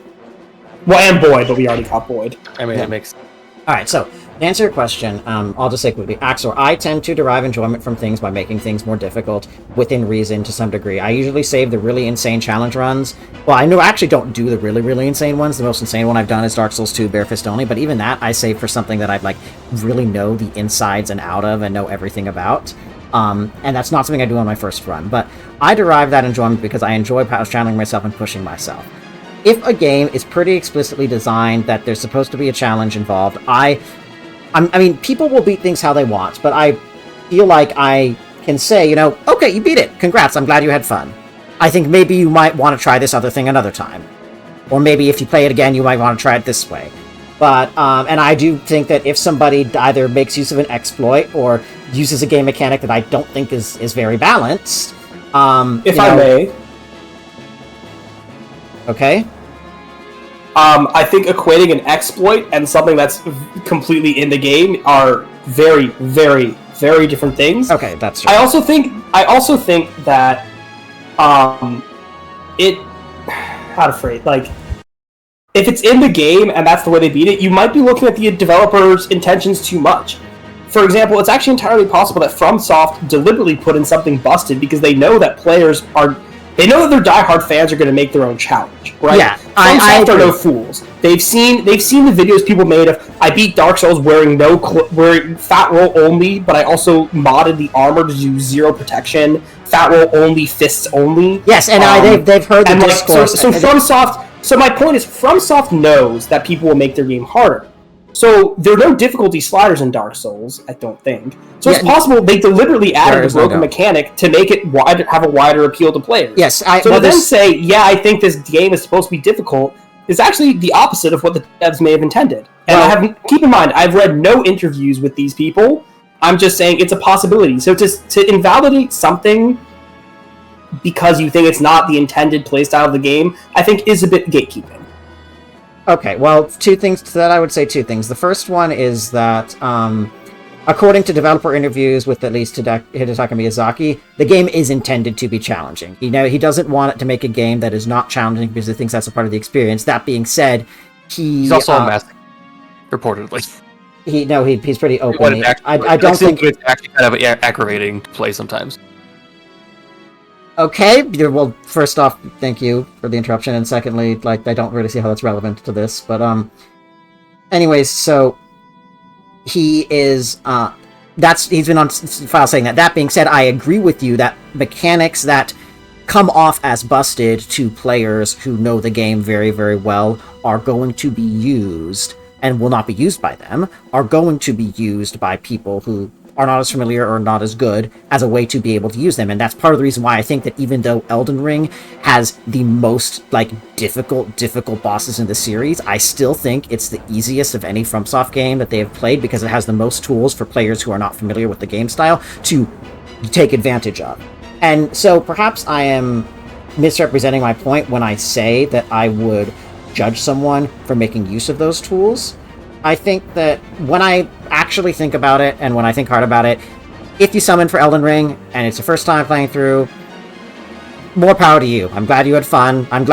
Well, and Boyd, but we already got Boyd. I mean, Yeah. it makes... Alright, so, to answer your question, I'll just say quickly, Axor, I tend to derive enjoyment from things by making things more difficult, within reason to some degree. I usually save the really insane challenge runs. Well, I actually don't do the really, really insane ones. The most insane one I've done is Dark Souls 2 Bare Fist Only, but even that I save for something that I'd, like, really know the insides and out of and know everything about. And that's not something I do on my first run, but I derive that enjoyment because I enjoy channeling myself and pushing myself. If a game is pretty explicitly designed that there's supposed to be a challenge involved, I mean, people will beat things how they want, but I feel like I can say, you know, okay, you beat it. Congrats, I'm glad you had fun. I think maybe you might want to try this other thing another time. Or maybe if you play it again, you might want to try it this way. But, and I do think that if somebody either makes use of an exploit or uses a game mechanic that I don't think is very balanced, If I may. Okay. I think equating an exploit and something that's completely in the game are very, very, very different things. Okay, that's true. I also think that it how to phrase, like, if it's in the game and that's the way they beat it, you might be looking at the developer's intentions too much. For example, it's actually entirely possible that FromSoft deliberately put in something busted because they know that they know that their diehard fans are going to make their own challenge, right? Yeah, FromSoft are no fools. They've seen the videos people made of I beat Dark Souls wearing wearing fat roll only, but I also modded the armor to do 0 protection, fat roll only, fists only. Yes, and they've heard the discourse. So FromSoft. So my point is, FromSoft knows that people will make their game harder. So there are no difficulty sliders in Dark Souls, I don't think. So it's possible they deliberately added a broken mechanic to make it have a wider appeal to players. Yes, then say, yeah, I think this game is supposed to be difficult, is actually the opposite of what the devs may have intended. And keep in mind, I've read no interviews with these people. I'm just saying it's a possibility. So to invalidate something because you think it's not the intended playstyle of the game, I think is a bit gatekeeping. Okay, well, two things to that. I would say two things. The first one is that, according to developer interviews with at least Hidetaka Miyazaki, the game is intended to be challenging. You know, he doesn't want it to make a game that is not challenging because he thinks that's a part of the experience. That being said, he's also a masochist, reportedly. He's pretty open. I don't think it's actually kind of aggravating to play sometimes. Okay, well, first off, thank you for the interruption, and secondly, like, I don't really see how that's relevant to this, but, anyways, so, he is, he's been on file saying that. That being said, I agree with you that mechanics that come off as busted to players who know the game very, very well are going to be used, and will not be used by them, are going to be used by people who are not as familiar or not as good as a way to be able to use them. And that's part of the reason why I think that even though Elden Ring has the most, like, difficult bosses in the series, I still think it's the easiest of any FromSoft game that they have played because it has the most tools for players who are not familiar with the game style to take advantage of. And so perhaps I am misrepresenting my point when I say that I would judge someone for making use of those tools. I think that when I actually think about it, and when I think hard about it, if you summon for Elden Ring, and it's the first time playing through, more power to you. I'm glad you had fun. And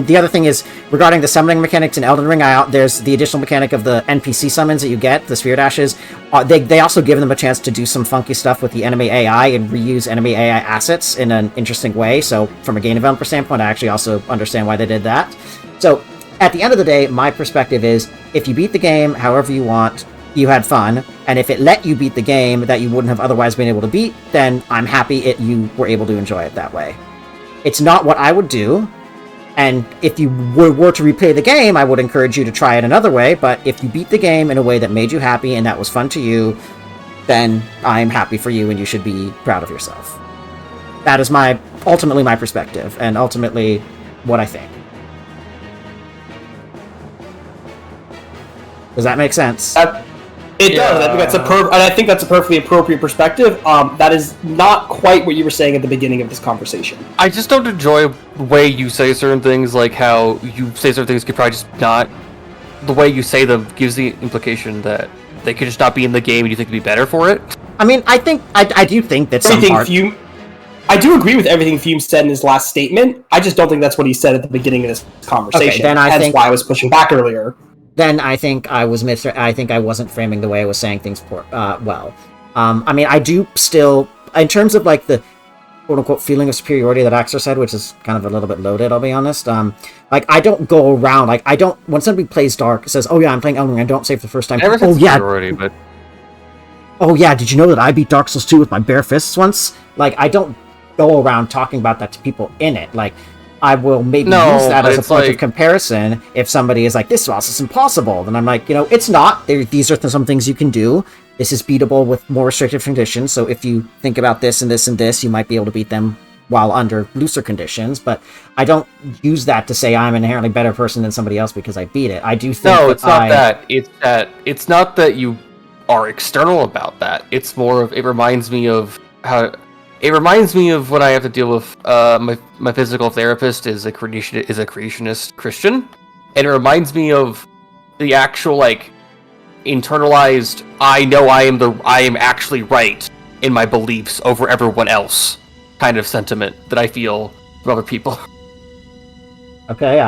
the other thing is, regarding the summoning mechanics in Elden Ring, there's the additional mechanic of the NPC summons that you get, the Spirit Ashes. They also give them a chance to do some funky stuff with the enemy AI and reuse enemy AI assets in an interesting way. So from a game developer standpoint, I actually also understand why they did that. So at the end of the day, my perspective is, if you beat the game however you want, you had fun, and if it let you beat the game that you wouldn't have otherwise been able to beat, then I'm happy you were able to enjoy it that way. It's not what I would do, and if you were to replay the game, I would encourage you to try it another way, but if you beat the game in a way that made you happy and that was fun to you, then I'm happy for you and you should be proud of yourself. That is ultimately my perspective, and ultimately what I think. Does that make sense? It does. I think that's a perfectly appropriate perspective. That is not quite what you were saying at the beginning of this conversation. I just don't enjoy the way you say certain things, like how you say certain things could probably just not. The way you say them gives the implication that they could just not be in the game, and you think it'd be better for it. I mean, I do think that some part... I do agree with everything Fume said in his last statement. I just don't think that's what he said at the beginning of this conversation. Okay, then That's why I was pushing back earlier. Then I think I wasn't framing the way I was saying things well. I mean, I do still, in terms of like the quote-unquote feeling of superiority that Axer said, which is kind of a little bit loaded, I'll be honest. Like, I don't go around, like, when somebody plays Dark, says, oh yeah, I'm playing Elden Ring, I don't say for the first time, never said superiority, but... Oh yeah, did you know that I beat Dark Souls 2 with my bare fists once? Like, I don't go around talking about that to people in it. Like, I will maybe use that as a point of comparison if somebody is like, this boss is impossible. Then I'm like, it's not. These are some things you can do. This is beatable with more restrictive conditions, so if you think about this and this and this, you might be able to beat them while under looser conditions, but I don't use that to say I'm an inherently better person than somebody else because I beat it. I do think it's not that. It's not that you are external about that. It's more of, it reminds me of what I have to deal with. My physical therapist is a creationist Christian, and it reminds me of the actual internalized I know I am actually right in my beliefs over everyone else kind of sentiment that I feel from other people. Okay,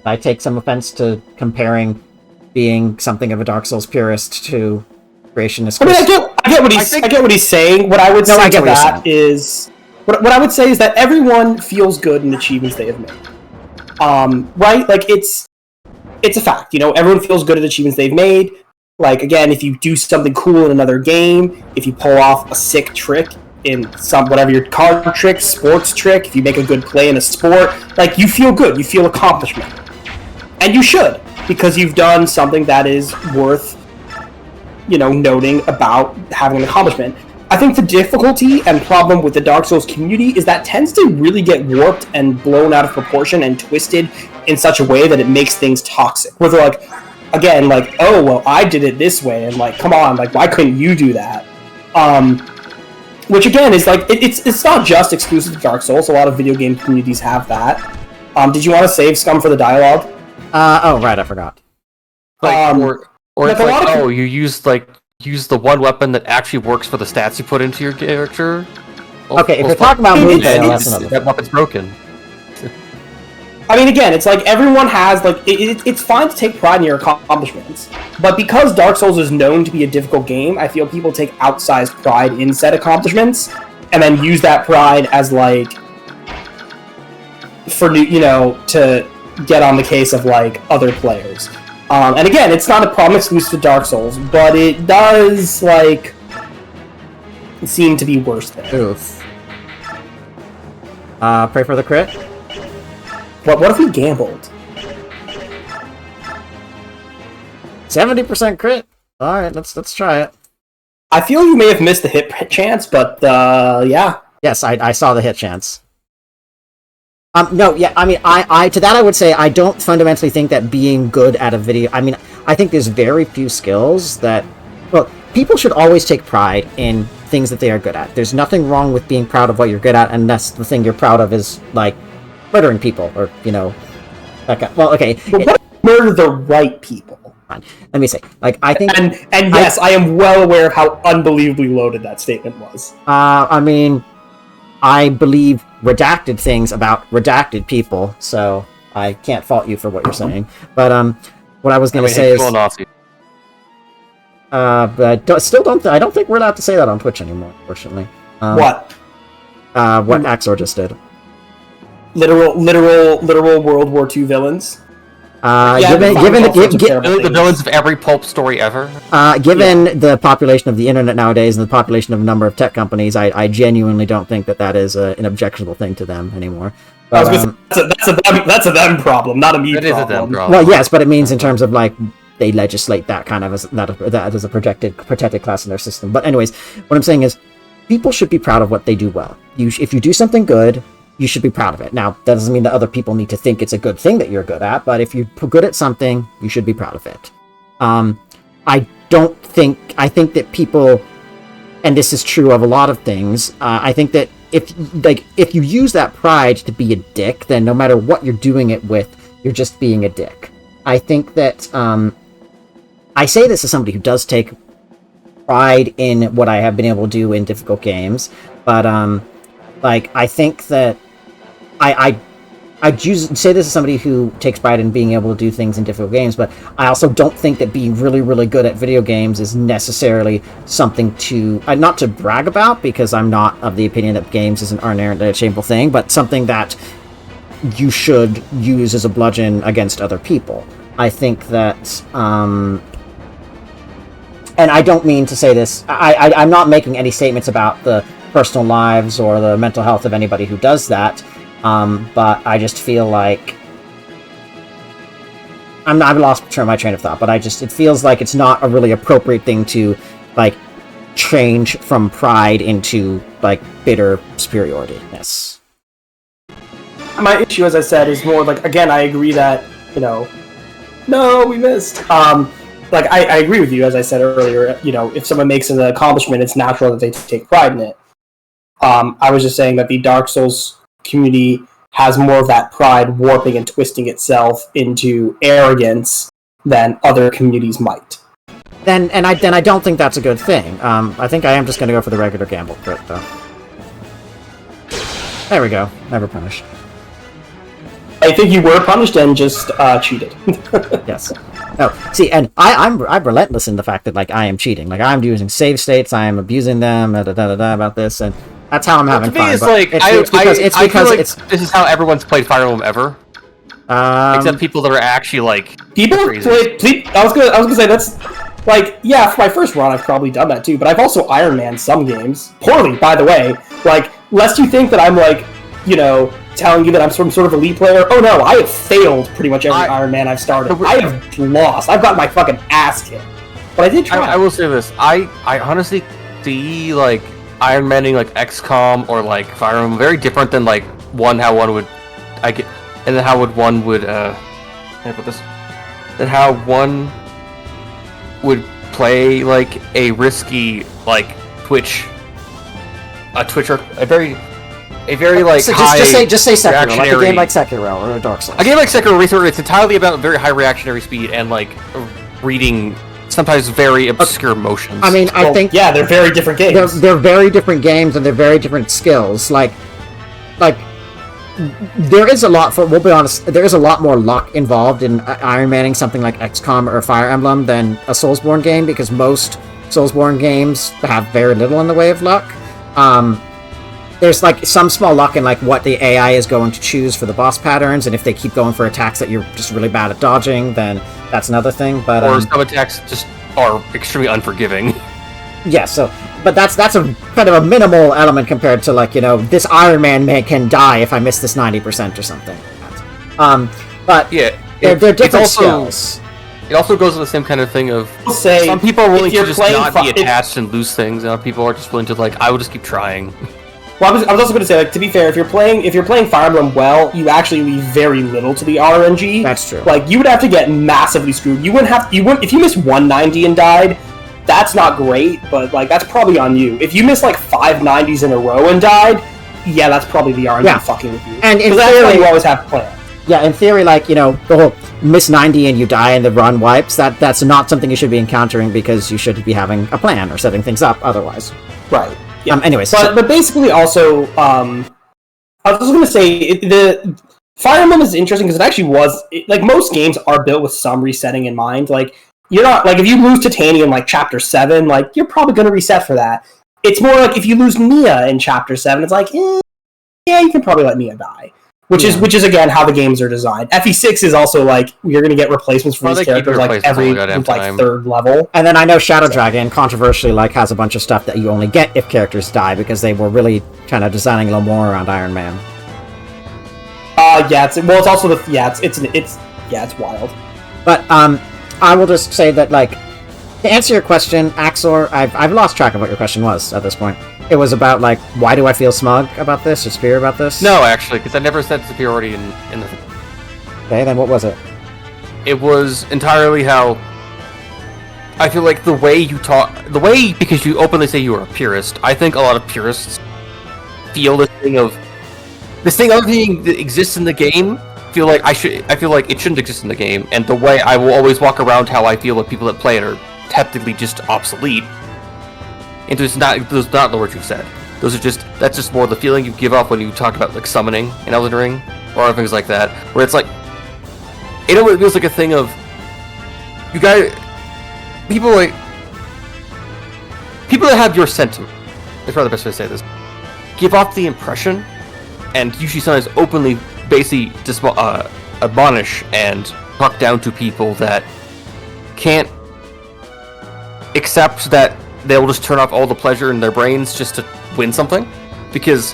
I take some offense to comparing being something of a Dark Souls purist to creationist. I mean, I get what he's saying. What I would say to that is, what I would say is that everyone feels good in achievements they have made. Right? Like, it's a fact. Everyone feels good at achievements they've made. Like, again, if you do something cool in another game, if you pull off a sick trick in whatever your card trick, sports trick, if you make a good play in a sport, like, you feel good. You feel accomplishment. And you should, because you've done something that is worth noting about having an accomplishment. I think the difficulty and problem with the Dark Souls community is that tends to really get warped and blown out of proportion and twisted in such a way that it makes things toxic. Where they're like, again, like, oh, well, I did it this way, and like, come on, like, why couldn't you do that? Which again is like, it's not just exclusive to Dark Souls. A lot of video game communities have that. Did you want to save Scum for the dialogue? Oh, right, I forgot. Or it's like, oh, you use the one weapon that actually works for the stats you put into your character. Okay, if you're talking about movement, that weapon's broken. I mean, again, it's like everyone has, like, it's fine to take pride in your accomplishments, but because Dark Souls is known to be a difficult game, I feel people take outsized pride in said accomplishments, and then use that pride as, like, to get on the case of, like, other players. And again, it's not a problem exclusive to Dark Souls, but it does, like, seem to be worse there. Oof. Pray for the crit? What if we gambled? 70% crit? Alright, let's try it. I feel you may have missed the hit chance, but, yeah. Yes, I saw the hit chance. No, yeah, I mean, I to that I would say I don't fundamentally think that being good at a video... I mean, I think there's very few skills that... Well, people should always take pride in things that they are good at. There's nothing wrong with being proud of what you're good at, unless the thing you're proud of is, like, murdering people, or, okay. Well, okay. But what if murder the right people? Let me say, like, I think... And yes, I am well aware of how unbelievably loaded that statement was. I mean... I believe redacted things about redacted people, so I can't fault you for what you're saying. But what I was going to say is, but I don't think we're allowed to say that on Twitch anymore, unfortunately. What Axor just did. Literal World War II given the villains of every pulp story ever. Given the population of the internet nowadays and the population of a number of tech companies, I genuinely don't think that is an objectionable thing to them anymore. But, that's a them problem, not a me problem. That is a them problem. Well, yes, but it means in terms of like they legislate that kind of as that as a protected class in their system. But anyways, what I'm saying is, people should be proud of what they do well. If you do something good, you should be proud of it. Now, that doesn't mean that other people need to think it's a good thing that you're good at, but if you're good at something, you should be proud of it. I I think that people, and this is true of a lot of things, I think that if you use that pride to be a dick, then no matter what you're doing it with, you're just being a dick. I think that, I say this as somebody who does take pride in what I have been able to do in difficult games, but, I think that I say this as somebody who takes pride in being able to do things in difficult games, but I also don't think that being really, really good at video games is necessarily something to, not to brag about, because I'm not of the opinion that games are inherently a shameful thing, but something that you should use as a bludgeon against other people. I think that, and I don't mean to say this, I'm not making any statements about the personal lives or the mental health of anybody who does that, but I just feel like I've lost my train of thought, but it feels like it's not a really appropriate thing to, change from pride into, bitter superiority-ness. My issue, as I said, is more again, I agree that, no, we missed. I agree with you, as I said earlier, if someone makes an accomplishment, it's natural that they take pride in it. I was just saying that the Dark Souls community has more of that pride warping and twisting itself into arrogance than other communities might. Then I don't think that's a good thing. I think I am just going to go for the regular gamble crit, though. There we go. Never punished. I think you were punished and just cheated. Yes. No, see, and I'm relentless in the fact that I am cheating. I'm using save states. I am abusing them. About this, and that's how I'm having fun. It's because this is how everyone's played Fire Emblem ever. Except people that are actually people play. I was gonna say that's yeah. For my first run, I've probably done that too. But I've also Iron Man some games poorly, by the way. Lest you think that I'm telling you that I'm some sort of elite player. Oh no, I have failed pretty much every Iron Man I've started. I have lost. I've got my fucking ass kicked. But I did try. I will say this. I honestly see Iron Manning XCOM or Fire Emblem very different than how one would and then how one would how I put this? Then how one would play a risky Twitch a very so high just say Sekiro, a game like Sekiro or a Dark Souls. A game like Sekiro, it's entirely about very high reactionary speed and reading sometimes very obscure motions. I mean, I think they're very different games. They're very different games and they're very different skills. There is a lot we'll be honest, there is a lot more luck involved in Iron Manning something like XCOM or Fire Emblem than a Soulsborne game, because most Soulsborne games have very little in the way of luck. There's some small luck in what the AI is going to choose for the boss patterns, and if they keep going for attacks that you're just really bad at dodging, then that's another thing. But or some attacks just are extremely unforgiving. Yeah, but that's a kind of a minimal element compared to this Iron Man can die if I miss this 90% or something. But yeah, they're different skills. It also goes to the same kind of thing of say, some people are willing to just not be attached and lose things, and other people are just willing to I will just keep trying. Well, I was also going to say, to be fair, if you're playing Fire Emblem well, you actually leave very little to the RNG. That's true. You would have to get massively screwed. You wouldn't if you missed 190 and died, that's not great, but that's probably on you. If you miss 5 90s in a row and died, yeah, that's probably the RNG fucking with you. And in that's theory, why you always have to plan. Yeah, in theory, the whole miss 90 and you die and the run wipes, that's not something you should be encountering, because you should be having a plan or setting things up otherwise. Right. Yeah. Anyways, but basically also, I was going to say, the Fire Emblem is interesting because it actually was, most games are built with some resetting in mind. You're not, if you lose Titania in, Chapter 7, you're probably going to reset for that. It's more if you lose Nia in Chapter 7, it's yeah, you can probably let Nia die. Which is again how the games are designed. FE6 is also you're going to get replacements for these characters every third level. And then I know Shadow Dragon controversially has a bunch of stuff that you only get if characters die, because they were really kind of designing a little more around Iron Man. It's also it's wild. But I will just say that to answer your question, Axor, I've lost track of what your question was at this point. It was about why do I feel smug about this or superior about this? No, actually, because I never said superiority in the. Okay, then what was it? It was entirely how I feel like the way you talk, because you openly say you are a purist, I think a lot of purists feel this thing of everything that exists in the game. I feel like it shouldn't exist in the game, and the way I will always walk around how I feel with people that play it are technically just obsolete. And those are not the words you said. That's just more the feeling you give off when you talk about like summoning in Elden Ring or other things like that, where it's like it always feels like a thing of you guys, people that have your sentiment. That's probably the best way to say this. Give off the impression, and usually sometimes openly, basically admonish and talk down to people that can't accept that they will just turn off all the pleasure in their brains just to win something. Because,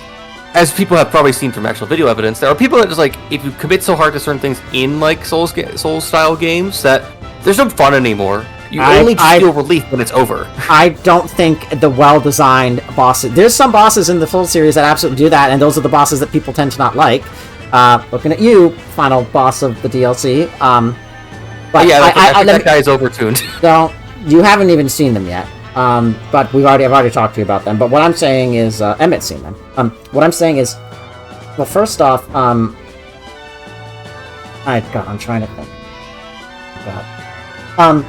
as people have probably seen from actual video evidence, there are people that just like, if you commit so hard to certain things in like Souls-style games, that there's no fun anymore. You only feel relief when it's over. I don't think the well-designed bosses... There's some bosses in the full series that absolutely do that, and those are the bosses that people tend to not like. Looking at you, final boss of the DLC. But yeah, that guy is overtuned. Don't... You haven't even seen them yet. But I've already talked to you about them. But what I'm saying is... Emmett's seen them. What I'm saying is... Well, first off, I'm trying to think. God.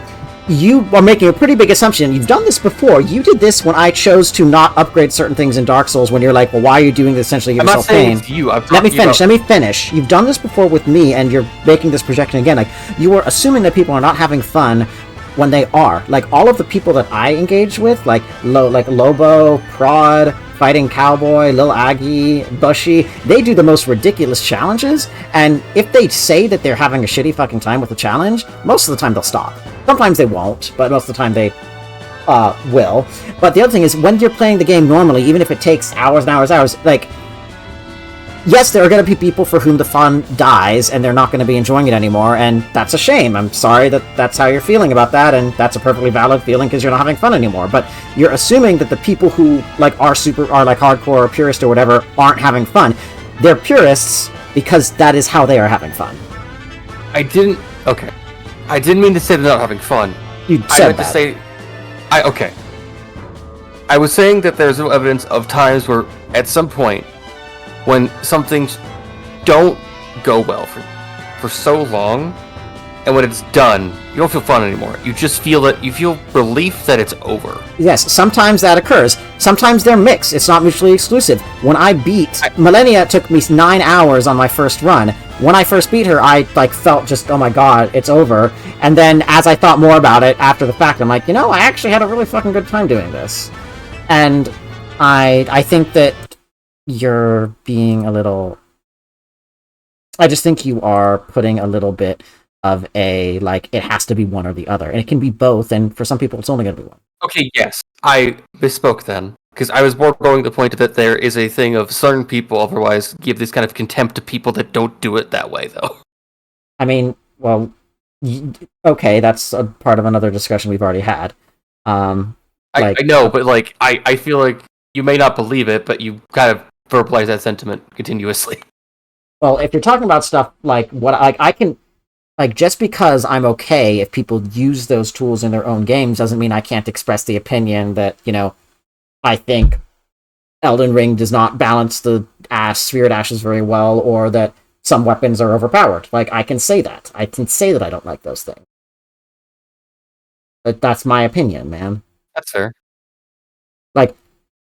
You are making a pretty big assumption. You've done this before. You did this when I chose to not upgrade certain things in Dark Souls, when you're like, well, why are you doing this? Essentially, give yourself pain. It's you. Let me finish. You've done this before with me, and you're making this projection again. Like, you are assuming that people are not having fun when they are. Like, all of the people that I engage with, like Lobo, Prod, Fighting Cowboy, Lil Aggie, Bushy, they do the most ridiculous challenges, and if they say that they're having a shitty fucking time with the challenge, most of the time they'll stop. Sometimes they won't, but most of the time they will. But the other thing is, when you're playing the game normally, even if it takes hours and hours, like, yes, there are going to be people for whom the fun dies, and they're not going to be enjoying it anymore, and that's a shame. I'm sorry that that's how you're feeling about that, and that's a perfectly valid feeling because you're not having fun anymore. But you're assuming that the people who like are like hardcore or purist or whatever aren't having fun. They're purists because that is how they are having fun. I didn't mean to say they're not having fun. You said that. I was saying that there's no evidence of times where, at some point, when some things don't go well for so long, and when it's done, you don't feel fun anymore. You just feel that you feel relief that it's over. Yes, sometimes that occurs. Sometimes they're mixed. It's not mutually exclusive. When I beat Millennia, it took me 9 hours on my first run. When I first beat her, I felt just, oh my god, it's over. And then as I thought more about it after the fact, I'm like, I actually had a really fucking good time doing this. And I think that you're being a little... I just think you are putting a little bit of a, it has to be one or the other. And it can be both, and for some people it's only going to be one. Okay, yes. I misspoke then. Because I was more going to the point that there is a thing of certain people otherwise give this kind of contempt to people that don't do it that way, though. I mean, well, okay, that's a part of another discussion we've already had. I know, but I feel like you may not believe it, but you kind of verbalize that sentiment continuously. Well, if you're talking about stuff like what I can, just because I'm okay if people use those tools in their own games doesn't mean I can't express the opinion that, I think Elden Ring does not balance the Spirit Ashes very well, or that some weapons are overpowered. I can say that. I can say that I don't like those things. But that's my opinion, man. That's fair.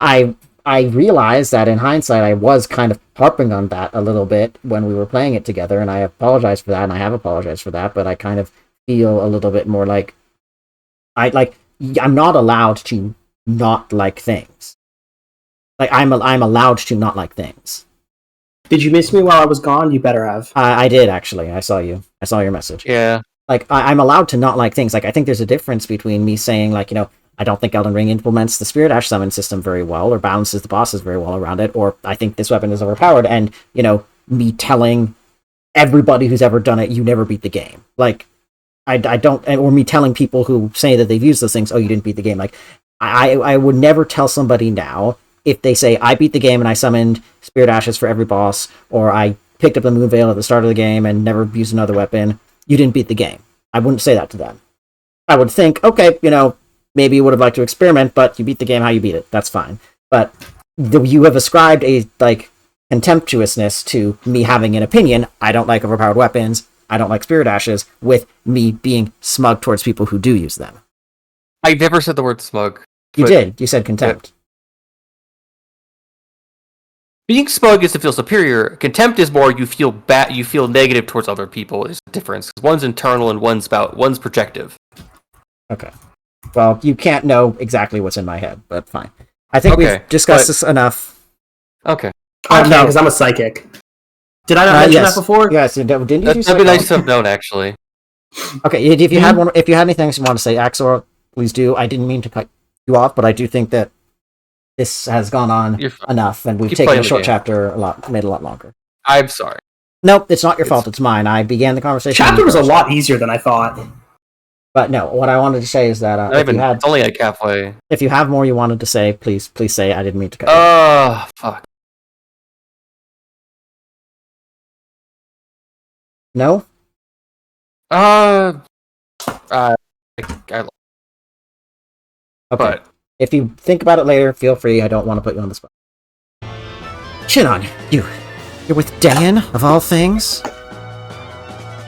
I realized that in hindsight I was kind of harping on that a little bit when we were playing it together, and I apologize for that, and I have apologized for that, but I kind of feel a little bit more like I'm not allowed to not like things. I'm allowed to not like things. Did you miss me while I was gone? You better have. I did, actually. I saw you. I saw your message. Yeah. I'm allowed to not like things. I think there's a difference between me saying, I don't think Elden Ring implements the Spirit Ash summon system very well, or balances the bosses very well around it, or I think this weapon is overpowered, and, me telling everybody who's ever done it, you never beat the game. I don't, or me telling people who say that they've used those things, oh, you didn't beat the game. I would never tell somebody now, if they say, I beat the game and I summoned Spirit Ashes for every boss, or I picked up the Moon Veil at the start of the game and never used another weapon, you didn't beat the game. I wouldn't say that to them. I would think, okay, maybe you would have liked to experiment, but you beat the game how you beat it. That's fine. But you have ascribed a contemptuousness to me having an opinion. I don't like overpowered weapons. I don't like spirit ashes, with me being smug towards people who do use them. I never said the word smug. You did. You said contempt. Being smug is to feel superior. Contempt is more you feel bad. You feel negative towards other people. Is the difference. One's internal and one's projective. Okay. Well, you can't know exactly what's in my head, but fine. I think we've discussed this enough. Okay. I can, because I'm a psychic. Did I not mention that before? Yes, didn't you? That'd be nice to have known, actually. Okay, if you had anything you want to say, Axor, please do. I didn't mean to cut you off, but I do think that this has gone on enough, and we've taken a short chapter made a lot longer. I'm sorry. Nope, it's not your fault. It's mine. I began the conversation. Chapter was a lot easier than I thought. But no, what I wanted to say is that it's only like halfway. If you have more you wanted to say, please say. I didn't mean to cut. Oh, fuck. No? Okay. But if you think about it later, feel free. I don't want to put you on the spot. Shinon, you're with Dan, of all things?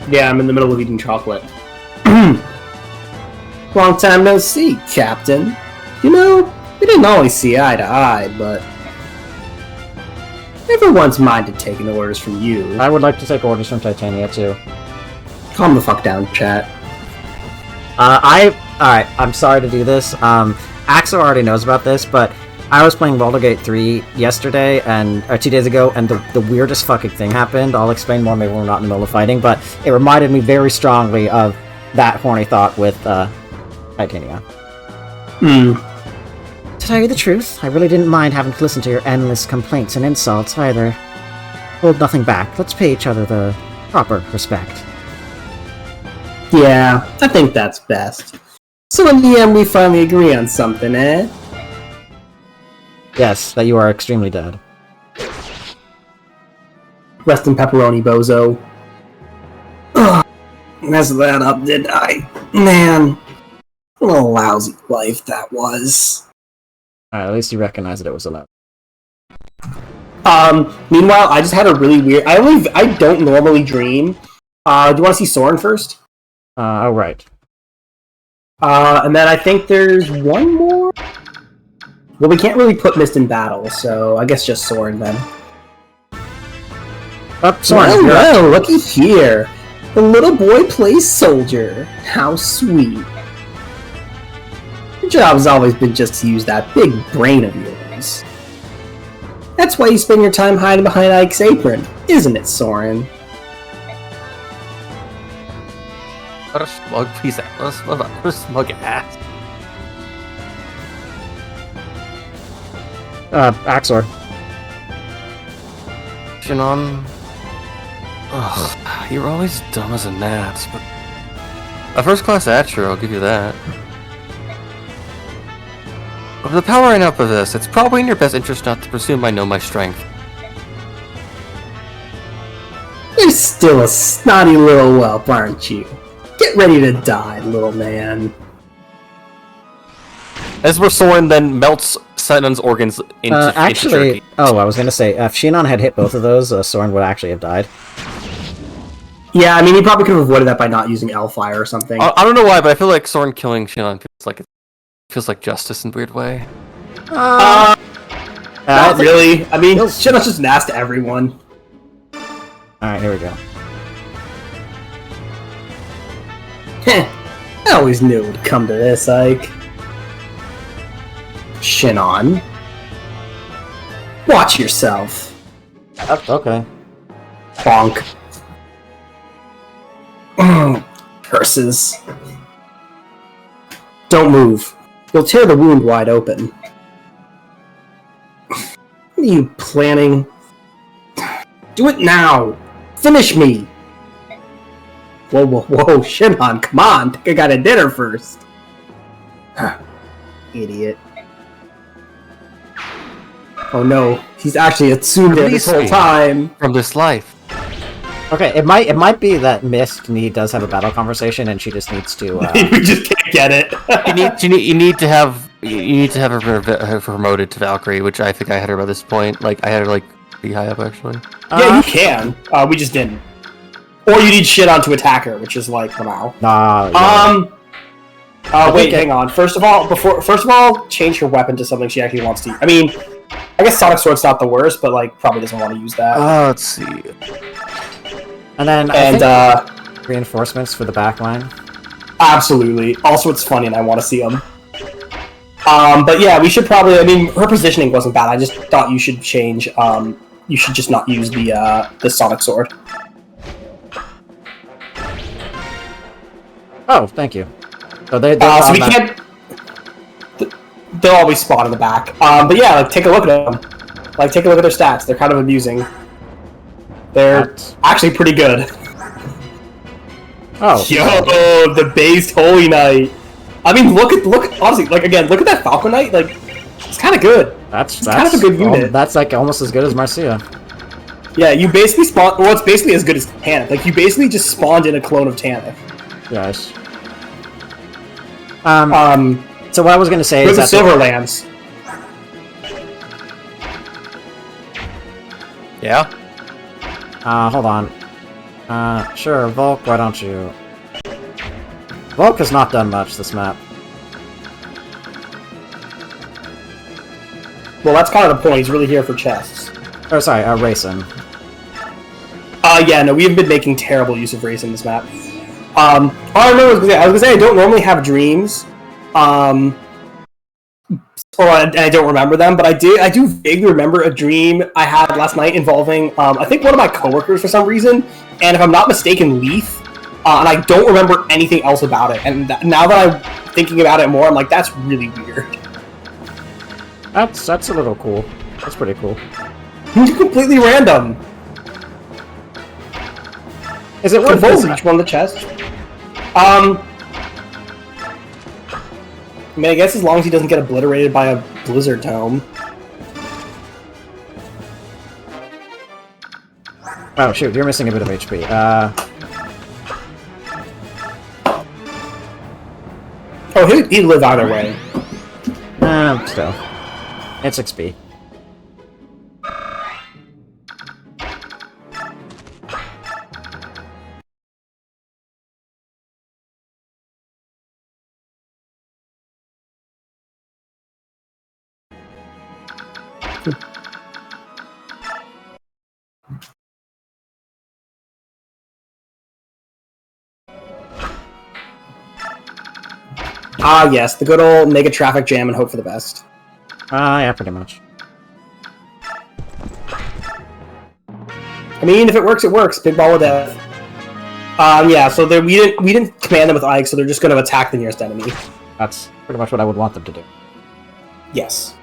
Yeah, I'm in the middle of eating chocolate. Long time no see, Captain. We didn't always see eye to eye, but never once minded taking orders from you. I would like to take orders from Titania, too. Calm the fuck down, chat. Alright, I'm sorry to do this. Axel already knows about this, but I was playing Baldur's Gate 3 yesterday, or 2 days ago, and the weirdest fucking thing happened. I'll explain more, maybe we're not in the middle of fighting, but it reminded me very strongly of that horny thought with, Titania. To tell you the truth, I really didn't mind having to listen to your endless complaints and insults, either. Hold nothing back. Let's pay each other the proper respect. Yeah, I think that's best. So in the end, we finally agree on something, eh? Yes, that you are extremely dead. Rest in pepperoni, bozo. Ugh, messed that up, did I? Man, what a lousy life that was. Alright, at least you recognize that it was allowed. Meanwhile, I just had a really weird... I don't normally dream. Do you want to see Soren first? Right. And then I think there's one more? Well, we can't really put Mist in battle, so I guess just Soren then. Soren, well, looky here. The little boy plays soldier. How sweet. Your job's always been just to use that big brain of yours. That's why you spend your time hiding behind Ike's apron, isn't it, Soren? What a smug piece of... What a smug ass. Axor. Shinon... Ugh, you're always dumb as a gnat, but... A first-class atcher, I'll give you that. With the power I now possess, it's probably in your best interest not to presume I know my strength. You're still a snotty little whelp, aren't you? Get ready to die, little man. As where Soren then melts Sinon's organs into jerky. I was gonna say, if Shinon had hit both of those, Soren would actually have died. Yeah, I mean, he probably could have avoided that by not using Elfire or something. I don't know why, but I feel like Soren killing Shinon feels like justice in a weird way. Not really. I mean, Shinon's just nasty to everyone. Alright, here we go. Heh, I always knew it would come to this, Ike. Shinon. Watch yourself. Okay. Bonk. Curses. Don't move. You'll tear the wound wide open. What are you planning? Do it now! Finish me! Whoa, Shinon, come on! Think I got a dinner first! Idiot. Oh no, he's actually assumed it this whole time! From this life. Okay, it might be that Mist does have a battle conversation, and she just needs to. We just can't get it. You need to have her promoted to Valkyrie, which I think I had her by this point. Like I had her like pretty high up actually. Yeah, you can. We just didn't. Or you need shit on to attack her, which is like wow. Nah. Yeah. Wait, hang on. First of all, change her weapon to something she actually wants to. I mean, I guess Sonic Sword's not the worst, but like probably doesn't want to use that. Let's see. And then I think reinforcements for the back line. Absolutely. Also, it's funny, and I want to see them. But yeah, we should probably. I mean, her positioning wasn't bad. I just thought you should change. You should just not use the Sonic Sword. Oh, thank you. So so we can't. They'll always spawn in the back. But yeah, like take a look at them. Like take a look at their stats. They're kind of amusing. They're actually pretty good. Oh. Yo, the based Holy Knight. I mean, look honestly, like again, look at that Falcon Knight. Like, it's kind of good. That's kind of a good unit. That's like almost as good as Marcia. Yeah, you basically spawn. Well, it's basically as good as Tanith. Like, you basically just spawned in a clone of Tanith. Yes. So what I was going to say is that the Silverlands. Yeah. Hold on. Sure, Volk, why don't you? Volk has not done much this map. Well, that's kind of the point. He's really here for chests. Oh, sorry, Racing. Yeah, no, we have been making terrible use of Race in this map. All I remember was I was gonna say I don't normally have dreams. Or I don't remember them, but I do vaguely remember a dream I had last night involving I think one of my coworkers for some reason, and if I'm not mistaken, Leith. And I don't remember anything else about it. And now that I'm thinking about it more, I'm like, that's really weird. That's a little cool. That's pretty cool. Completely random. Is it worth it? Each one of the chests. I mean, I guess as long as he doesn't get obliterated by a blizzard tome. Oh shoot, you're missing a bit of HP. Oh, he'd live either way. Still. It's XP. Ah, yes, the good old mega traffic jam and hope for the best. Yeah, pretty much. I mean, if it works, it works. Big ball of death. Yeah. So we didn't command them with Ike, so they're just going to attack the nearest enemy. That's pretty much what I would want them to do. Yes.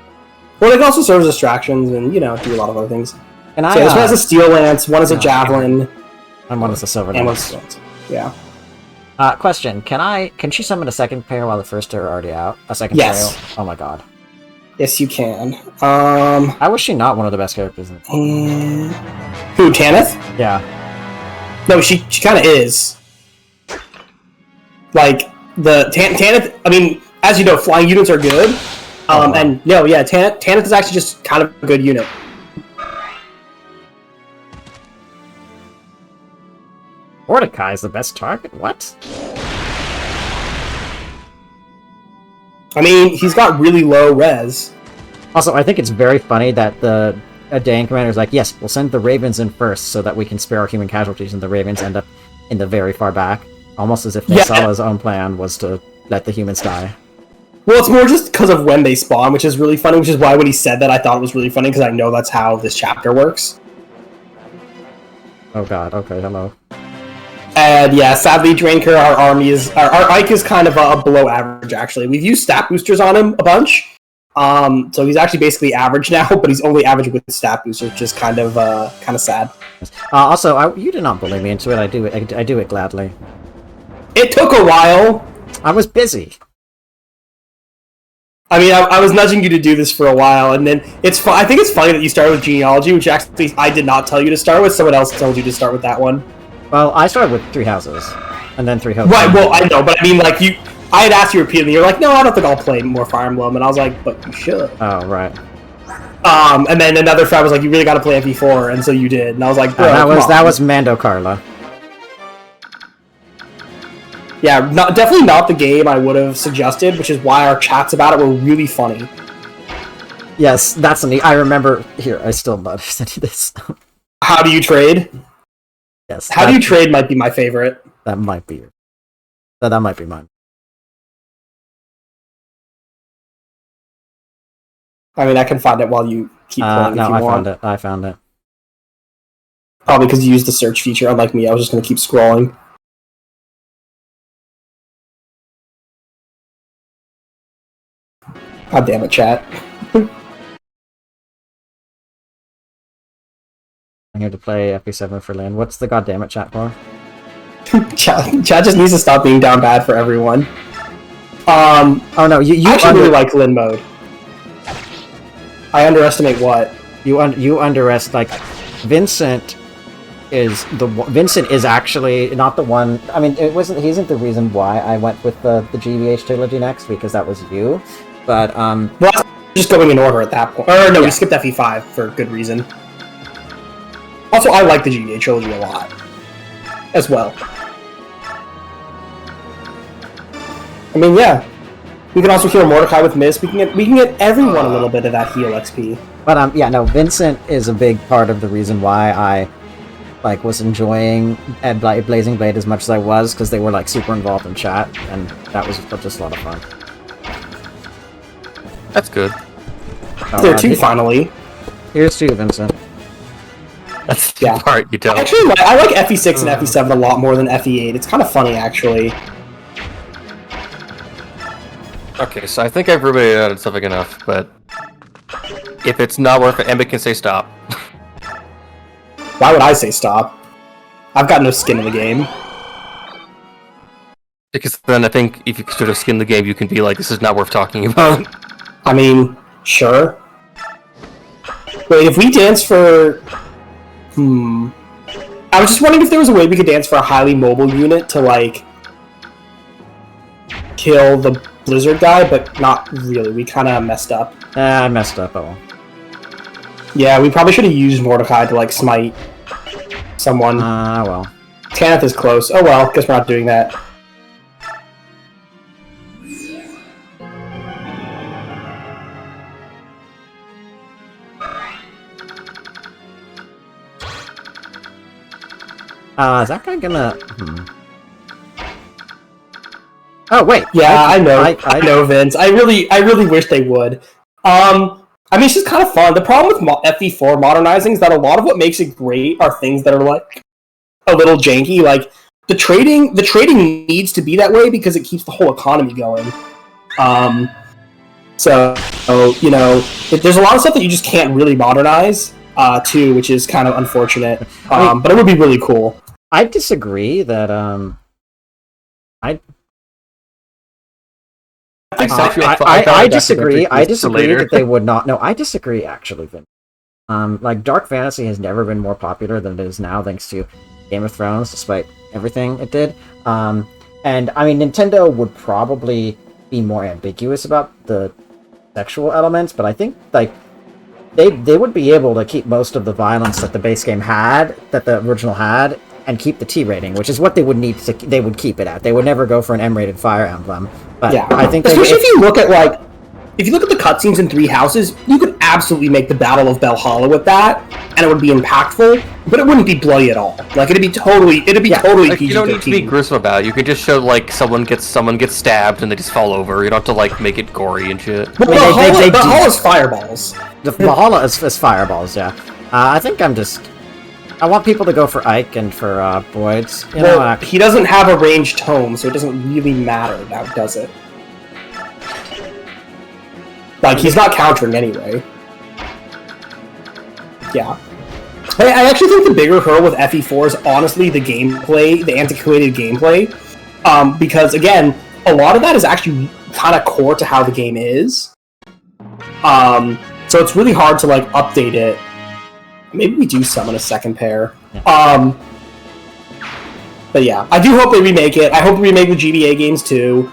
Well, they can also serve as distractions and do a lot of other things. And so this one has a steel lance, one is a javelin, and one is a silver lance. Yeah. Question: Can she summon a second pair while the first two are already out? A second pair? Oh my god. Yes, you can. How was she not one of the best characters? Who, Tanith? Yeah. No, she kind of is. Like the Tanith. I mean, as you know, flying units are good. And no, yeah, Tanith is actually just kind of a good unit. Mordecai is the best target? What? I mean, he's got really low res. Also, I think it's very funny that the Dayan commander is like, yes, we'll send the Ravens in first so that we can spare our human casualties, and the Ravens end up in the very far back. Almost as if Nesala's own plan was to let the humans die. Well, it's more just because of when they spawn, which is really funny, which is why when he said that, I thought it was really funny, because I know that's how this chapter works. Oh god, okay, hello. And yeah, sadly, Draenker, our army is... Our Ike is kind of below average, actually. We've used stat boosters on him a bunch. So he's actually basically average now, but he's only average with stat boosters, which is kind of sad. Also, you did not bully me into it. I do it gladly. It took a while. I was busy. I mean, I was nudging you to do this for a while, and then I think it's funny that you started with genealogy, which actually I did not tell you to start with. Someone else told you to start with that one. Well, I started with 3 houses, and then 3 hopes. Right, well, I know, but I mean, like, I had asked you repeatedly, you're like, no, I don't think I'll play more Fire Emblem, and I was like, but you should. Oh, right. And then another friend was like, you really gotta play FE4, and so you did, and I was like, bro, that was Mando Carla. Yeah, definitely not the game I would have suggested, which is why our chats about it were really funny. Yes, that's neat. I remember. Here, I still not sent you this. How do you trade? Yes. How do you trade might be my favorite. That might be your. That might be mine. I mean, I can find it while you keep playing if you want. I found it. Probably because you used the search feature, unlike me. I was just going to keep scrolling. God damn it, chat. I'm here to play FP7 for Lynn. What's the goddammit chat for? Chat just needs to stop being down bad for everyone. Oh no, you I actually really like Lynn mode. I underestimate what? You underestimate, like, Vincent is actually not the one. I mean, he isn't the reason why I went with the GBH trilogy next, because that was you. But well, just going in order at that point. Or no, yeah. We skipped FE5 for good reason. Also, I like the GBH trilogy a lot, as well. I mean, yeah. We can also heal Mordecai with Miss. We can get everyone a little bit of that heal XP. But yeah, no, Vincent is a big part of the reason why I was enjoying Blazing Blade as much as I was, because they were super involved in chat, and that was just a lot of fun. That's good. There too, finally. Here's to you, Vincent. That's the part you don't. Actually, I like FE6 and FE7 a lot more than FE8. It's kind of funny, actually. Okay, so I think I've ruminated on it something enough, but if it's not worth it, Emma can say stop. Why would I say stop? I've got no skin in the game. Because then I think if you sort of skin the game, you can be like, this is not worth talking about. I mean, sure. Wait, if we dance for... I was just wondering if there was a way we could dance for a highly mobile unit to, kill the Blizzard guy, but not really. We kind of messed up. I messed up, oh. Yeah, we probably should have used Mordecai to, smite someone. Well. Tanith is close. Oh well, guess we're not doing that. Is that guy gonna... Oh, wait! Yeah, I know, Vince. I really wish they would. I mean, it's just kind of fun. The problem with FE4 modernizing is that a lot of what makes it great are things that are, a little janky. The trading needs to be that way because it keeps the whole economy going. So, there's a lot of stuff that you just can't really modernize, too, which is kind of unfortunate. But it would be really cool. I disagree that, I disagree that they would not. No, I disagree, actually, Vin. Dark Fantasy has never been more popular than it is now, thanks to Game of Thrones, despite everything it did. And, I mean, Nintendo would probably be more ambiguous about the sexual elements, but I think, they would be able to keep most of the violence that the base game had, that the original had, and keep the T rating, which is what they would need to. They would keep it at. They would never go for an M-rated Fire Emblem. But yeah, I think especially if you look at the cutscenes in Three Houses, you could absolutely make the Battle of Valhalla with that, and it would be impactful. But it wouldn't be bloody at all. It'd be totally PG-13. You don't need to be gruesome about it. You could just show someone gets stabbed and they just fall over. You don't have to make it gory and shit. Well, Valhalla's fireballs. The Valhalla is fireballs. Yeah, I think I want people to go for Ike and for Boyd's. He doesn't have a ranged tome, so it doesn't really matter now, does it? He's not countering anyway. Yeah. I actually think the bigger hurdle with FE4 is honestly the gameplay, the antiquated gameplay. Because, again, a lot of that is actually kind of core to how the game is. So it's really hard to, update it. Maybe we do summon a second pair. Yeah. But yeah, I do hope they remake it. I hope they remake the GBA games too.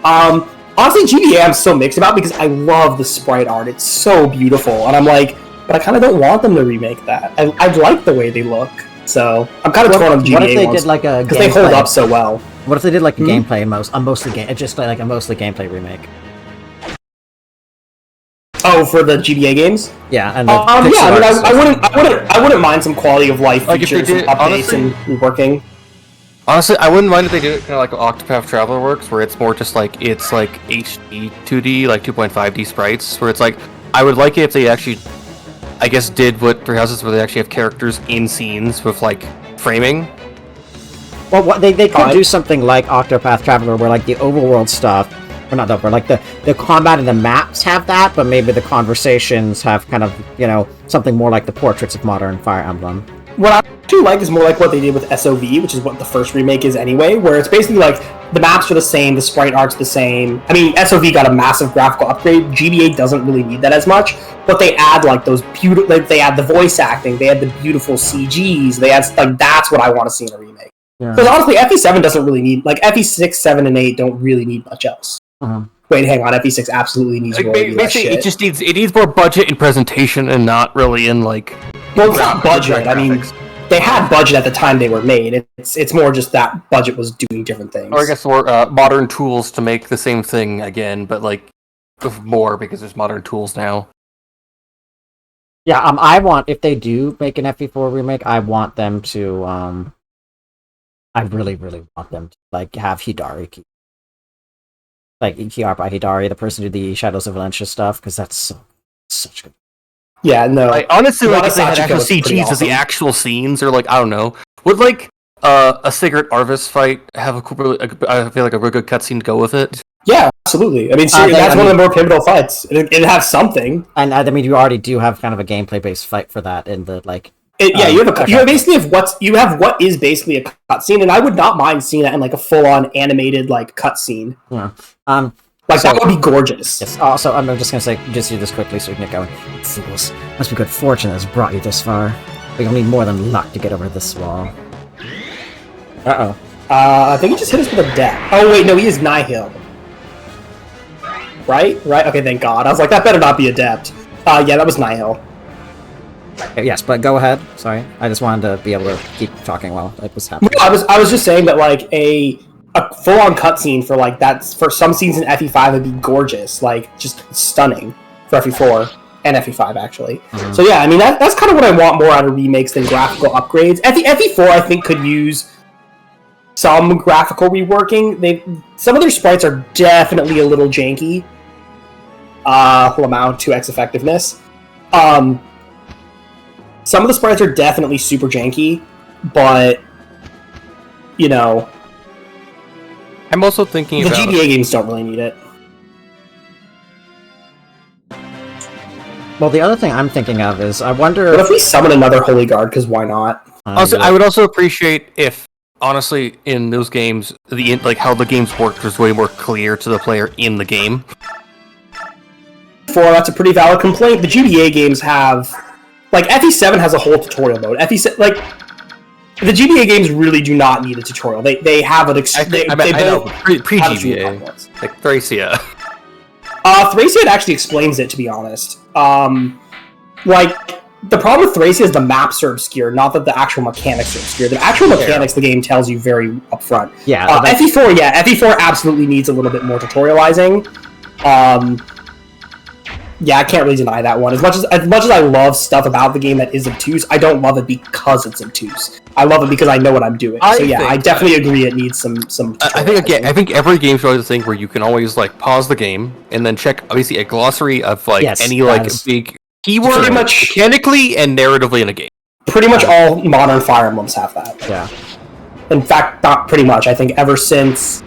Honestly, GBA I'm so mixed about because I love the sprite art. It's so beautiful, and I'm like, but I kind of don't want them to remake that. I like the way they look, so I'm kind of torn on the GBA What if they ones, did like a because they hold up so well. What if they did like a gameplay just like a mostly gameplay remake? Oh, for the GBA games? Yeah, and yeah. I wouldn't mind some quality of life Like, if they features, and did- updates, honestly- and working. Honestly, I wouldn't mind if they did it kind of like Octopath Traveler works, where it's more just like it's like HD 2D, like 2.5D sprites, where it's like I would like it if they actually, I guess, did what Three Houses, where they actually have characters in scenes with like framing. Well, what they could do something like Octopath Traveler, where like the overworld stuff, or not the overworld, like the combat and the maps have that, but maybe the conversations have kind of, you know, something more like the portraits of modern Fire Emblem. What I actually like is more like what they did with SOV, which is what the first remake is anyway, where it's basically like the maps are the same, the sprite art's the same. I mean, SOV got a massive graphical upgrade. GBA doesn't really need that as much, but they add like those beautiful, like they add the voice acting, they add the beautiful CGs, they add like that's what I want to see in a remake. Because honestly, FE7 doesn't really need, like FE6, 7, and 8 don't really need much else. Wait, hang on, FE6 absolutely needs Like, more. basically, it just needs more budget in presentation and not really in like. Well, it's not budget. I mean, they had budget at the time they were made. It's more just that budget was doing different things. Or I guess more modern tools to make the same thing again, but like with more because there's modern tools now. Yeah, I want, if they do make an FE4 remake, I want them to, I really, really want them to, like, have Hidari like Kiar by Hidari, the person who did the Shadows of Valencia stuff, because that's such good. Yeah, no. I honestly like if they had Sachiko actual was pretty CGs as the awesome. actual scenes, or like I don't know, would like a Sigurd Arvis fight have a cool? I feel like a really good cutscene to go with it. Yeah, absolutely. I mean, that's one of the more pivotal fights. It has something. And I mean, you already do have kind of a gameplay-based fight for that in the like. You have what is basically a cutscene, and I would not mind seeing that in like a full-on animated like cutscene. Yeah. Like that would be gorgeous. Yes. Also, I'm just gonna say, just do this quickly so we can get going. Fools, must be good fortune that's brought you this far. We'll need more than luck to get over this wall. I think he just hit us with a death. Oh wait, no, he is Nihil. Right? Okay, thank God. I was like, that better not be Adept. Yeah, that was Nihil. Yes, but go ahead. Sorry, I just wanted to be able to keep talking while it was happening. I was just saying that like a full-on cutscene for like that for some scenes in FE5 would be gorgeous, like just stunning for FE4 and FE5 actually. So yeah, I mean that's kind of what I want more out of remakes than graphical upgrades. FE4 I think could use some graphical reworking. Some of their sprites are definitely a little janky. Lamau 2x effectiveness. Some of the sprites are definitely super janky, but you know. I'm also thinking The about GBA games don't really need it. Well, the other thing I'm thinking of is, I wonder. What if we summon another Holy Guard? Because why not? Also, I would also appreciate if, honestly, in those games, like how the games work was way more clear to the player in the game. That's a pretty valid complaint. The GBA games have, like FE7 has a whole tutorial mode. FE7, like the GBA games really do not need a tutorial. They have an. I know pre-GBA, like Thracia. Thracia actually explains it, to be honest. Like, the problem with Thracia is the maps are obscure, not that the actual mechanics are obscure. The actual mechanics the game tells you very upfront. Yeah. FE4 absolutely needs a little bit more tutorializing. Yeah, I can't really deny that one. As much as I love stuff about the game that is obtuse, I don't love it because it's obtuse. I love it because I know what I'm doing. I definitely agree it needs some. I think every game should always a thing where you can always like pause the game and then check obviously a glossary of like any like big keyword mechanically and narratively in a game. Pretty much all modern Fire Emblems have that. Yeah. In fact, not pretty much. I think ever since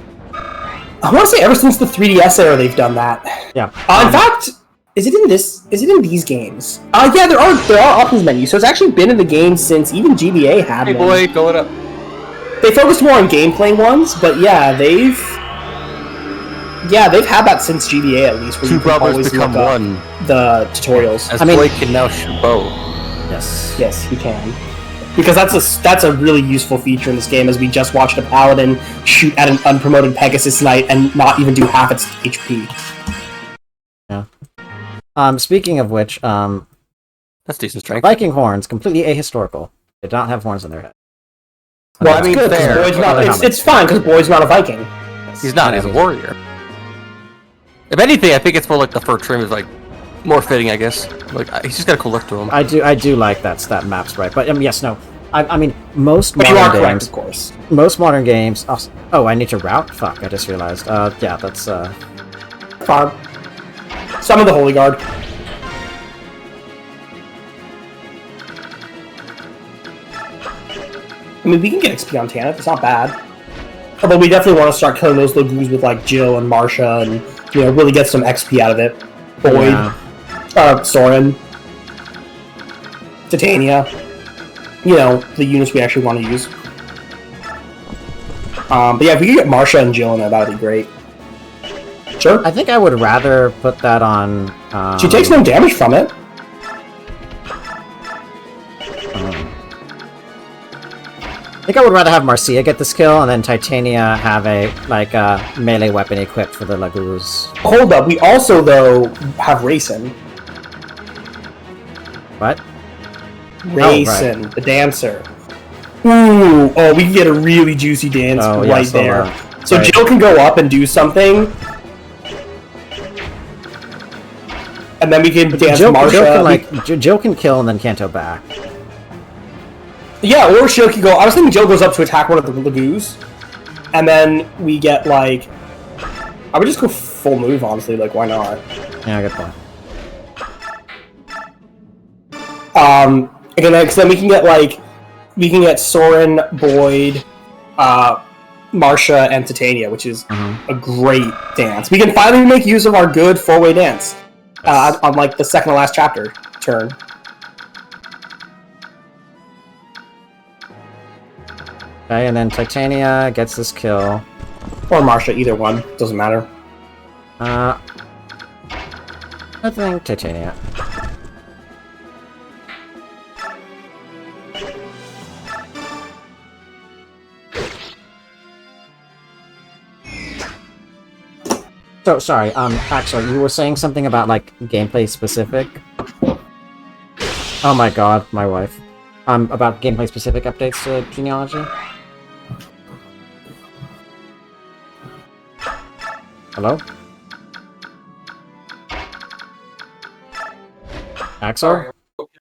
the 3DS era, they've done that. Yeah. In fact. Is it in these games? Yeah, there are options menus, so it's actually been in the game since even GBA had Hey them. boy, fill it up. They focused more on gameplay ones, but yeah, they've had that since GBA at least. Where Two you can brothers always become look up one. the tutorials. As Blake can now shoot bow. Yes. Yes, he can. Because that's a really useful feature in this game, as we just watched a paladin shoot at an unpromoted Pegasus Knight and not even do half its HP. Yeah. Speaking of which, That's decent strength. Viking horns, completely ahistorical. They don't have horns on their head. Well, That's I mean, good, because fair. Boyd's not. It's fine because Boyd's not a Viking. He's not. He's a warrior. If anything, I think it's more like the fur trim is like more fitting. I guess. Like he's just got a cool look to him. I do like that map sprite, but yes, no. I mean, most But you are modern correct, games, of course. most modern games. Oh, I need to route. Fuck, I just realized. Yeah, that's Fine. Summon the Holy Guard. I mean, we can get XP on Tanith. It's not bad. Although we definitely want to start killing those Lagoos with like Jill and Marsha, and really get some XP out of it. Boyd, Soren, Titania. The units we actually want to use. But yeah, if we could get Marsha and Jill in there, that'd be great. Sure. I think I would rather put that on. She takes no damage from it. I think I would rather have Marcia get this kill, and then Titania have a melee weapon equipped for the Lagoos. Hold up, we also though have Raisin. What? Raisin, right. the dancer. Ooh, we can get a really juicy dance right there. So right. Jill can go up and do something, and then we can dance Marsha. Jill can kill and then Kanto back. Yeah, or Jill can go. I was thinking Jill goes up to attack one of the Lagoos, and then we get I would just go full move, honestly. Like, why not? Yeah, good point. Again, because then we can get Soren, Boyd, Marsha, and Titania, which is a great dance. We can finally make use of our good four-way dance on the second to last chapter turn. Okay, and then Titania gets this kill. Or Marsha, either one. Doesn't matter. I think Titania. So, sorry, Axel, you were saying something about, gameplay specific? Oh my god, my wife. About gameplay specific updates to Genealogy? Hello? Axel?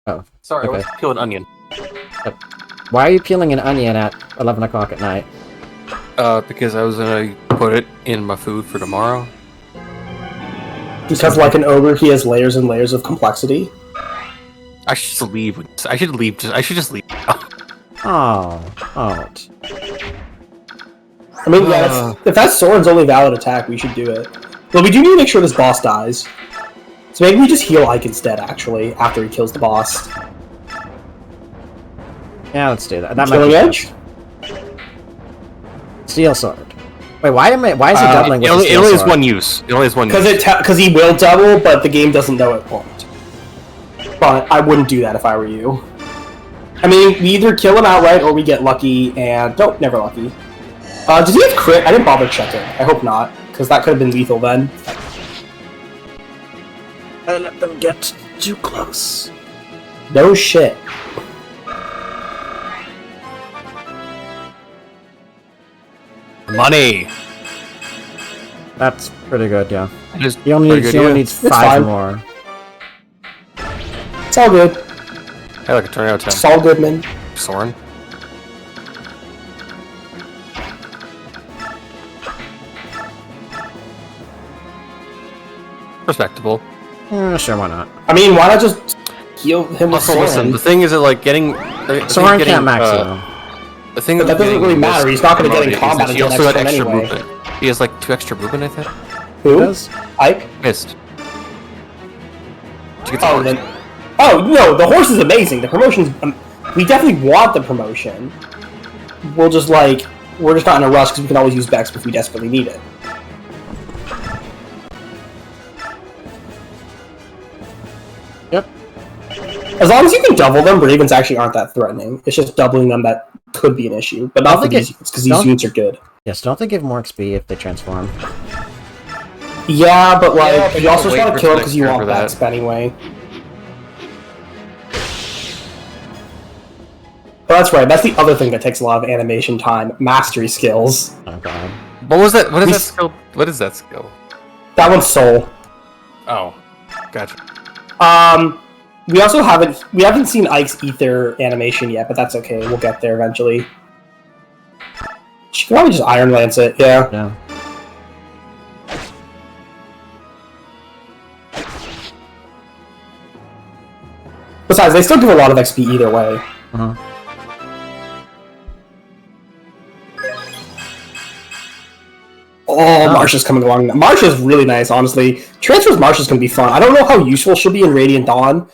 Oh. Sorry, okay. I was peeling onion. Why are you peeling an onion at 11 o'clock at night? Because I was gonna put it in my food for tomorrow. Because, like an ogre, he has layers and layers of complexity. I should just leave. I should just leave. Oh. I mean, yeah, if that's Soren's only valid attack, we should do it. But we do need to make sure this boss dies. So maybe we just heal Ike instead, actually, after he kills the boss. Yeah, let's do that. That Killing might be Edge? Steel Sword. Wait, why is he doubling with the It Steel only has Sword? one use. It only has one use. Because he will double, but the game doesn't know it won't. But I wouldn't do that if I were you. I mean, we either kill him outright or we get lucky and... Nope, never lucky. Does he have crit? I didn't bother checking. I hope not, because that could have been lethal then. I let them get too close. No shit. Money. That's pretty good, yeah. Just He only needs It's 5 fine. more. It's all good. Hey, like a tornado It's attack. all good, man. Soren. Respectable. Sure, why not? I mean, why not just heal him with Also, listen, Soren? the thing is that getting Soren can't max though. the thing But that doesn't really matter, he's not gonna get in combat He until also next got turn extra anyway. movement. He has 2 extra movement, I think. Who? Does? Ike? Missed. Did you get the Oh, horse? then... Oh, no, the horse is amazing. The promotion's... we definitely want the promotion. We'll just, we're just not in a rush because we can always use Bex if we desperately need it. Yep. As long as you can double them, Ravens actually aren't that threatening. It's just doubling them that could be an issue, but not for these units, because these units are good. Yes, don't they give more XP if they transform? Yeah, but like, but you also just wait want for to kill it next because you turn want for that that. exp anyway. Well, that's right. That's the other thing that takes a lot of animation time. Mastery skills. Oh god. What was that? What is that skill? What is that skill? That one's Soul. Oh, gotcha. We also haven't seen Ike's Ether animation yet, but that's okay. We'll get there eventually. She can probably just Iron Lance it. Yeah. Yeah. Besides, they still do a lot of XP either way. Oh, Marsha's coming along. Marsha's really nice, honestly. Transfers Marsha's gonna be fun. I don't know how useful she'll be in Radiant Dawn,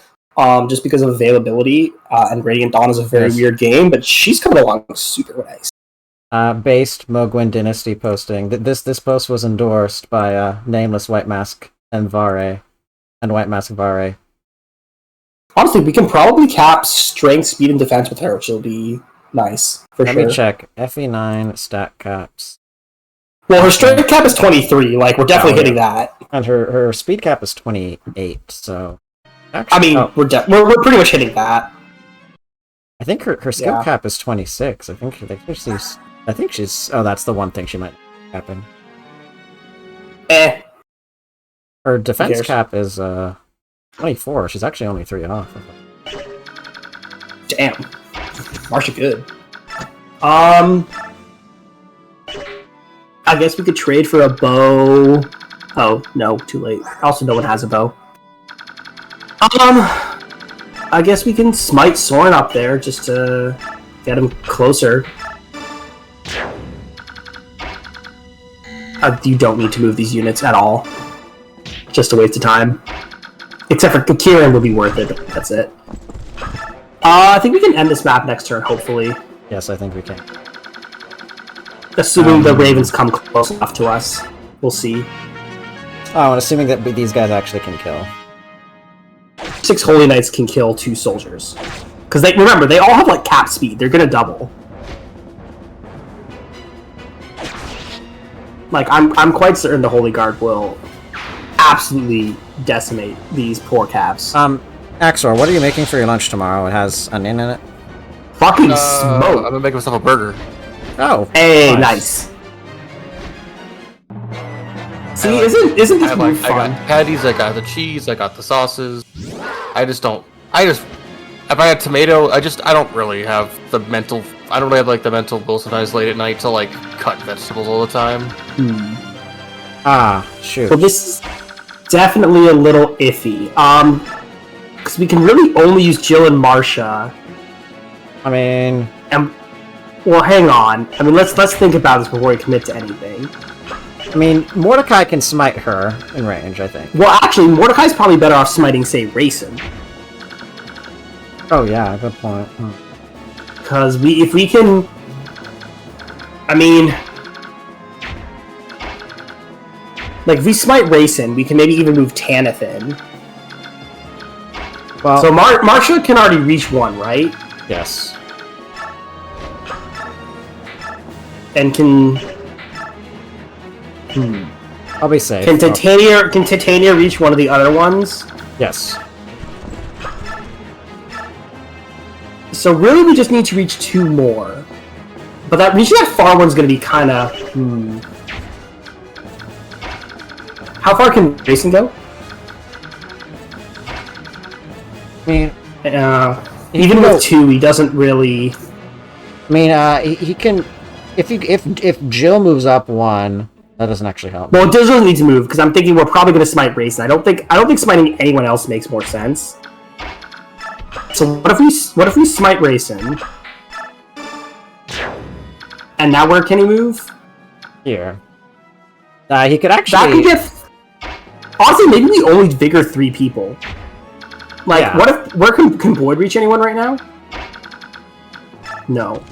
just because of availability. And Radiant Dawn is a very weird game, but she's coming along super nice. Based Mogwin Dynasty posting. This post was endorsed by Nameless White Mask and Vare, and White Mask Vare. Honestly, we can probably cap strength, speed, and defense with her, which will be nice for sure. Let me check. FE9 stat caps. Well, her strength cap is 23. Like, we're definitely hitting that. And her speed cap is 28. So, actually, I mean, we're pretty much hitting that. I think her skill cap is 26. I think she's. Oh, that's the one thing she might happen. Her defense cap is 24. She's actually only 3 off. Damn. Marsha good. I guess we could trade for a bow. Oh, no, too late. Also, no one has a bow. I guess we can smite Soren up there just to get him closer. You don't need to move these units at all. Just a waste of time. Except for Kieran would be worth it. That's it. I think we can end this map next turn, hopefully. Yes, I think we can. Assuming the Ravens come close enough to us. We'll see. Oh, and assuming that these guys actually can kill. 6 Holy Knights can kill 2 soldiers. Because remember, they all have like cap speed. They're gonna double. Like, I'm quite certain the Holy Guard will absolutely decimate these poor caps. Axor, what are you making for your lunch tomorrow? It has onion in it? Fucking smoke! I'm gonna make myself a burger. Oh. Hey, nice. See, isn't this fun? I got patties, I got the cheese, I got the sauces. If I had tomato, I don't really have the mental, I don't really have like the mental will sometimes late at night to like cut vegetables all the time. Ah, shoot. Well, this is definitely a little iffy. Because we can really only use Jill and Marsha. I mean... Well, hang on. I mean, let's think about this before we commit to anything. I mean, Mordecai can smite her in range, I think. Well, actually, Mordecai's probably better off smiting, say, Racing. Oh yeah, good point. Because if we can... I mean... Like, if we smite Racing, we can maybe even move Tanith in. Well, so Marsha can already reach 1, right? Yes. And can... I'll be safe. Can Titania reach one of the other ones? Yes. So really we just need to reach 2 more. But reaching that far one's gonna be kinda... How far can Jason go? I mean... even with 2, he doesn't really... I mean, he can... If Jill moves up 1... That doesn't actually help. Well, Jill doesn't need to move, because I'm thinking we're probably going to smite Racing. I don't think smiting anyone else makes more sense. So what if we smite Racing? And now where can he move? Here. He could actually... That could get... Honestly, maybe we only vigor 3 people. Like, Yeah. what if... Where can Boyd reach anyone right now? No.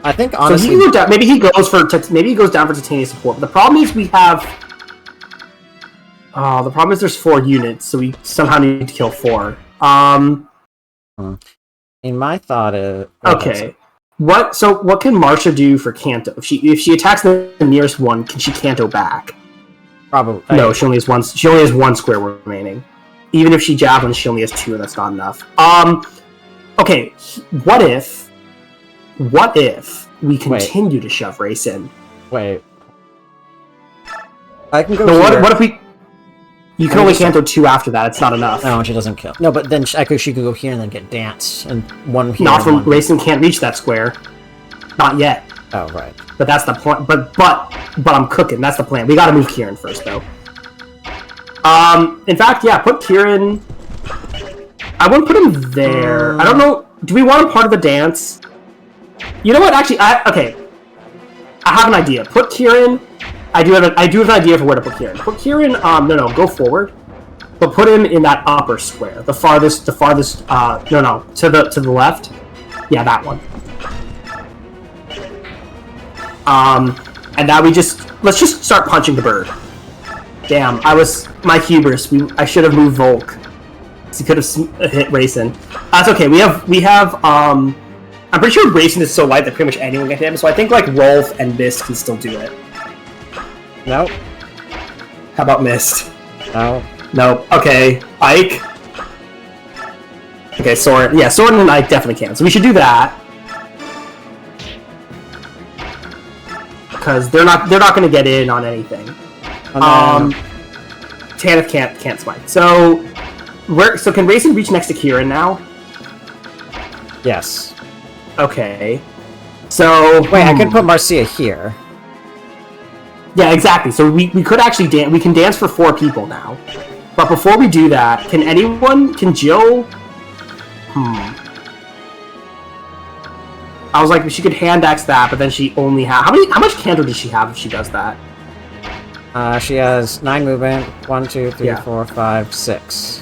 I think honestly, so he can go down, maybe he goes down for Titania support. But the problem is we have The problem is there's 4 units, so we somehow need to kill 4. In my thought is Okay. What can Marsha do for Kanto? If she attacks the nearest one, can she Kanto back? probably No, she only has one. She only has 1 square remaining. Even if she javelins, she only has 2, and that's not enough. Okay. What if we continue to shove Race in? Wait. I can go. No, here. what if we? You can only Kanto 2 after that. It's not enough. No, she doesn't kill. No, but then she could go here and then get dance and one here. Not and from one. Racing can't reach that square. Not yet. Oh right. But that's the point. But I'm cooking. That's the plan. We gotta move Kieran first, though. In fact, yeah, put Kieran. I wouldn't put him there. I don't know. Do we want him part of the dance? You know what? Actually, okay. I have an idea. Put Kieran. I do have an idea for where to put Kieran. Put Kieran. No, go forward. But put him in that upper square, the farthest. To the left. Yeah, that one. And now let's just start punching the bird. Damn, my hubris. I should have moved Volk. So he could have hit Racing. That's okay. We have. I'm pretty sure Racing is so light that pretty much anyone can hit him. So I think like Rolf and Mist can still do it. Nope. How about Mist? No. Nope. Okay. Ike. Okay, Soren. Yeah, Soren and Ike definitely can. So we should do that. Because they're not going to get in on anything. Tanith can't smite. So can Racing reach next to Kieran now? Yes. Okay. So wait, I could put Marcia here. Yeah, exactly. So we could actually dance. We can dance for 4 people now. But before we do that, can Jill? I was like, she could hand axe that, but then she only has how much Kanto does she have if she does that? She has 9 movement. 1, 2, 3, Yeah. 4, 5, 6.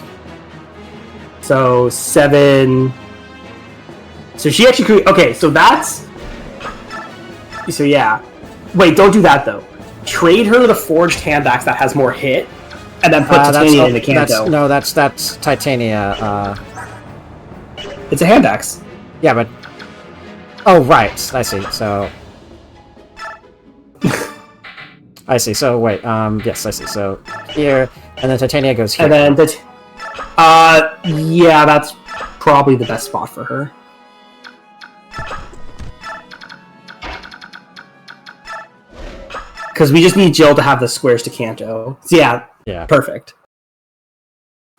So 7. So she actually could. Okay, so that's. So yeah. Wait, don't do that though. Trade her the forged hand axe that has more hit, and then put Titania into Kanto. That's Titania. It's a hand axe. Yeah, but. Oh right, I see. So. I see. So wait. Yes, I see. So here, and then Titania goes here. And then yeah, that's probably the best spot for her. Because we just need Jill to have the squares to Kanto. So yeah, perfect.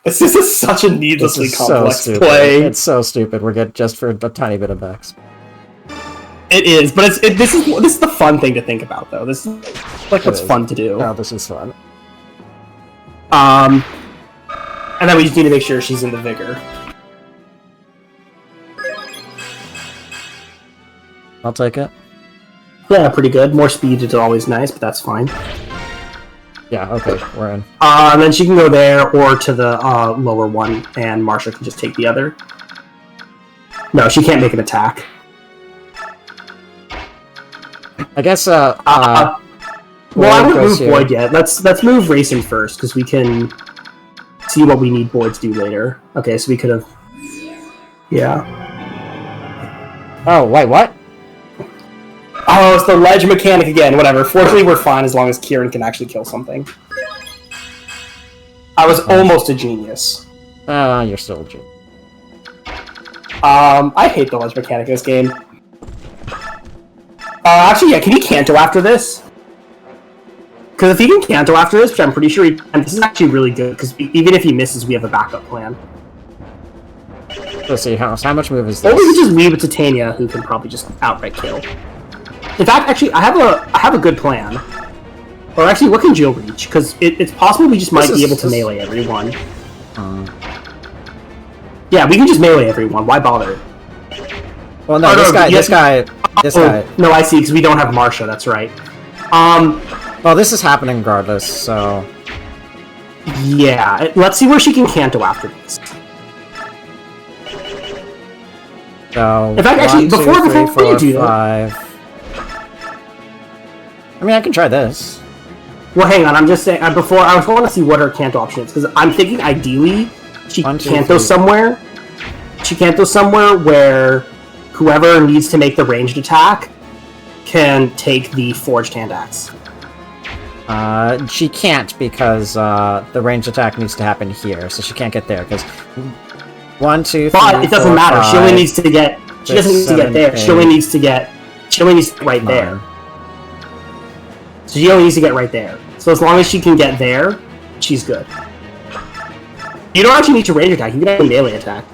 This is such a needlessly complex play. It's so stupid. We're good just for a tiny bit of Vex. It is, but this is the fun thing to think about, though. This is like what's fun to do. Oh, this is fun. And then we just need to make sure she's in the vigor. I'll take it. Yeah, pretty good. More speed is always nice, but that's fine. Yeah, okay, we're in. And then she can go there or to the lower one, and Marsha can just take the other. No, she can't make an attack. I guess, well, I won't move here. Boyd yet. Let's move Racing first, because we can see what we need Boyd to do later. Okay, so we could have... Yeah. Oh, wait, what? Oh, it's the ledge mechanic again. Whatever. Fortunately, we're fine as long as Kieran can actually kill something. I was almost a genius. You're still a genius. I hate the ledge mechanic in this game. Actually, yeah, can he Kanto after this? Because if he can Kanto after this, which I'm pretty sure and this is actually really good, because even if he misses, we have a backup plan. Let's see, how much move is this? Or we could just leave it to Tanya, who can probably just outright kill. In fact, actually, I have a good plan. Or actually, what can Jill reach? Because it's possible we just might be able to melee everyone. Yeah, we can just melee everyone. Why bother? Well, no, this guy. No, I see, because we don't have Marsha, that's right. Well, this is happening regardless, so... Yeah, let's see where she can Kanto after this. So, in fact, actually, before you do that... I mean, I can try this. Well, hang on. I'm just saying. Before I want to see what her Kanto option is, because I'm thinking ideally she Kanto somewhere. She Kanto somewhere where whoever needs to make the ranged attack can take the forged hand axe. She can't because the ranged attack needs to happen here, so she can't get there. Because 1, 2, 3, but it doesn't 4, matter. 5, she only needs to get. She 6, doesn't need to 7, get there. 8, She only needs to get. She only needs to get right 9. there. So she only needs to get right there. So as long as she can get there, she's good. You don't actually need to range attack. You can have a melee attack.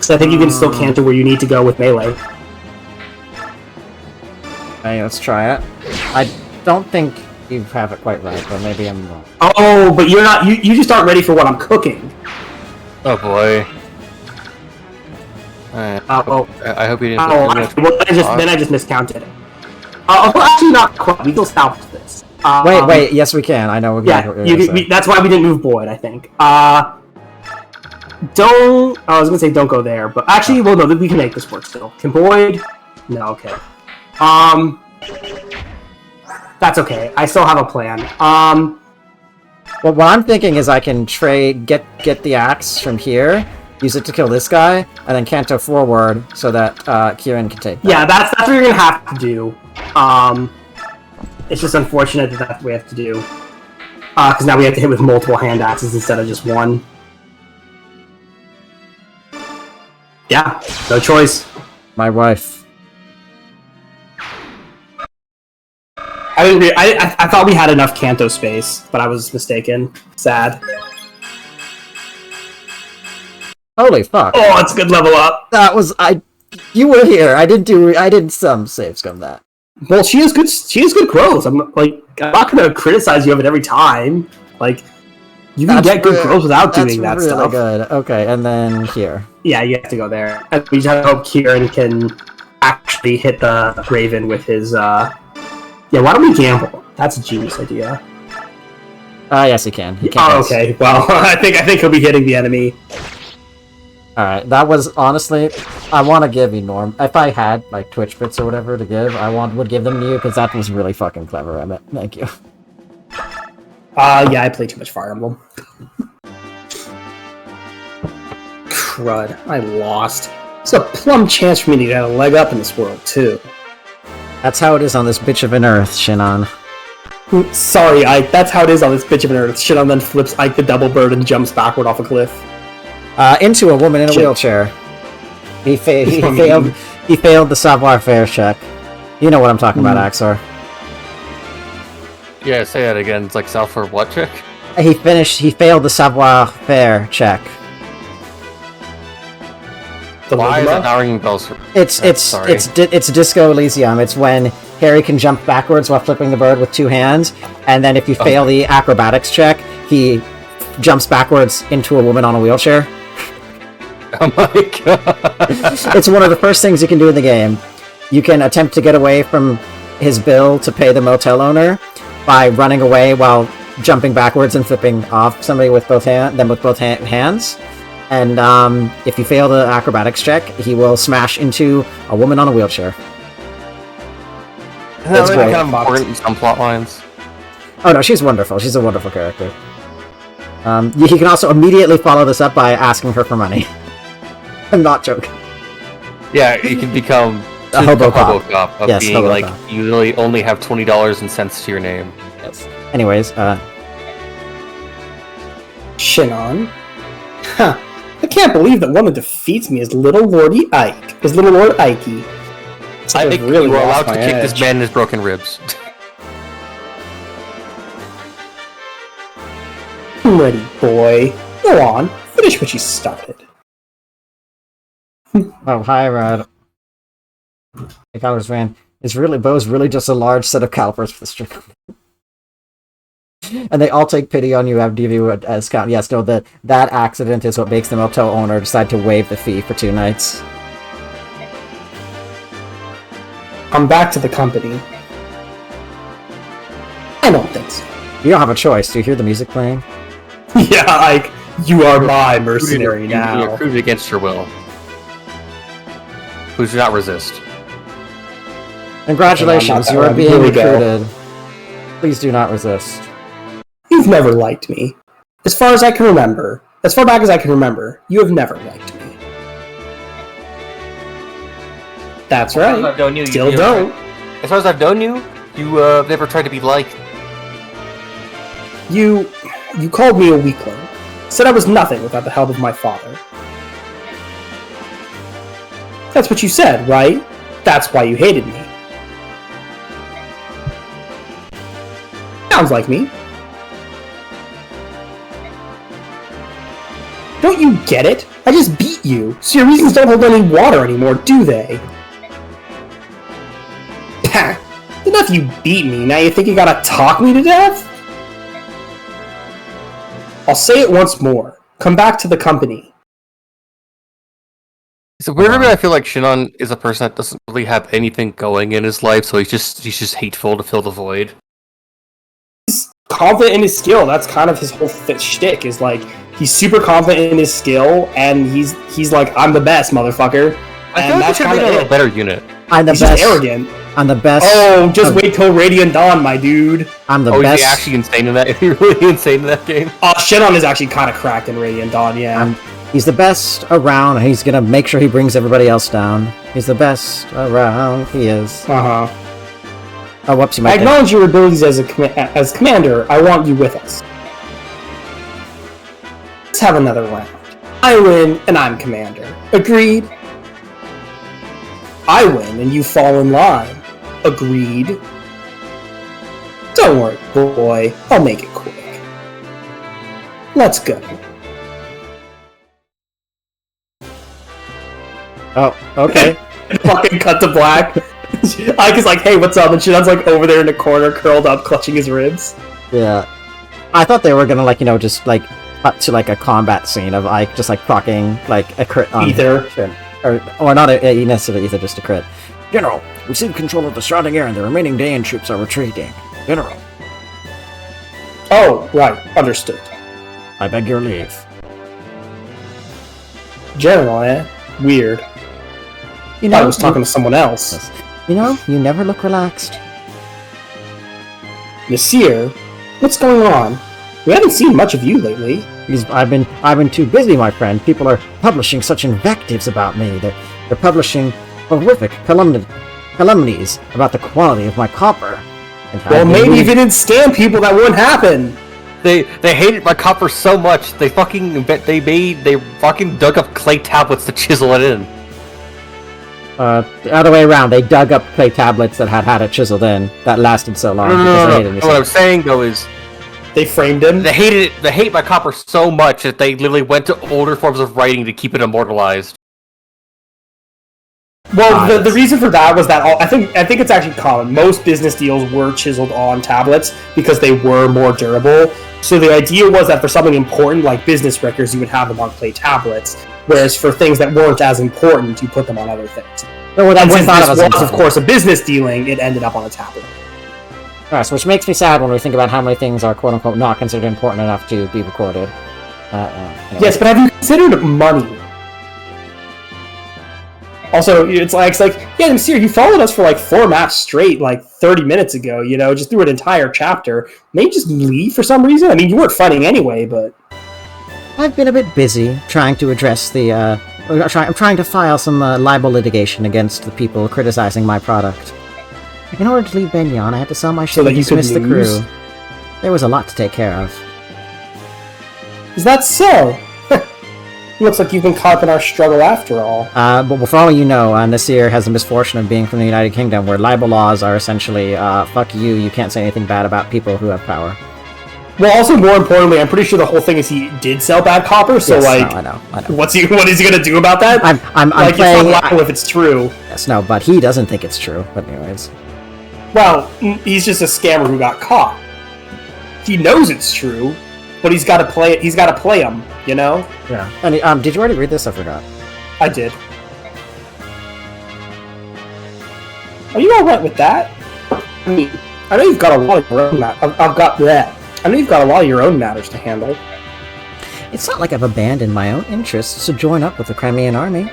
So I think you can still Kanto where you need to go with melee. Hey, let's try it. I don't think you have it quite right, but maybe I'm wrong. Oh, but you're not. You just aren't ready for what I'm cooking. Oh boy. I hope you didn't. Oh, well, then I just miscounted. Well, actually, not quite. We still salvaged this. Wait. Yes, we can. I know. Yeah, that's why we didn't move Boyd. I think. Don't. I was gonna say don't go there, but actually, well, no, we can make this work still. Can Boyd? No. Okay. That's okay. I still have a plan. Well, what I'm thinking is I can get the axe from here, use it to kill this guy, and then Kanto forward so that Kieran can take that. Yeah, that's what you're gonna have to do. It's just unfortunate that that's what we have to do. Because now we have to hit with multiple hand axes instead of just one. Yeah, no choice. My wife. I thought we had enough Kanto space, but I was mistaken. Sad. Holy fuck! Oh, it's a good level up. That was You were here. I did some save scum that. Well, she has good growth. I'm not gonna criticize you of it every time. Like, you can get good growth without doing that really stuff. Good. Okay, and then here. Yeah, you have to go there. And we just have to hope Kieran can actually hit the Raven with his. Yeah, why don't we gamble? That's a genius idea. Yes, he can. Oh, okay. Well, I think he'll be hitting the enemy. Alright, that was honestly, I want to give you Norm. If I had like Twitch bits or whatever to give, would give them to you because that was really fucking clever, Emmett. Thank you. Yeah, I play too much Fire Emblem. Crud, I lost. It's a plum chance for me to get a leg up in this world too. That's how it is on this bitch of an earth, Shinon. Sorry, Ike. That's how it is on this bitch of an earth. Shinon then flips Ike the double bird and jumps backward off a cliff. Into a woman in a wheelchair. He failed the savoir-faire check. You know what I'm talking about, Axor. Yeah, say that again. It's like South for what check? He failed the savoir-faire check. Why is it not ringing bells? It's Disco Elysium. It's when Harry can jump backwards while flipping the bird with two hands, and then if you fail the acrobatics check, he jumps backwards into a woman on a wheelchair. Oh my god! It's one of the first things you can do in the game. You can attempt to get away from his bill to pay the motel owner by running away while jumping backwards and flipping off somebody with both hands. And if you fail the acrobatics check, he will smash into a woman on a wheelchair. That's really kind of important in some plot lines. Oh no, she's wonderful. She's a wonderful character. He can also immediately follow this up by asking her for money. I'm not joking. Yeah, you can become a hobo cop of being hobo like cop. You really only have $20 and cents to your name. Yes. Anyways, Shinon. Huh. I can't believe that one that defeats me is Little Lordy Ike. Is Little Lord Ikey. I think really you are allowed to kick this man in his broken ribs. I'm ready, boy. Go on. Finish what you started. Oh, hi, Rod. The calipers ran. Bo's really just a large set of calipers for the string. And they all take pity on you, have you as count. Yes, no, that accident is what makes the motel owner decide to waive the fee for 2 nights. I'm back to the company. I don't think so. You don't have a choice. Do you hear the music playing? Yeah, like, you are my mercenary now. You're recruited against your will. Who should not resist. Congratulations, you are being recruited. Please do not resist. You've never liked me. As far as I can remember, as far back as I can remember, you have never liked me. That's right. As far as I've known you, Still don't. As far as I've known you, you never tried to be liked. You called me a weakling. Said I was nothing without the help of my father. That's what you said, right? That's why you hated me. Sounds like me. Don't you get it? I just beat you, so your reasons don't hold any water anymore, do they? Pah! Enough you beat me, now you think you gotta talk me to death? I'll say it once more. Come back to the company. So weirdly, I feel like Shinon is a person that doesn't really have anything going in his life, so he's just hateful to fill the void. He's confident in his skill. That's kind of his whole shtick. Is like he's super confident in his skill, and he's like, I'm the best, motherfucker. I feel like he should have been a better unit. I'm the He's best. just arrogant. I'm the best. Oh, just wait till Radiant Dawn, my dude. I'm the Is best. he actually insane in that? Is he really insane in that game? Shinon is actually kind of cracked in Radiant Dawn, yeah. He's the best around, and he's gonna make sure he brings everybody else down. He's the best around. He is. Uh-huh. Oh, whoops! You I might. acknowledge your abilities as commander. I want you with us. Let's have another round. I win, and I'm commander. Agreed? I win, and you fall in line. Agreed? Don't worry, boy. I'll make it quick. Let's go. Oh, okay. Fucking cut to black. Ike is like, hey, what's up? And Shinon's like over there in the corner, curled up, clutching his ribs. Yeah. I thought they were gonna just cut to a combat scene of Ike just fucking a crit on Ether. Or not necessarily Ether, just a crit. General, receive control of the surrounding area and the remaining Dayan troops are retreating. General. Oh, right. Understood. I beg your leave. General, eh? Weird. You I was talking to someone else. You know, you never look relaxed. Nasir, what's going on? We haven't seen much of you lately. I've been too busy, my friend. People are publishing such invectives about me. They're publishing horrific calumnies about the quality of my copper. Well, maybe if you didn't stand people, that wouldn't happen. They hated my copper so much they fucking dug up clay tablets to chisel it in. The other way around, they dug up clay tablets that had it chiseled in. That lasted so long. No. What I'm saying though is, they framed him. They hate my copper so much that they literally went to older forms of writing to keep it immortalized. Well, the reason for that was that I think it's actually common. Most business deals were chiseled on tablets because they were more durable. So the idea was that for something important like business records, you would have them on clay tablets, whereas for things that weren't as important, you put them on other things. And since this was, of course, a business dealing, it ended up on a tablet. Yes, which makes me sad when we think about how many things are quote-unquote not considered important enough to be recorded. Anyway. Yes, but have you considered money? Also, it's like, yeah, Nasir, you followed us for 4 maps straight, 30 minutes ago, just through an entire chapter. Maybe just leave for some reason? I mean, you weren't fighting anyway, but... I've been a bit busy trying to address the, I'm trying to file some libel litigation against the people criticizing my product. In order to leave Benyon, I had to sell my ship and dismiss the crew. There was a lot to take care of. Is that so? Looks like you've been caught up in our struggle after all. But for all you know, Nasir has the misfortune of being from the United Kingdom, where libel laws are essentially, fuck you can't say anything bad about people who have power. Well, also, more importantly, I'm pretty sure the whole thing is he did sell bad copper, so, yes, no, I know. what is he gonna do about that? I'm playing... it's not liable if it's true. Yes, no, but he doesn't think it's true, but anyways. Well, he's just a scammer who got caught. He knows it's true, but he's gotta play him, you know? Yeah. And, did you already read this? I forgot. I did. Are you alright with that? I mean, I know you've got a lot of your own I know you've got a lot of your own matters to handle. It's not like I've abandoned my own interests to join up with the Crimean army.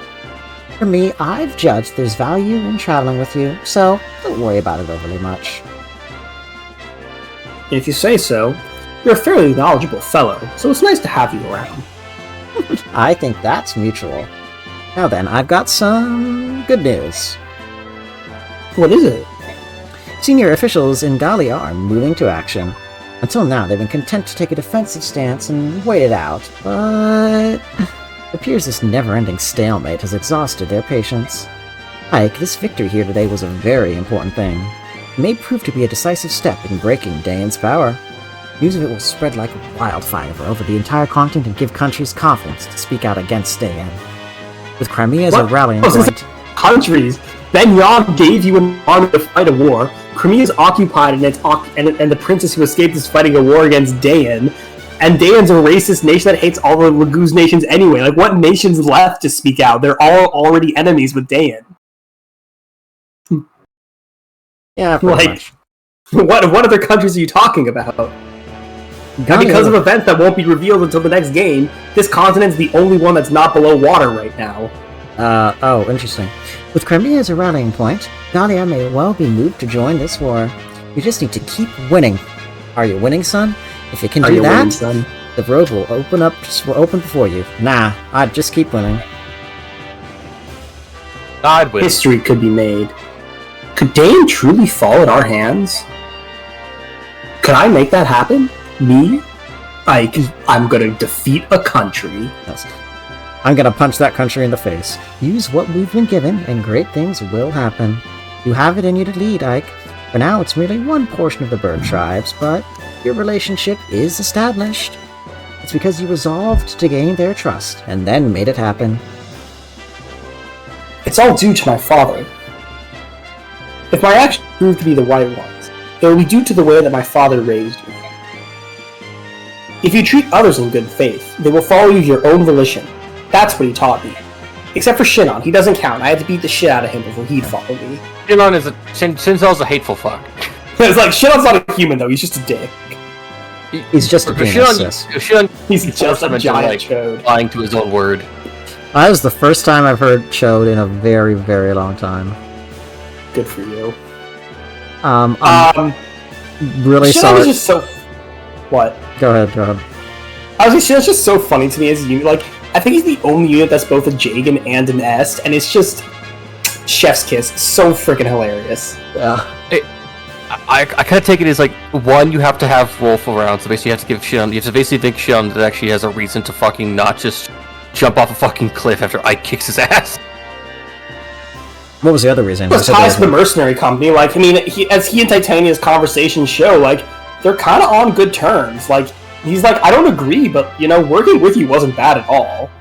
For me, I've judged there's value in traveling with you, so don't worry about it overly much. And if you say so, you're a fairly knowledgeable fellow, so it's nice to have you around. I think that's mutual. Now then, I've got some good news. What is it? Senior officials in Galia are moving to action. Until now, they've been content to take a defensive stance and wait it out, but it appears this never-ending stalemate has exhausted their patience. Ike, this victory here today was a very important thing. It may prove to be a decisive step in breaking Daeon's power. News of it will spread like wildfire over the entire continent and give countries confidence to speak out against Daeon. With Crimea as a rallying point... Countries! Ben Yon gave you an army to fight a war. Crimea is occupied, and the princess who escaped is fighting a war against Daeon. And Daeon's a racist nation that hates all the Laguz nations anyway. Like, what nations left to speak out? They're all already enemies with Daeon. Yeah, pretty much. What other countries are you talking about? And because of events that won't be revealed until the next game, this continent's the only one that's not below water right now. Oh, interesting. With Crimea as a rallying point, Galia may well be moved to join this war. You just need to keep winning. Are you winning, son? If you can do that, the road will open before you. Nah, I'd just keep winning. I'd win. History could be made. Could Daeon truly fall at our hands? Could I make that happen? Me? I'm gonna defeat a country. Yes. I'm gonna punch that country in the face. Use what we've been given, and great things will happen. You have it in you to lead, Ike. For now, it's merely one portion of the bird tribes, but your relationship is established. It's because you resolved to gain their trust, and then made it happen. It's all due to my father. If my actions prove to be the right ones, it will be due to the way that my father raised me. If you treat others in good faith, they will follow you your own volition. That's what he taught me. Except for Shinon, he doesn't count. I had to beat the shit out of him before he'd follow me. Shinon is Shinsel's a hateful fuck. It's like, Shinon's not a human though, he's just a dick. He's just a penis. He's just a giant chode. Lying to his own word. That was the first time I've heard chode in a very, very long time. Good for you. I'm really Shinon sorry. is just so... What? Go ahead. I was just, Shinon's just so funny to me as a unit. Like, I think he's the only unit that's both a Jagan and an Est, and it's just... Chef's kiss. So freaking hilarious. Yeah. I kind of take it as like, one, you have to have Wolf around, so basically you have to give Shinon, you have to basically think Shinon that actually has a reason to fucking not just jump off a fucking cliff after Ike kicks his ass. What was the other reason? It was ties to the mercenary company. Like, I mean, as he and Titania's conversations show, like, they're kind of on good terms. Like, he's like, I don't agree, but, you know, working with you wasn't bad at all.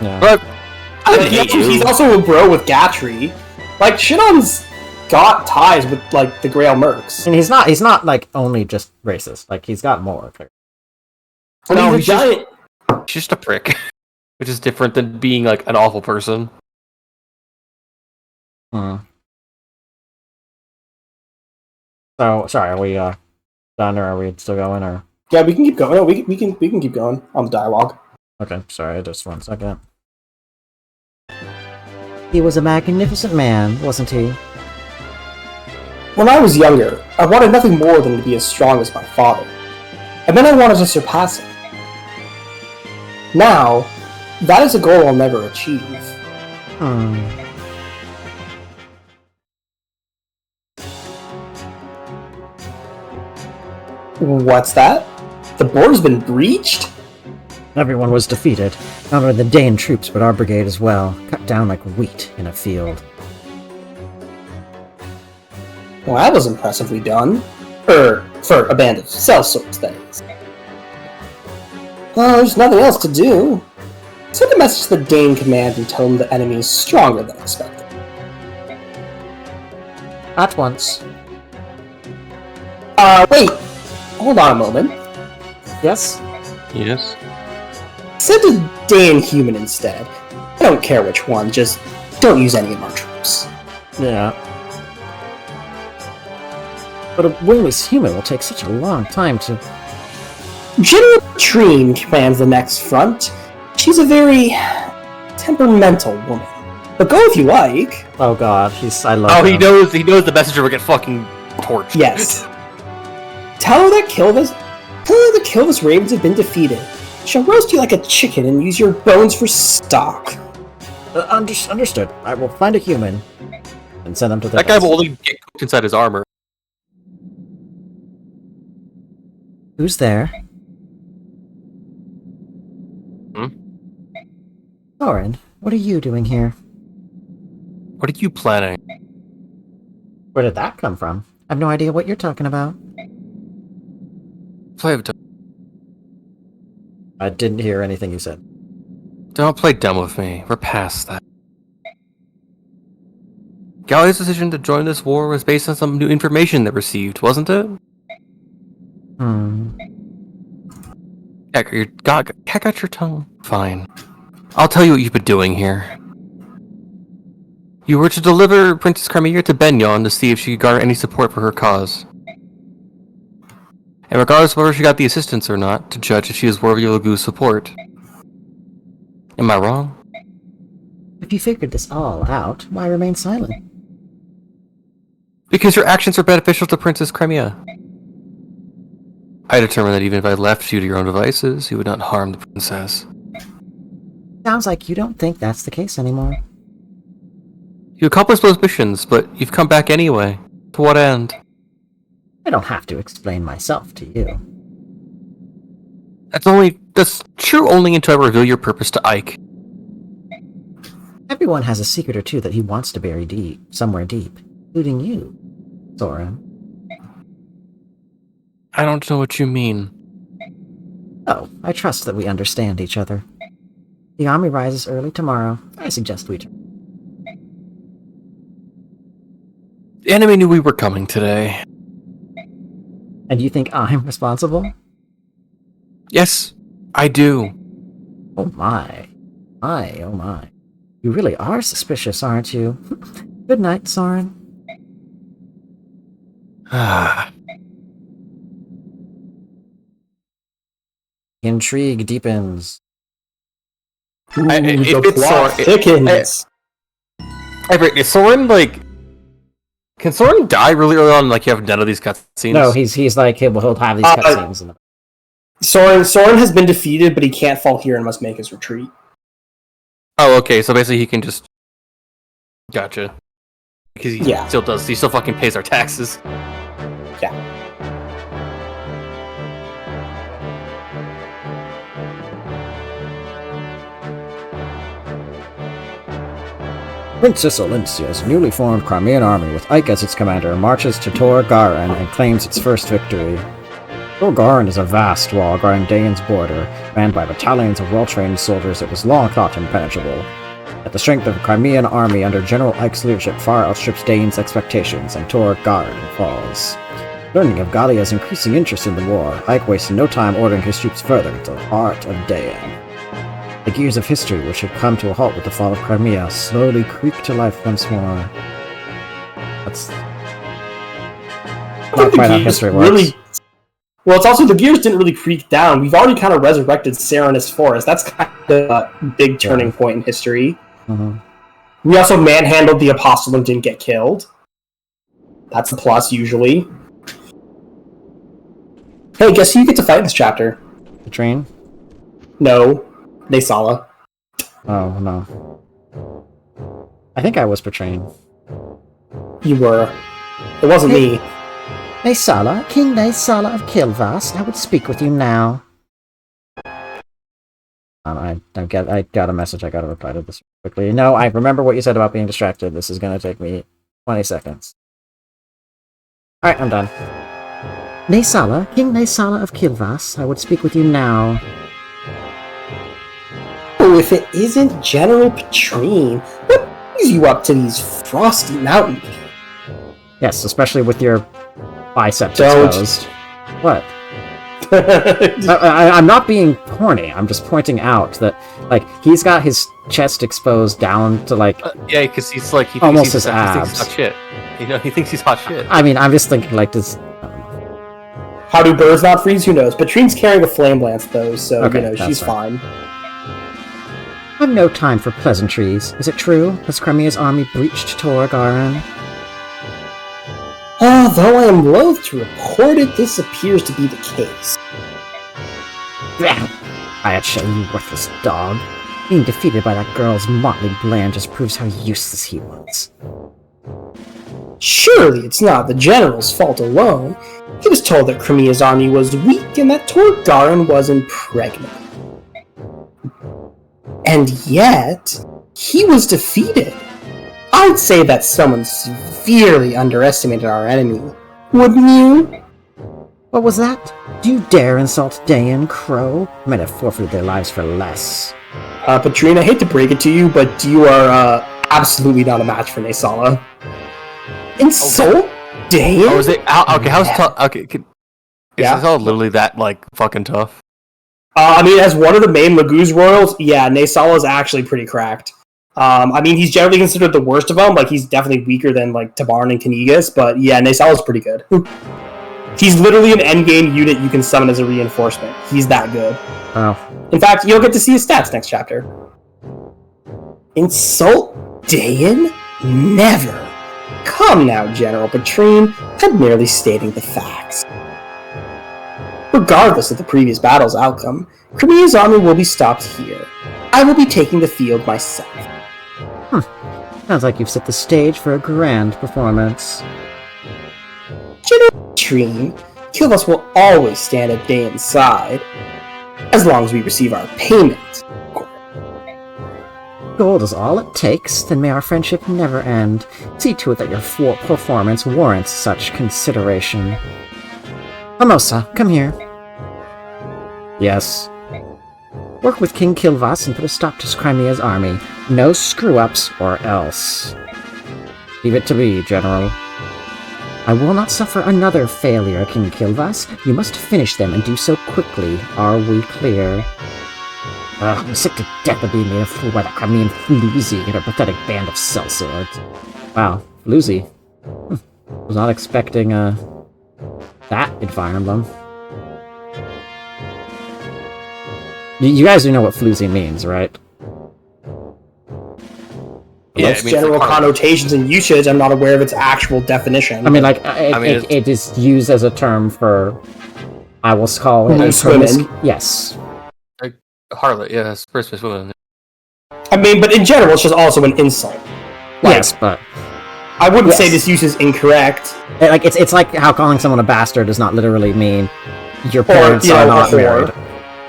Yeah. But He's also a bro with Gatry. Like, Shinon's got ties with, like, the Grail Mercs. And he's not like only just racist. Like, he's got more. No, he's a giant. just a prick, which is different than being like an awful person. So, sorry, are we done, or are we still going, or? Yeah, we can keep going. No, we can keep going on the dialogue. Okay, sorry, just 1 second. He was a magnificent man, wasn't he? When I was younger, I wanted nothing more than to be as strong as my father. And then I wanted to surpass him. Now, that is a goal I'll never achieve. What's that? The border's been breached? Everyone was defeated. Not only the Daeon troops, but our brigade as well. Cut down like wheat in a field. Well, that was impressively done. For a band of sellswords, that is. Well, there's nothing else to do. Send a message to the Daeon command and tell them the enemy is stronger than expected. At once. Wait! Hold on a moment. Yes? Yes. Send a Daeon human instead. I don't care which one, just don't use any of our troops. Yeah. But a wingless human will take such a long time to... General Treen commands the next front. She's a very temperamental woman. But go if you like. Oh god, I love him. He knows the messenger will get fucking torched. Yes. Tell her that Kilvis ravens have been defeated. She'll roast you like a chicken and use your bones for stock. Understood. I will find a human and send them to the That guy will only get cooked inside his armor. Who's there? Soren, what are you doing here? What are you planning? Where did that come from? I have no idea what you're talking about. I didn't hear anything you said. Don't play dumb with me. We're past that. Gallia's decision to join this war was based on some new information they received, wasn't it? Heck out your tongue. Fine. I'll tell you what you've been doing here. You were to deliver Princess Crimea to Benyon to see if she could garner any support for her cause. And regardless of whether she got the assistance or not, to judge if she is worthy of Lagu's support. Am I wrong? If you figured this all out, why remain silent? Because your actions are beneficial to Princess Crimea. I determined that even if I left you to your own devices, you would not harm the princess. Sounds like you don't think that's the case anymore. You accomplished those missions, but you've come back anyway. To what end? I don't have to explain myself to you. That's true only until I reveal your purpose to Ike. Everyone has a secret or two that he wants to bury deep, somewhere deep, including you, Soren. I don't know what you mean. Oh, I trust that we understand each other. The army rises early tomorrow. I suggest we turn. The enemy knew we were coming today. And you think I'm responsible? Yes, I do. Oh my. Oh my. You really are suspicious, aren't you? Good night, Soren. Intrigue deepens. The plot thickens. Is Soren, can Soren die really early on, you have none of these cutscenes? No, he's like, he'll have these cutscenes. Soren has been defeated, but he can't fall here and must make his retreat. Oh, okay, so basically he can just... Gotcha. Because he still fucking pays our taxes. Yeah. Princess Olincia's newly formed Crimean army with Ike as its commander marches to Tor Garen and claims its first victory. Tor Garen is a vast wall guarding Dane's border, manned by battalions of well-trained soldiers that was long thought impenetrable. Yet the strength of the Crimean army under General Ike's leadership far outstrips Dane's expectations, and Tor Garen falls. Learning of Gallia's increasing interest in the war, Ike wasted no time ordering his troops further into the heart of Dane. The gears of history, which had come to a halt with the fall of Crimea, slowly creak to life once more. That's not quite how history works. Well, it's also the gears didn't really creak down. We've already kind of resurrected Serenus Forest. That's kind of a big turning point in history. Mm-hmm. We also manhandled the Apostle and didn't get killed. That's a plus, usually. Hey, guess who you get to fight in this chapter? The train? No. Naysala. Oh, no. I think I was portraying. You were. It wasn't me. Naysala, King Naysala of Kilvas, I would speak with you now. I got a message, I gotta reply to this quickly. No, I remember what you said about being distracted. This is gonna take me 20 seconds. Alright, I'm done. Naysala, King Naysala of Kilvas, I would speak with you now. Oh, if it isn't General Petrine, what brings you up to these frosty mountains? Yes, especially with your biceps exposed. What? I'm not being corny. I'm just pointing out that, he's got his chest exposed down to, yeah, because he's, he thinks almost he's his abs. hot shit. He thinks he's hot shit. I mean, I'm just thinking, does... How do birds not freeze? Who knows? Petrine's carrying a flame lance, though, so, okay, she's fine. I've no time for pleasantries. Is it true? Has Crimea's army breached Tor Garen? Although I am loath to report it, this appears to be the case. I had shown you worthless dog. Being defeated by that girl's motley bland just proves how useless he was. Surely it's not the general's fault alone. He was told that Crimea's army was weak and that Torgarin was impregnable. And yet, he was defeated. I'd say that someone severely underestimated our enemy. Wouldn't you? What was that? Do you dare insult Dayan, Crow? Might have forfeited their lives for less. Patrine, I hate to break it to you, but you are absolutely not a match for Naysala. Insult Dayan? Oh, is it? Okay, how's tough? Okay, is Naysala literally that, like, fucking tough? I mean, as one of the main Laguz royals, yeah, Naysala is actually pretty cracked. I mean, he's generally considered the worst of them. Like, he's definitely weaker than, like, Tabarn and Kanigas, but yeah, Naysala's pretty good. He's literally an endgame unit you can summon as a reinforcement. He's that good. Oh. In fact, you'll get to see his stats next chapter. Insult Dayan? Never. Come now, General Patrine. I'm merely stating the facts. Regardless of the previous battle's outcome, Crimea's army will be stopped here. I will be taking the field myself. Sounds like you've set the stage for a grand performance. General Patrine, Kilvas will always stand at Dayan's side, as long as we receive our payment. Gold is all it takes, then may our friendship never end. See to it that your performance warrants such consideration. Mimosa, come here. Yes. Work with King Kilvas and put a stop to Crimea's army. No screw-ups, or else. Leave it to me, General. I will not suffer another failure, King Kilvas. You must finish them and do so quickly. Are we clear? I'm sick to death of being made a fool by that Crimean floozy and her pathetic band of sellswords. Wow, floozy. Was not expecting, that in Fire Emblem. You guys do know what floozy means, right? Yeah, Most general connotations and usage, I'm not aware of its actual definition. I mean, like, it is used as a term for, I will call it... women. Yes. Harlot, yeah, it's Christmas woman. I mean, but in general, it's just also an insult. Like, Yes, but... I wouldn't say this use is incorrect. Like, it's like how calling someone a bastard does not literally mean your parents are not married.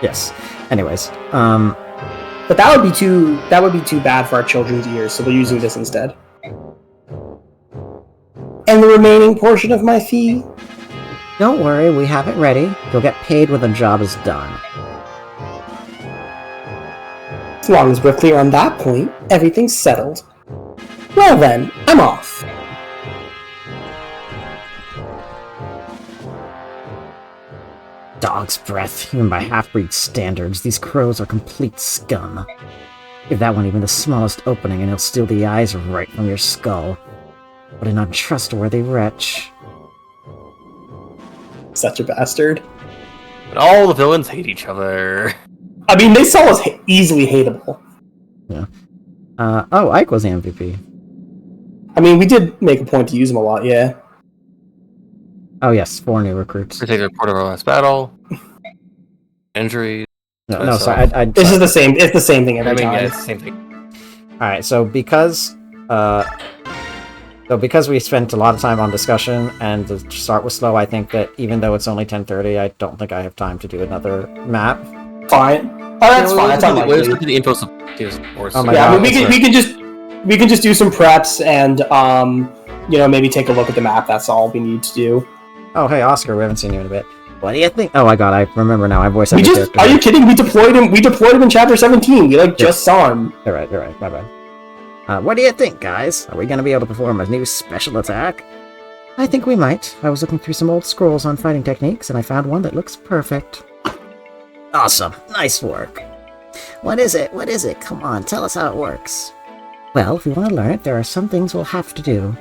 Yes. Anyways, But that would be too bad for our children's ears, so we're using this instead. And the remaining portion of my fee? Don't worry, we have it ready. You'll get paid when the job is done. As long as we're clear on that point, everything's settled. Well then, I'm off. Dog's breath. Even by half-breed standards, these crows are complete scum. Give that one even the smallest opening and he'll steal the eyes right from your skull. What an untrustworthy wretch. Such a bastard. And all the villains hate each other. I mean, they saw us easily hateable. Yeah. Oh, Ike was the MVP. I mean, we did make a point to use him a lot, yeah. Oh yes, 4 new recruits. We take the report of our last battle. Injuries. No, sorry, This is the same. It's the same thing every time. Yeah, it's the same thing. Alright, so because we spent a lot of time on discussion and the start was slow, I think that even though it's only 10:30, I don't think I have time to do another map. Fine. Oh, that's fine. That's Let's unlikely. look at the info. Oh my Yeah, I God, mean, we can just do some preps and maybe take a look at the map. That's all we need to do. Oh, hey, Oscar, we haven't seen you in a bit. What do you think? Oh my god, I remember now. I voiced We every just character. are you kidding? We deployed him in chapter 17. We just saw him. You're right, my bad. What do you think, guys? Are we gonna be able to perform a new special attack? I think we might. I was looking through some old scrolls on fighting techniques, and I found one that looks perfect. Awesome. Nice work. What is it? What is it? Come on, tell us how it works. Well, if we want to learn it, there are some things we'll have to do.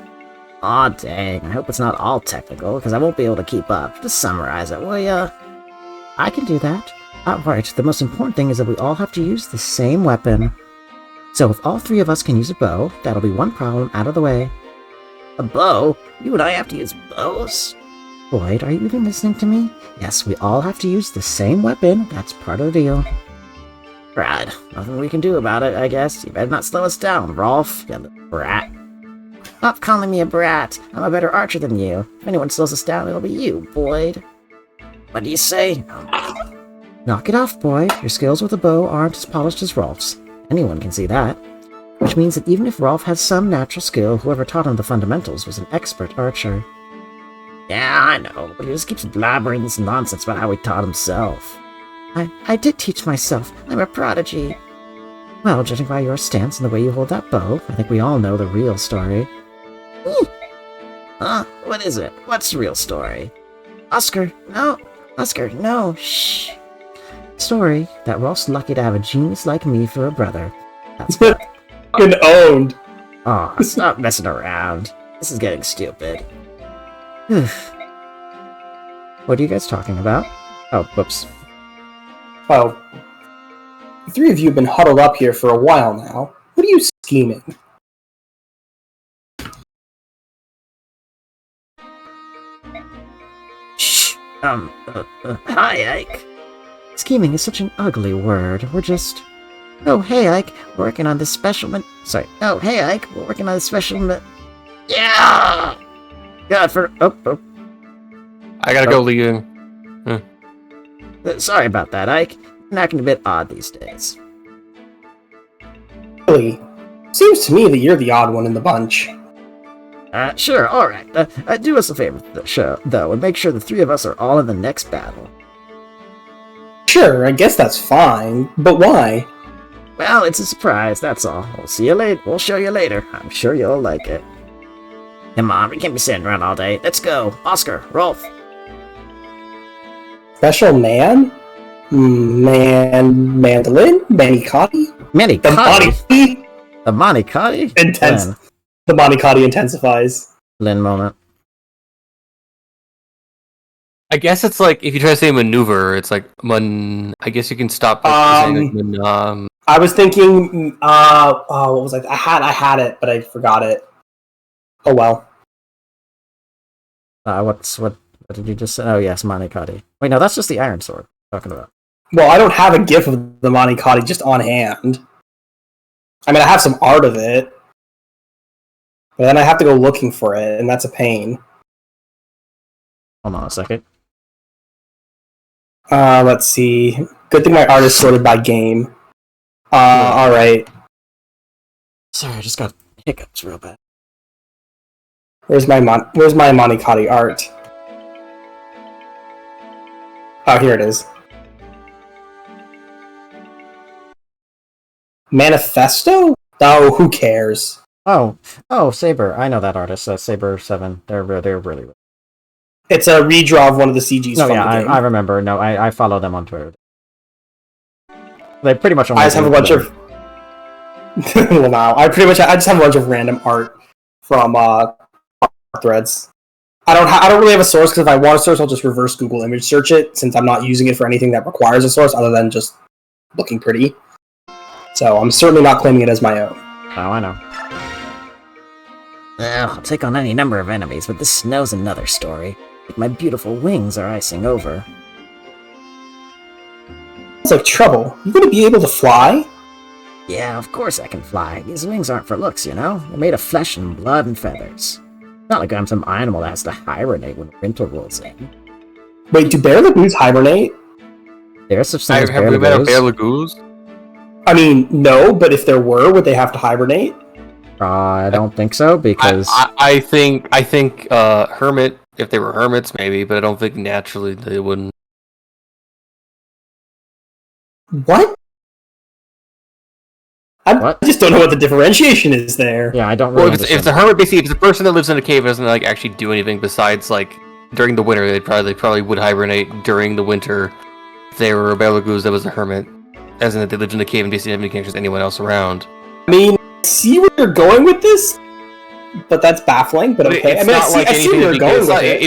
Aw, dang. I hope it's not all technical, because I won't be able to keep up. Just summarize it, will ya? I can do that. Right, the most important thing is that we all have to use the same weapon. So if all 3 of us can use a bow, that'll be one problem out of the way. A bow? You and I have to use bows? Boyd, are you even listening to me? Yes, we all have to use the same weapon. That's part of the deal. Brad, nothing we can do about it, I guess. You better not slow us down, Rolf, you little brat. Stop calling me a brat. I'm a better archer than you. If anyone slows us down, it'll be you, Boyd. What do you say? Knock it off, Boyd. Your skills with a bow aren't as polished as Rolf's. Anyone can see that. Which means that even if Rolf has some natural skill, whoever taught him the fundamentals was an expert archer. Yeah, I know, but he just keeps blabbering this nonsense about how he taught himself. I did teach myself. I'm a prodigy. Well, judging by your stance and the way you hold that bow, I think we all know the real story. Huh? What is it? What's the real story? Oscar, no. Oscar, no. Shh. Story that Rolf's lucky to have a genius like me for a brother. That's what. Fucking owned. Oh, stop messing around. This is getting stupid. What are you guys talking about? Oh, whoops. Oh. The three of you have been huddled up here for a while now. What are you scheming? Shh. Hi, Ike. Scheming is such an ugly word. We're just... Oh, hey, Ike. We're working on this special... Oh, hey, Ike. We're working on this special... Yeah! God, for... Oh. I gotta go leaving. Sorry about that, Ike. You're acting a bit odd these days. Really? Seems to me that you're the odd one in the bunch. Sure, alright. Do us a favor for the show, though, and make sure the three of us are all in the next battle. Sure, I guess that's fine. But why? Well, it's a surprise, that's all. We'll see you later. We'll show you later. I'm sure you'll like it. Come on, we can't be sitting around all day. Let's go. Oscar, Rolf. Special man? Mandolin? Manicotti? Manicotti? The Manicotti? Intense. The Manicotti intensifies. Lynn moment. I guess it's like if you try to say maneuver, it's like I guess you can stop saying like I was thinking what was I had it, but I forgot it. Oh well. What did you just say? Oh yes, Manicotti. Wait, no, that's just the Iron Sword I'm talking about. Well, I don't have a GIF of the Manicotti just on hand. I mean, I have some art of it, but then I have to go looking for it, and that's a pain. Hold on a second. Let's see. Good thing my art is sorted by game. Alright. Sorry, I just got hiccups real bad. Where's my Manicotti art? Oh, here it is. Manifesto? Oh, who cares? Oh, Saber. I know that artist. Saber 7. They're really. It's a redraw of one of the CGs No, from yeah, the game. I remember. No, I follow them on Twitter. They pretty much only. I just have a bunch of. Well, now I just have a bunch of random art from threads. I don't really have a source because if I want a source, I'll just reverse Google image search it since I'm not using it for anything that requires a source other than just looking pretty. So I'm certainly not claiming it as my own. Oh, I know. I'll take on any number of enemies, but this snow's another story. Like my beautiful wings are icing over. It's like trouble. You gonna be able to fly? Yeah, of course I can fly. These wings aren't for looks, you know? They're made of flesh and blood and feathers. Not like I'm some animal that has to hibernate when winter rolls in. Wait, do bear lagoons hibernate? There's such thing as have bear we met a lagoons. bear lagoons? I mean, no, but if there were, would they have to hibernate? I don't think so, because... I think hermit, if they were hermits maybe, but I don't think naturally they wouldn't. What? What? I just don't know what the differentiation is there. Yeah, I don't really Well, if the understand. hermit basically, if it's a person that lives in a cave and doesn't like actually do anything besides like during the winter, they probably would hibernate during the winter. If they were a bear lagoons that was a hermit, as in that they lived in a cave and basically didn't have any connections to anyone else around. I mean, I see where you're going with this, but that's baffling. But okay, It's I mean, not like I see where anything. you're going with it.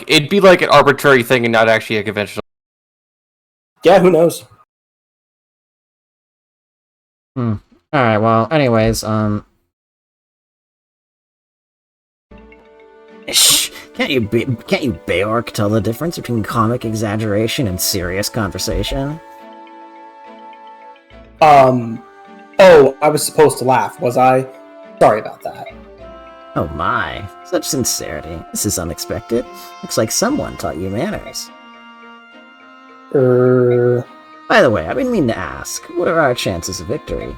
It'd be like an arbitrary thing and not actually a conventional. Yeah, who knows? Alright, well, anyways, Can't you Beork tell the difference between comic exaggeration and serious conversation? Oh, I was supposed to laugh, was I? Sorry about that. Oh my, such sincerity. This is unexpected. Looks like someone taught you manners. By the way, I've been meaning to ask, what are our chances of victory?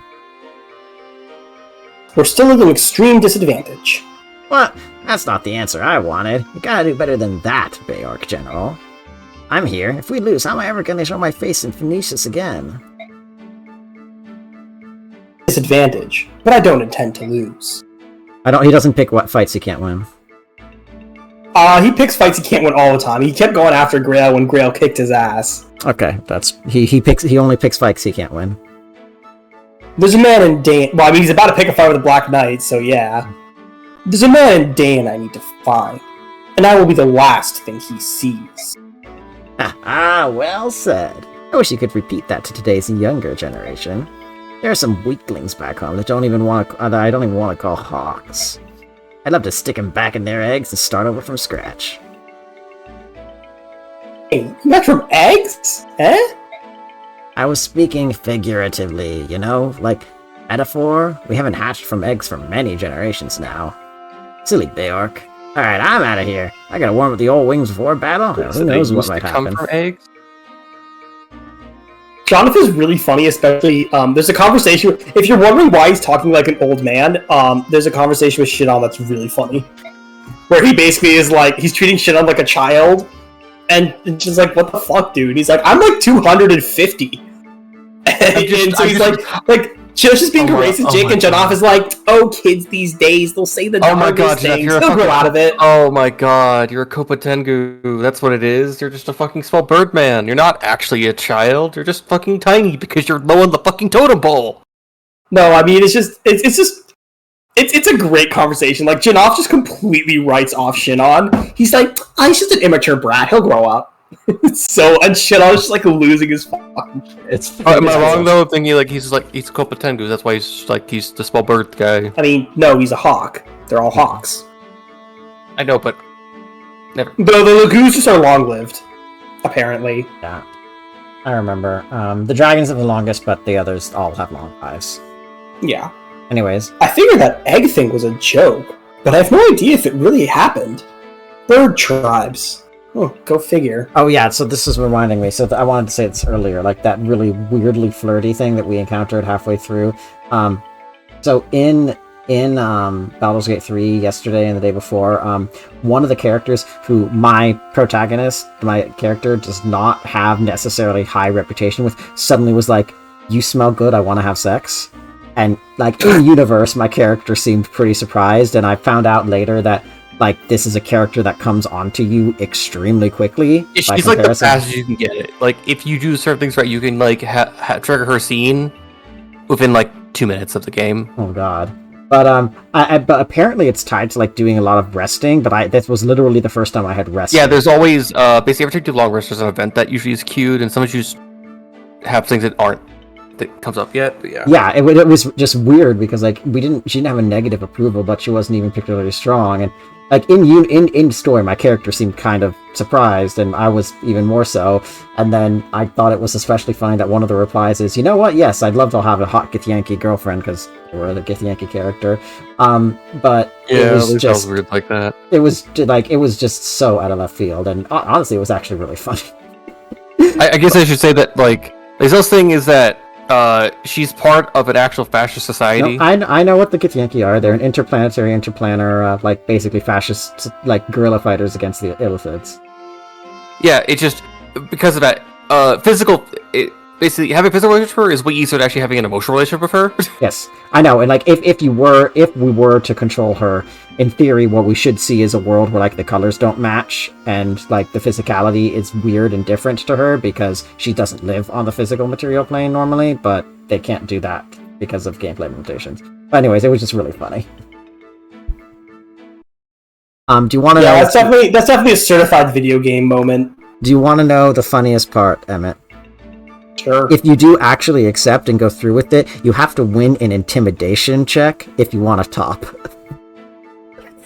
We're still at an extreme disadvantage. Well, that's not the answer I wanted. You gotta do better than that, Beork General. I'm here. If we lose, how am I ever gonna show my face in Phoenicius again? Disadvantage, but I don't intend to lose. He doesn't pick what fights he can't win. He picks fights he can't win all the time. He kept going after Grail when Grail kicked his ass. Okay, he only picks fights he can't win. There's a man in Dane. Well, I mean, he's about to pick a fight with the Black Knight, so yeah. There's a man in Dane I need to find, and I will be the last thing he sees. Ah, well said. I wish you could repeat that to today's younger generation. There are some weaklings back home that I don't even want to call hawks. I'd love to stick them back in their eggs and start over from scratch. Hey, you got from eggs? Eh? I was speaking figuratively, you know, like metaphor. We haven't hatched from eggs for many generations now. Silly Beork. Alright, I'm out of here. I gotta warm up the old wings before battle. Who knows what might happen. Come from eggs? Jonathan's really funny, especially, there's a conversation, if you're wondering why he's talking like an old man, there's a conversation with Shidon that's really funny. Where he basically is like, he's treating Shidon like a child, and it's just like, what the fuck, dude? He's like, I'm like 250. And so he's like, Shidon's just being racist, Jake, and Jonoff is like, oh, kids these days, they'll say the dumbest things, they'll grow out of it. Oh my god, you're a Kopa Tengu, that's what it is. You're just a fucking small bird man. You're not actually a child, you're just fucking tiny because you're low on the fucking totem pole. No, I mean, it's a great conversation. Like, Jonoff just completely writes off Shinon. He's like, he's just an immature brat, he'll grow up. And Shidon's just like losing his fucking shit. Am I wrong though, thinking like he's Kopa Tengu, that's why he's the small bird guy? I mean, no, he's a hawk. They're all hawks. I know, but never. Though the Lagooses are long-lived, apparently. Yeah. I remember. The dragons have the longest, but the others all have long lives. Yeah. Anyways. I figured that egg thing was a joke, but I have no idea if it really happened. Bird tribes. Oh, go figure. Oh yeah, so this is reminding me. So I wanted to say this earlier, like that really weirdly flirty thing that we encountered halfway through. So in Baldur's Gate 3 yesterday and the day before, one of the characters who my character does not have necessarily high reputation with, suddenly was like, "You smell good, I want to have sex." And like in universe, my character seemed pretty surprised, and I found out later that like this is a character that comes onto you extremely quickly. She's like the fastest you can get it. Like if you do certain things right, you can like trigger her scene within like 2 minutes of the game. Oh god. But but apparently it's tied to like doing a lot of resting. But that was literally the first time I had rested. Yeah, there's always basically every time you do long rest, there's an event that usually is queued, and sometimes you just have things that comes up yet. But yeah, it was just weird because like she didn't have a negative approval, but she wasn't even particularly strong. And like in story, my character seemed kind of surprised, and I was even more so. And then I thought it was especially funny that one of the replies is, "You know what? Yes, I'd love to have a hot Githyanki girlfriend," because we're the Githyanki character. But yeah, it was just weird like that. It was just so out of left field, and honestly, it was actually really funny. I guess I should say that like the other thing is that she's part of an actual fascist society. No, I know what the Githyanki are. They're an interplanar, like basically fascist, like guerrilla fighters against the Illithids. Yeah, it's just because of that basically having a physical relationship with her is way easier than actually having an emotional relationship with her. Yes, I know. And like if we were to control her, in theory, what we should see is a world where like the colors don't match and like the physicality is weird and different to her because she doesn't live on the physical material plane normally, but they can't do that because of gameplay limitations. But anyways, it was just really funny. Do you want to know? Yeah, that's definitely a certified video game moment. Do you want to know the funniest part, Emmett? Sure. If you do actually accept and go through with it, you have to win an intimidation check if you want to top.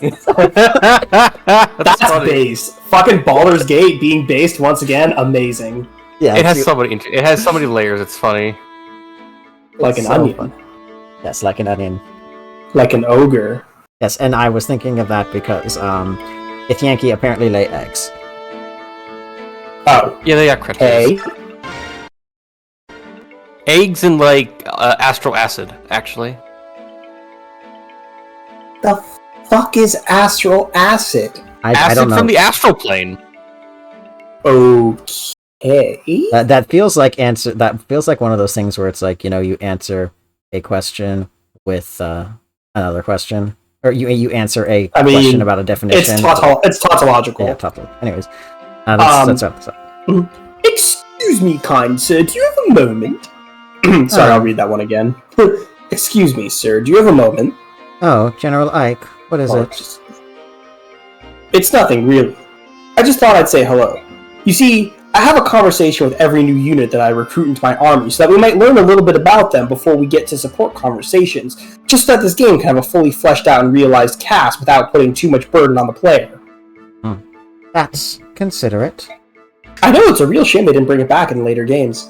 That's funny. based. Fucking Baldur's Gate being based once again, amazing. Yeah, It has so many layers. It's funny. Like an onion. Yes, like an onion. Like an ogre. Yes, and I was thinking of that because Yankee apparently lay eggs. Oh, Yeah, they got cryptids. hey. Eggs and like astral acid, actually. The fuck is astral acid? I Acid don't know. from the astral plane. Okay. That feels like That feels like one of those things where it's like, you know, you answer a question with another question, or you answer a question about a definition. It's tautological. Yeah, tautological. Anyways, that's up. Excuse me, kind sir. Do you have a moment? Sorry, I'll read that one again. Excuse me, sir. Do you have a moment? Oh, General Ike, what is it? It's nothing, really. I just thought I'd say hello. You see, I have a conversation with every new unit that I recruit into my army so that we might learn a little bit about them before we get to support conversations, just so that this game can have a fully fleshed out and realized cast without putting too much burden on the player. That's considerate. I know it's a real shame they didn't bring it back in later games.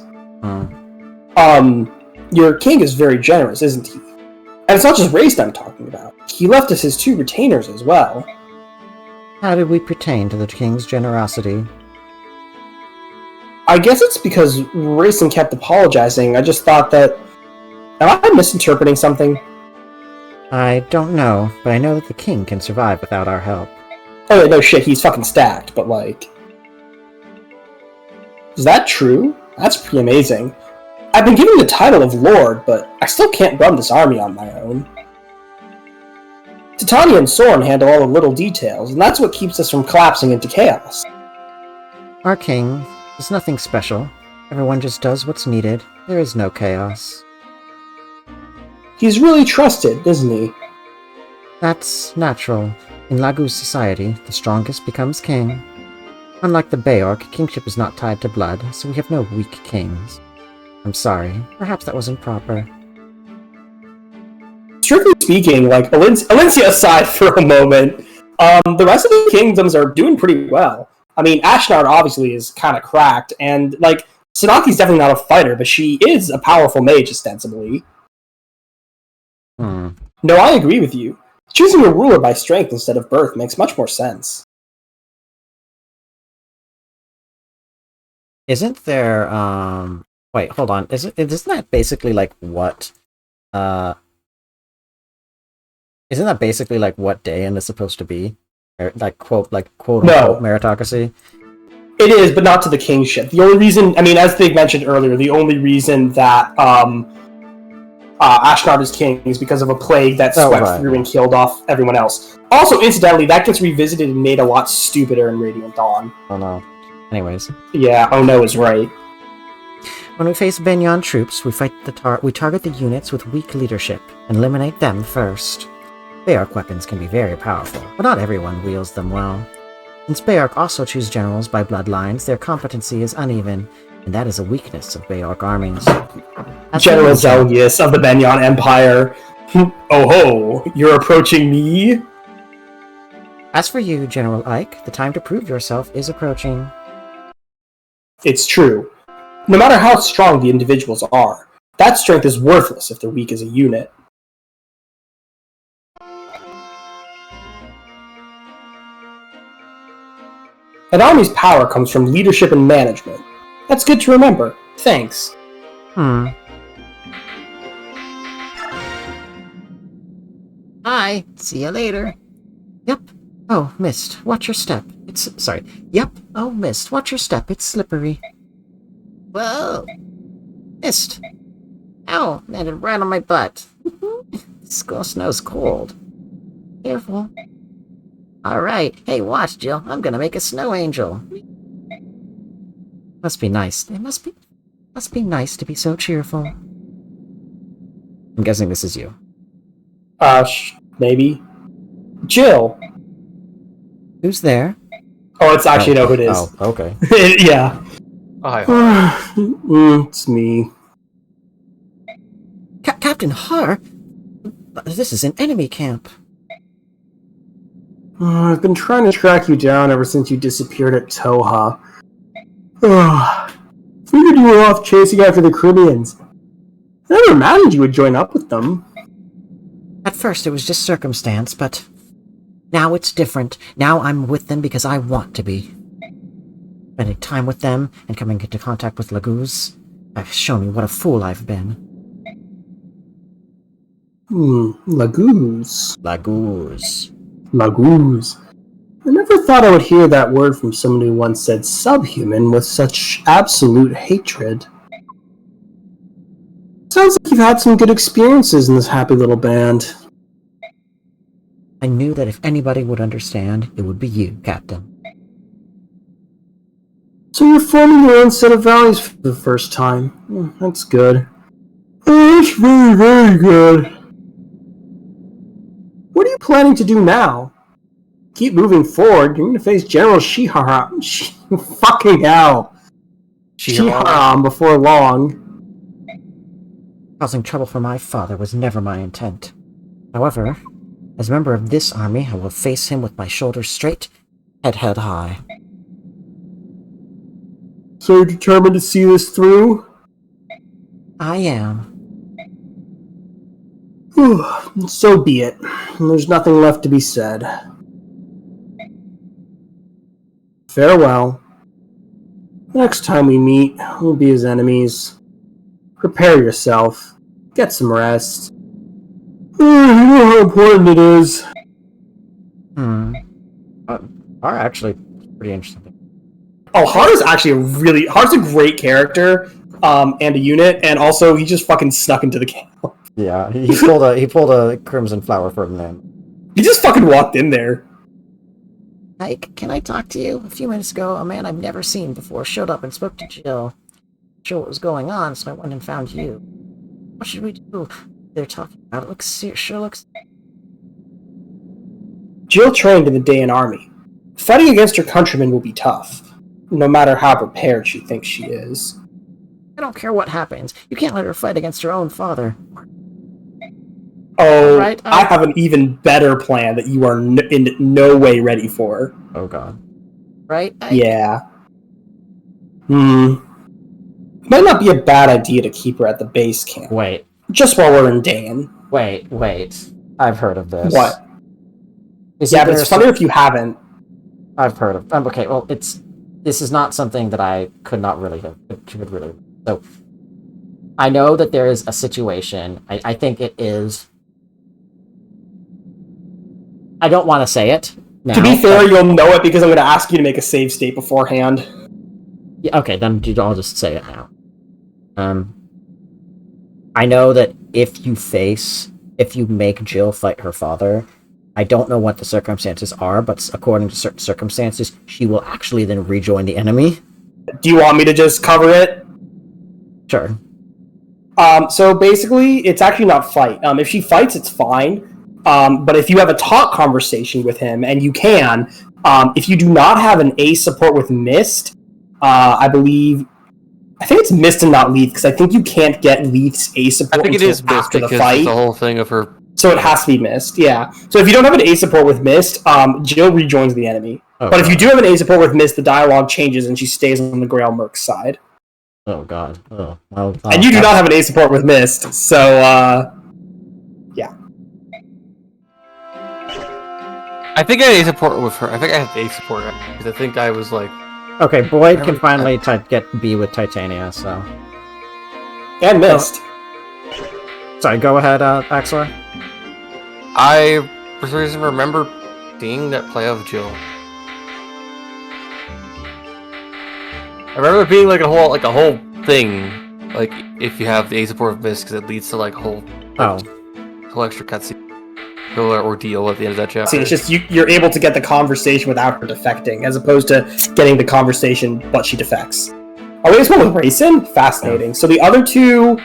Your king is very generous, isn't he? And it's not just race I'm talking about. He left us his 2 retainers as well. How did we pertain to the king's generosity? I guess it's because Racing kept apologizing. I just thought that... Am I misinterpreting something? I don't know, but I know that the king can survive without our help. Oh, no shit, he's fucking stacked, but like... Is that true? That's pretty amazing. I've been given the title of Lord, but I still can't run this army on my own. Titania and Soren handle all the little details, and that's what keeps us from collapsing into chaos. Our king is nothing special. Everyone just does what's needed. There is no chaos. He's really trusted, isn't he? That's natural. In Lagu's society, the strongest becomes king. Unlike the Beorc, kingship is not tied to blood, so we have no weak kings. I'm sorry. Perhaps that wasn't proper. Strictly speaking, like, Alencia aside for a moment, the rest of the kingdoms are doing pretty well. I mean, Ashnard obviously is kind of cracked, and, like, Sanaki's definitely not a fighter, but she is a powerful mage, ostensibly. No, I agree with you. Choosing a ruler by strength instead of birth makes much more sense. Isn't there, wait, hold on. Isn't that basically like what, isn't that basically like what Dayan is supposed to be? Or, like, quote unquote meritocracy? It is, but not to the kingship. The only reason, I mean, as they mentioned earlier, the only reason that Ashnard is king is because of a plague that swept through and killed off everyone else. Also, incidentally, that gets revisited and made a lot stupider in Radiant Dawn. Oh no. Anyways. Yeah, oh no is right. When we face Benyon troops, we target the units with weak leadership and eliminate them first. Beorc weapons can be very powerful, but not everyone wields them well. Since Beorc also choose generals by bloodlines, their competency is uneven, and that is a weakness of Beorc armies. General Zelgius of the Benyon Empire. Oh ho, you're approaching me? As for you, General Ike, the time to prove yourself is approaching. It's true. No matter how strong the individuals are, that strength is worthless if they're weak as a unit. An army's power comes from leadership and management. That's good to remember. Thanks. Hi, see you later. Yep. Oh, missed. Watch your step. Sorry. Yep. Oh, missed. Watch your step. It's slippery. Whoa. Missed. Ow, landed right on my butt. This snow's cold. Careful. Alright. Hey, watch, Jill. I'm gonna make a snow angel. Must be nice. It must be nice to be so cheerful. I'm guessing this is you. Maybe. Jill. Who's there? Oh, it's actually know who it is. Oh, okay. Yeah. Oh, It's me. Captain Har? This is an enemy camp. I've been trying to track you down ever since you disappeared at Toha. Figured you were off chasing after the Caribbeans. I never imagined you would join up with them. At first it was just circumstance, but now it's different. Now I'm with them because I want to be. Spending time with them and coming into contact with Laguz have shown me what a fool I've been. Laguz. Laguz. I never thought I would hear that word from someone who once said subhuman with such absolute hatred. Sounds like you've had some good experiences in this happy little band. I knew that if anybody would understand, it would be you, Captain. So you're forming your own set of values for the first time. That's good. That's very, very good. What are you planning to do now? Keep moving forward. You're going to face General Shihara. Fucking hell. Shihara before long. Causing trouble for my father was never my intent. However, as a member of this army, I will face him with my shoulders straight, head held high. So you're determined to see this through? I am. So be it. There's nothing left to be said. Farewell. Next time we meet, we'll be as enemies. Prepare yourself. Get some rest. You know how important it is. Are actually pretty interesting. Oh, Haru's actually Haru's a great character, and a unit, and also he just fucking snuck into the camp. Yeah, he pulled a crimson flower for him. He just fucking walked in there. Ike, can I talk to you? A few minutes ago, a man I've never seen before showed up and spoke to Jill. Sure what was going on, so I went and found you. What should we do? They're talking about it. Sure looks... Jill trained in the Dayan army. Fighting against her countrymen will be tough, no matter how prepared she thinks she is. I don't care what happens. You can't let her fight against her own father. Oh, Right, I have an even better plan that you are in no way ready for. Oh god. Right? Yeah. Might not be a bad idea to keep her at the base camp. Wait. Just while we're in Dayan. Wait. I've heard of this. What? Is Yeah, it but there it's funnier if you haven't. I've heard of. Okay, well, this is not something that I could not really have. Could really. So, I know that there is a situation. I think it is. I don't want to say it now. To be fair, you'll know it because I'm going to ask you to make a save state beforehand. Yeah, okay, then I'll just say it now. I know that if you make Jill fight her father, I don't know what the circumstances are, but according to certain circumstances, she will actually then rejoin the enemy. Do you want me to just cover it? Sure. So basically, it's actually not fight. If she fights, it's fine. But if you have a talk conversation with him, and you can, if you do not have an A support with Mist, I think it's Mist and not Leaf, because I think you can't get Leaf's A support I think it is Mist after the because fight. it's the whole thing of her. So it has to be Mist, yeah. So if you don't have an A support with Mist, Jill rejoins the enemy. Oh, but if you do have an A support with Mist, the dialogue changes and she stays on the Grail Merc's side. Oh god. Oh. Well, And you do not have an A support with Mist, so yeah. I think I had A support with her. I think I had A support because I think I was like. Okay, Boyd can finally get B with Titania, so... And Mist. Sorry, go ahead, Axor. I, for some reason, remember seeing that play of Jill. I remember it being like a whole thing, like if you have the A support of Mist, because it leads to like a whole extra cutscene or ordeal at the end of that chapter. See, it's just you're able to get the conversation without her defecting, as opposed to getting the conversation but she defects. Are we just one with Racin? Fascinating. So the other two,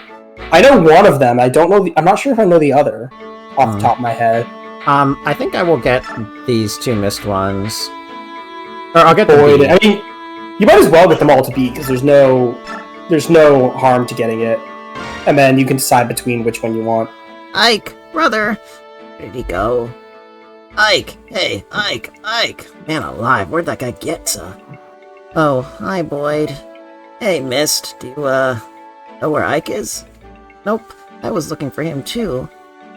I know one of them. I don't know. I'm not sure if I know the other off the top of my head. I think I will get these two missed ones. Or I'll get Boyd. the B. I mean, you might as well get them all to B because there's no harm to getting it, and then you can decide between which one you want. Ike, brother. Where did he go? Ike! Hey, Ike! Ike! Man alive, where'd that guy get to? Oh, hi, Boyd. Hey, Mist, do you, know where Ike is? Nope, I was looking for him too.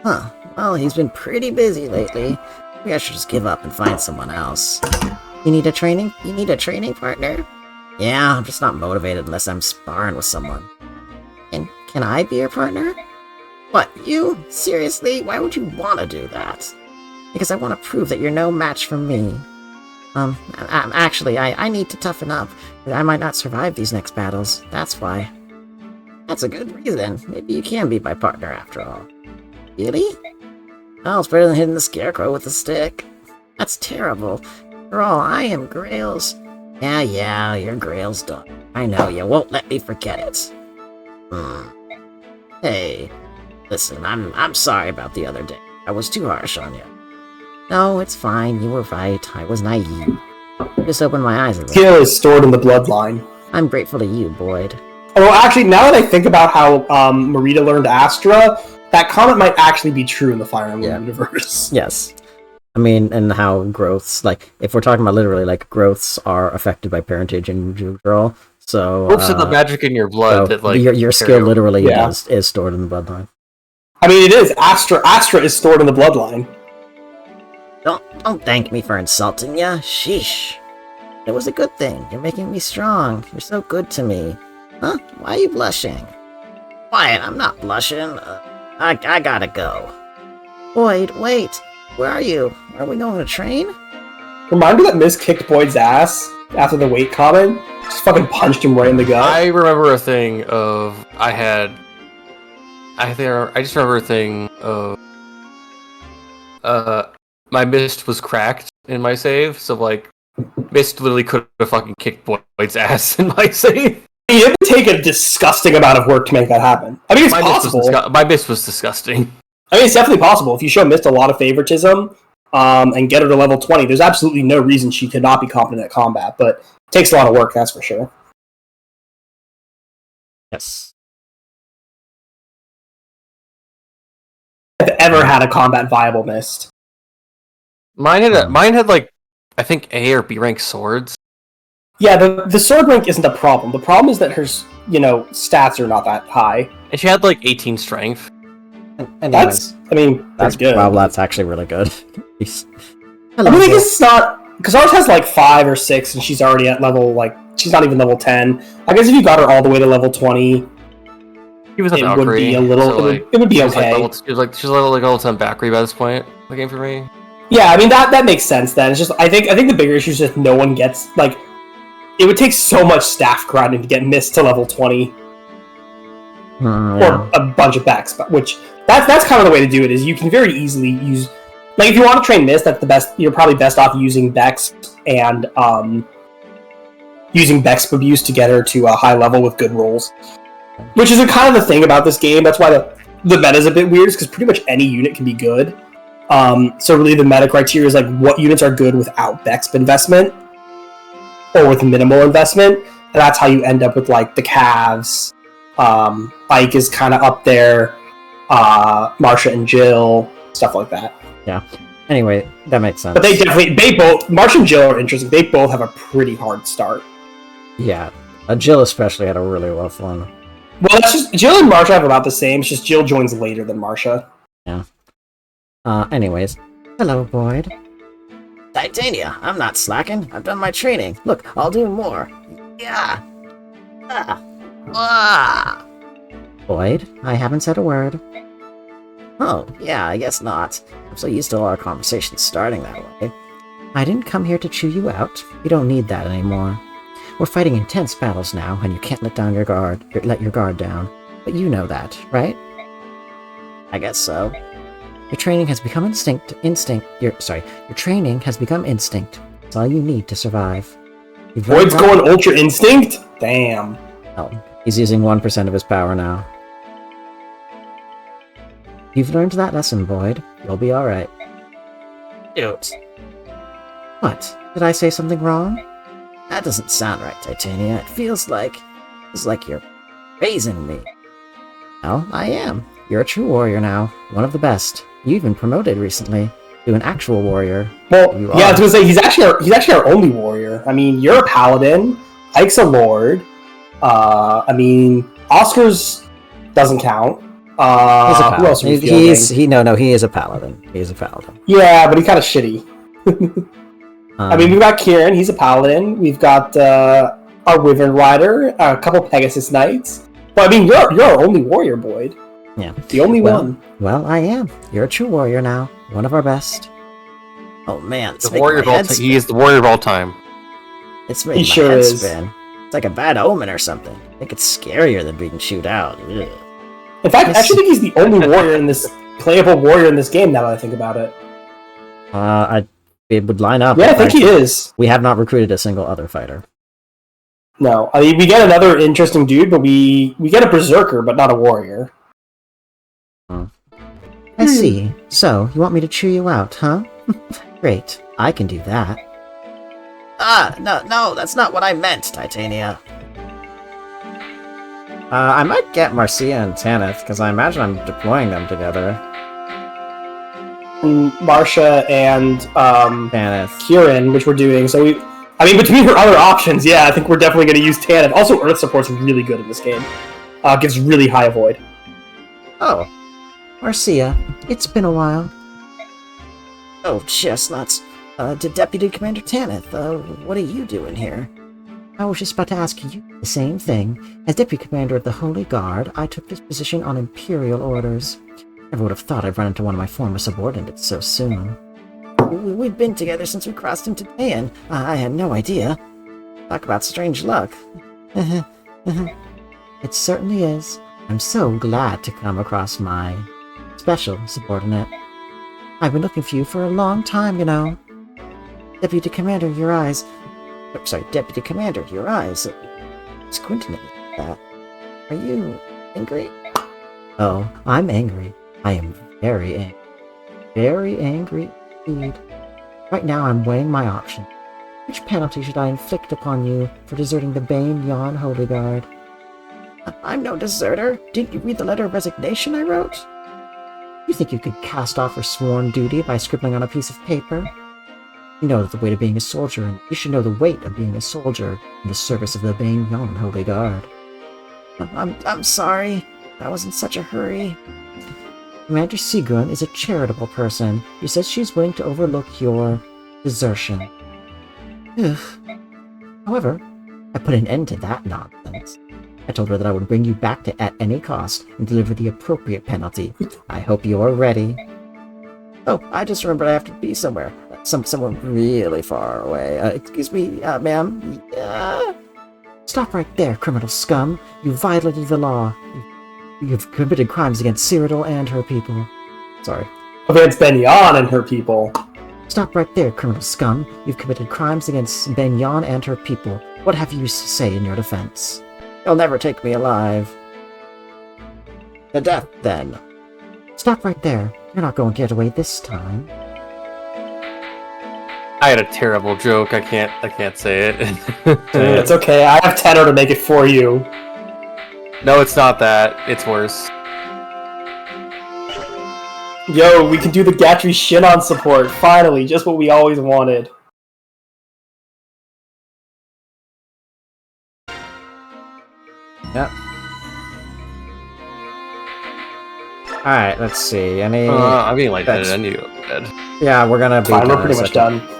Huh, well, he's been pretty busy lately. Maybe I should just give up and find someone else. You need a training partner? Yeah, I'm just not motivated unless I'm sparring with someone. And can I be your partner? What, you? Seriously? Why would you want to do that? Because I want to prove that you're no match for me. Actually, I need to toughen up. I might not survive these next battles. That's why. That's a good reason. Maybe you can be my partner after all. Really? Well, it's better than hitting the scarecrow with a stick. That's terrible. After all, I am Grail's. Yeah, you're Grail's daughter. I know, you won't let me forget it. Hey, listen, I'm sorry about the other day. I was too harsh on you. No, it's fine. You were right. I was naive. Just opened my eyes a little. Skill is stored in the bloodline. I'm grateful to you, Boyd. Although, actually, now that I think about how Marita learned Astra, that comment might actually be true in the Fire Emblem universe. Yes. I mean, and how growths, like, if we're talking about literally, like, growths are affected by parentage in general, so... Growths are the magic in your blood so that, like... Your skill literally is stored in the bloodline. I mean, it is. Astra is stored in the bloodline. Don't thank me for insulting ya. Sheesh. It was a good thing. You're making me strong. You're so good to me. Huh? Why are you blushing? Quiet, I'm not blushing. I gotta go. Boyd, wait. Where are you? Are we going to train? Reminder that Miz kicked Boyd's ass after the weight comment. Just fucking punched him right in the gut. I remember a thing of... I just remember a thing of... my Mist was cracked in my save, so, like, Mist literally could have fucking kicked Boyd's ass in my save. You have to take a disgusting amount of work to make that happen. I mean, it's possible. My Mist was disgusting. I mean, it's definitely possible. If you show Mist a lot of favoritism and get her to level 20, there's absolutely no reason she could not be competent at combat, but it takes a lot of work, that's for sure. Yes. I've ever had a combat viable Mist. Mine had like, I think A or B rank swords. Yeah, the sword rank isn't the problem. The problem is that her, stats are not that high. And she had like 18 strength. That's good. Wow, that's actually really good. I mean, I guess it's not... Because ours has like 5 or 6, and she's already at level, like... She's not even level 10. I guess if you got her all the way to level 20... She was a Valkyrie, would be a little... so, it would be okay. She was level 10 Valkyrie by this point. The game for me. Yeah, I mean, that makes sense then. It's just... I think the bigger issue is just no one gets... Like... It would take so much staff grinding to get Mist to level 20. Or a bunch of backs, which... That's kind of the way to do it, is you can very easily use... Like, if you want to train Mist, that's the best... You're probably best off using Bex and, using Bex abuse to get her to a high level with good rolls. Which is a kind of the thing about this game. That's why the meta's a bit weird, because pretty much any unit can be good. So really the meta criteria is, like, what units are good without Bex investment, or with minimal investment, and that's how you end up with, like, the Cavs. Ike is kind of up there. Marsha and Jill, stuff like that. Yeah. Anyway, that makes sense. But Marsha and Jill are interesting. They both have a pretty hard start. Yeah. Jill especially had a really rough one. Well, that's just... Jill and Marsha have about the same. It's just Jill joins later than Marsha. Yeah. Anyways. Hello, Boyd. Titania, I'm not slacking. I've done my training. Look, I'll do more. Yeah. Boyd, I haven't said a word. Oh, yeah, I guess not. I'm so used to all our conversations starting that way. I didn't come here to chew you out. You don't need that anymore. We're fighting intense battles now, and you can't let your guard down. But you know that, right? I guess so. Your training has become instinct. Your training has become instinct. It's all you need to survive. Boyd's going Ultra Instinct? Damn. Oh, he's using 1% of his power now. You've learned that lesson, Boyd. You'll be alright. Dude. What? Did I say something wrong? That doesn't sound right, Titania. It feels like you're raising me. Well, I am. You're a true warrior now. One of the best. You even promoted recently. to an actual warrior. Well, You yeah, I are. was gonna say he's actually our only warrior. I mean, you're a paladin. Ike's a lord. I mean, Oscar's doesn't count. He's a Who else are we paladin. fielding? He is a paladin. He is a paladin. Yeah, but he's kind of shitty. I mean, we've got Kieran. He's a paladin. We've got our Wyvern Rider, a couple Pegasus Knights. But I mean, you're our only warrior, Boyd. Yeah. The only one. Well, I am. You're a true warrior now. One of our best. Oh man, it's The making warrior my of all head time. spin. He is the warrior of all time. It's making He my sure head is. spin. It's like a bad omen or something. I think it's scarier than being chewed out. Ugh. In fact, I actually think he's the only warrior in this playable warrior in this game. Now that I think about it. It would line up. Yeah, I if think he is. We have not recruited a single other fighter. No, I mean we get another interesting dude, but we get a berserker, but not a warrior. I see. So, you want me to chew you out, huh? Great. I can do that. No, that's not what I meant, Titania. I might get Marcia and Tanith, because I imagine I'm deploying them together. Marsha and Tanith. Kieran, which we're doing. So I mean, between her other options, yeah, I think we're definitely going to use Tanith. Also, Earth support's really good in this game. Gives really high avoid. Oh. Marcia, it's been a while. Oh, chestnuts. Deputy Commander Tanith, what are you doing here? I was just about to ask you the same thing. As Deputy Commander of the Holy Guard, I took this position on Imperial orders. Never would have thought I'd run into one of my former subordinates so soon. We've been together since we crossed into Dayan. I had no idea. Talk about strange luck. It certainly is. I'm so glad to come across my special subordinate. I've been looking for you for a long time, you know. Deputy Commander, your eyes... Deputy Commander, your eyes... Squinting at me like that. Are you angry? Oh, I'm angry. I am very angry. Very angry indeed. Right now I'm weighing my options. Which penalty should I inflict upon you for deserting the Bane Yon Holy Guard? I'm no deserter. Didn't you read the letter of resignation I wrote? You think you could cast off your sworn duty by scribbling on a piece of paper? You know the weight of being a soldier, and you should know the weight of being a soldier in the service of the Bane Yon Holy Guard. I'm sorry. I was in such a hurry. Commander Sigrun is a charitable person. She says she's willing to overlook your desertion. Ugh. However, I put an end to that nonsense. I told her that I would bring you back to at any cost and deliver the appropriate penalty. I hope you are ready. Oh, I just remembered I have to be somewhere. Somewhere really far away. Excuse me, ma'am? Stop right there, criminal scum. You violated the law. You've committed crimes against Cyrodiil and her people. Sorry. Against Benyon and her people. Stop right there, criminal scum. You've committed crimes against Benyon and her people. What have you to say in your defense? You'll never take me alive. To death, then. Stop right there. You're not going to get away this time. I had a terrible joke. I can't say it. It's okay. I have Tenor to make it for you. No, it's not that. It's worse. Yo, we can do the Gatry Shinon support. Finally, just what we always wanted. Yep. Alright, let's see. Any... I'm being lightheaded. that's- I knew you were dead. Yeah, we're gonna be Fine, we're done in a pretty much second. done.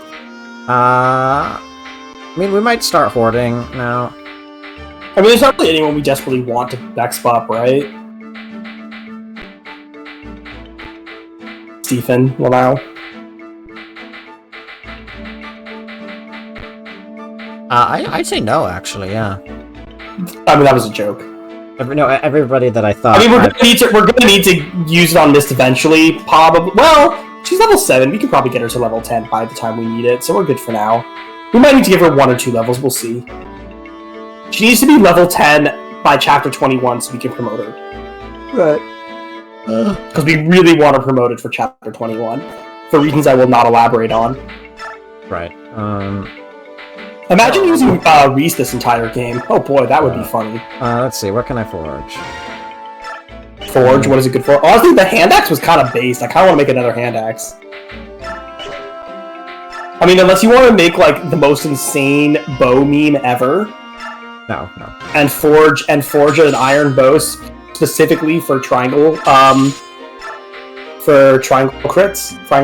I mean, we might start hoarding now. I mean, there's not really anyone we desperately want to next up, right? Stephen, well now. I'd say no, actually, yeah. I mean, that was a joke. Everybody that I thought... I mean, we're gonna need to use it on Mist eventually, probably. Well, she's level 7. We can probably get her to level 10 by the time we need it, so we're good for now. We might need to give her 1 or 2 levels, we'll see. She needs to be level 10 by chapter 21 so we can promote her. Right. Because we really want her promoted for chapter 21, for reasons I will not elaborate on. Right. Imagine using Reese this entire game. Oh boy, that would be funny. Let's see, what can I forge? Forge, what is it good for? Honestly, the hand axe was kind of based. I kind of want to make another hand axe. I mean, unless you want to make like the most insane bow meme ever, No. and forge an iron bow specifically for triangle triangle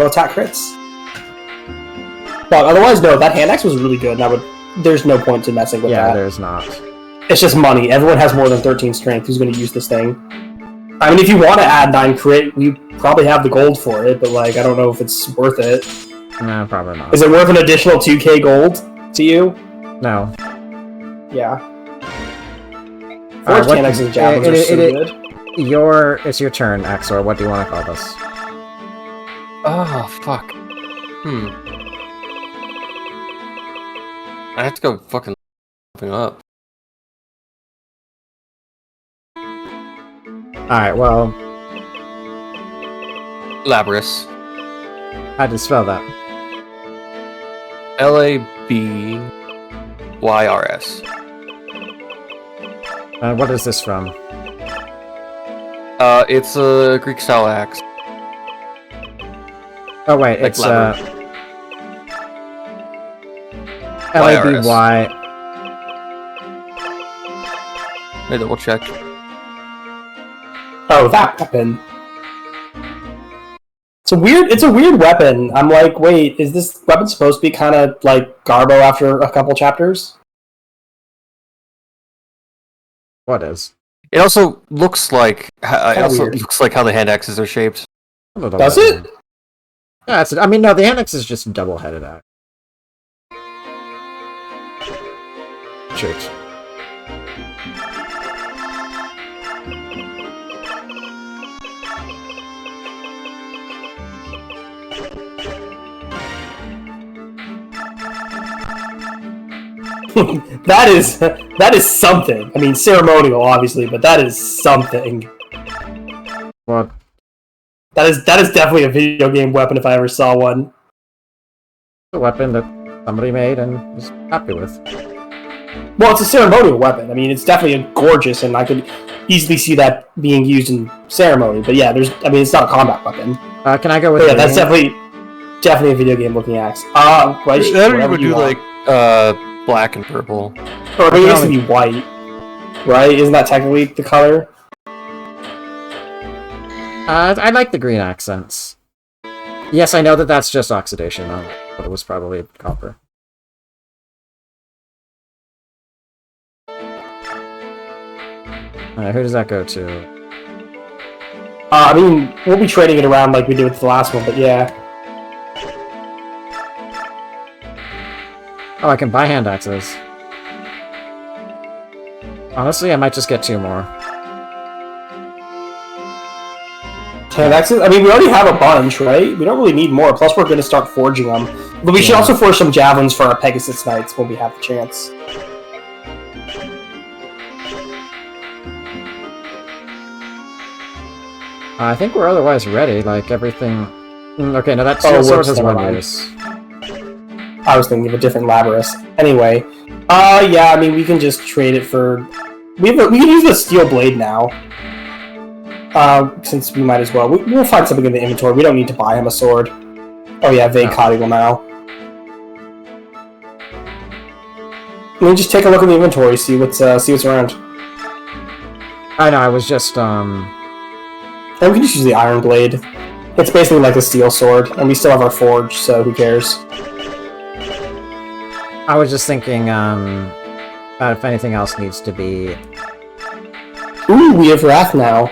attack crits. But otherwise, no, that hand axe was really good. There's no point to messing with that. Yeah, there's not. It's just money. Everyone has more than 13 strength. Who's going to use this thing? I mean, if you want to add 9 crit, we probably have the gold for it, but like, I don't know if it's worth it. No, probably not. Is it worth an additional 2k gold to you? No. Yeah. Forged hand axes and javelins are so good. It's your turn, Axor. What do you want to call this? Oh, fuck. I have to go fucking something up. Alright, well, Labyrus. how do you spell that? Labyrs. What is this from? It's a Greek style axe. Oh wait, Like it's YRS. Laby. Let me double check. Oh, that weapon. It's a weird weapon. I'm like, wait, is this weapon supposed to be kind of like Garbo after a couple chapters? What is? It also looks like weird. how the hand axes are shaped. Does it? Yeah, I mean, no, the annex is just double-headed axe. Church. that is something. I mean, ceremonial, obviously, but that is something. What? That is definitely a video game weapon if I ever saw one. A weapon that somebody made and was happy with. Well, it's a ceremonial weapon. I mean, it's definitely gorgeous, and I could easily see that being used in ceremony. But yeah, it's not a combat weapon. Can I go with? But yeah, that's definitely a video game looking axe. That would do like black and purple. Or it used to be white, right? Isn't that technically the color? I like the green accents. Yes, I know that that's just oxidation, but it was probably copper. Who does that go to? I mean, we'll be trading it around like we did with the last one, but yeah. Oh, I can buy hand axes. Honestly, I might just get 2 more. Hand axes? I mean, we already have a bunch, right? We don't really need more, plus we're going to start forging them. But we should also forge some javelins for our Pegasus Knights when we have the chance. I think we're otherwise ready, like everything... Okay, no, that steel sword has 1 use. I was thinking of a different Labyrus. Anyway, yeah, I mean, we can just trade it for... We can use the steel blade now. Since we might as well. We'll find something in the inventory. We don't need to buy him a sword. Oh yeah, Vague Caudible now. Let me just take a look at the inventory, see what's around. I know, I was just, And we can just use the Iron Blade. It's basically like a steel sword, and we still have our forge, so who cares? I was just thinking, about if anything else needs to be... Ooh, we have Wrath now.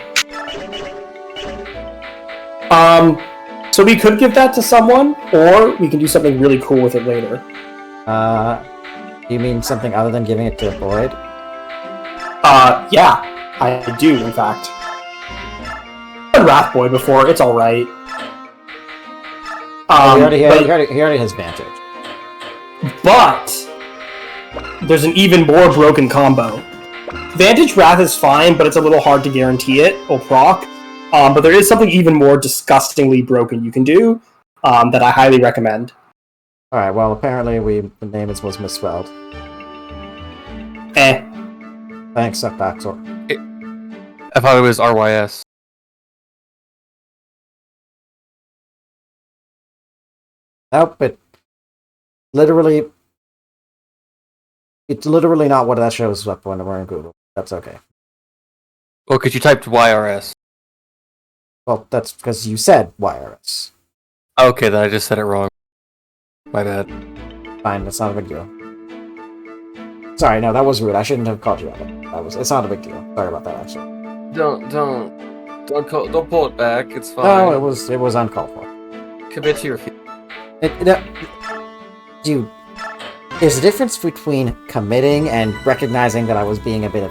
So we could give that to someone, or we can do something really cool with it later. You mean something other than giving it to Boyd? Yeah, I do, in fact. I've done Wrath Boy before, it's alright. He already has Vantage. But there's an even more broken combo. Vantage Wrath is fine, but it's a little hard to guarantee it or proc. But there is something even more disgustingly broken you can do that I highly recommend. Alright, well, apparently the name was misspelled. Thanks, Backdoor. I thought it was RYS. Nope, literally, it's literally not what that shows up when we're in Google. That's okay. Well, because you typed YRS. Well, that's because you said YRS. Okay, then I just said it wrong. My bad. Fine, that's not a big deal. Sorry, no, that was rude. I shouldn't have called you out. It's not a big deal. Sorry about that, actually. Don't pull it back. It's fine. No, it was uncalled for. Commit to your feet. Dude, there's a difference between committing and recognizing that I was being a bit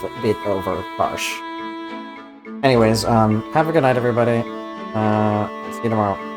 over harsh. Anyways, have a good night, everybody. See you tomorrow.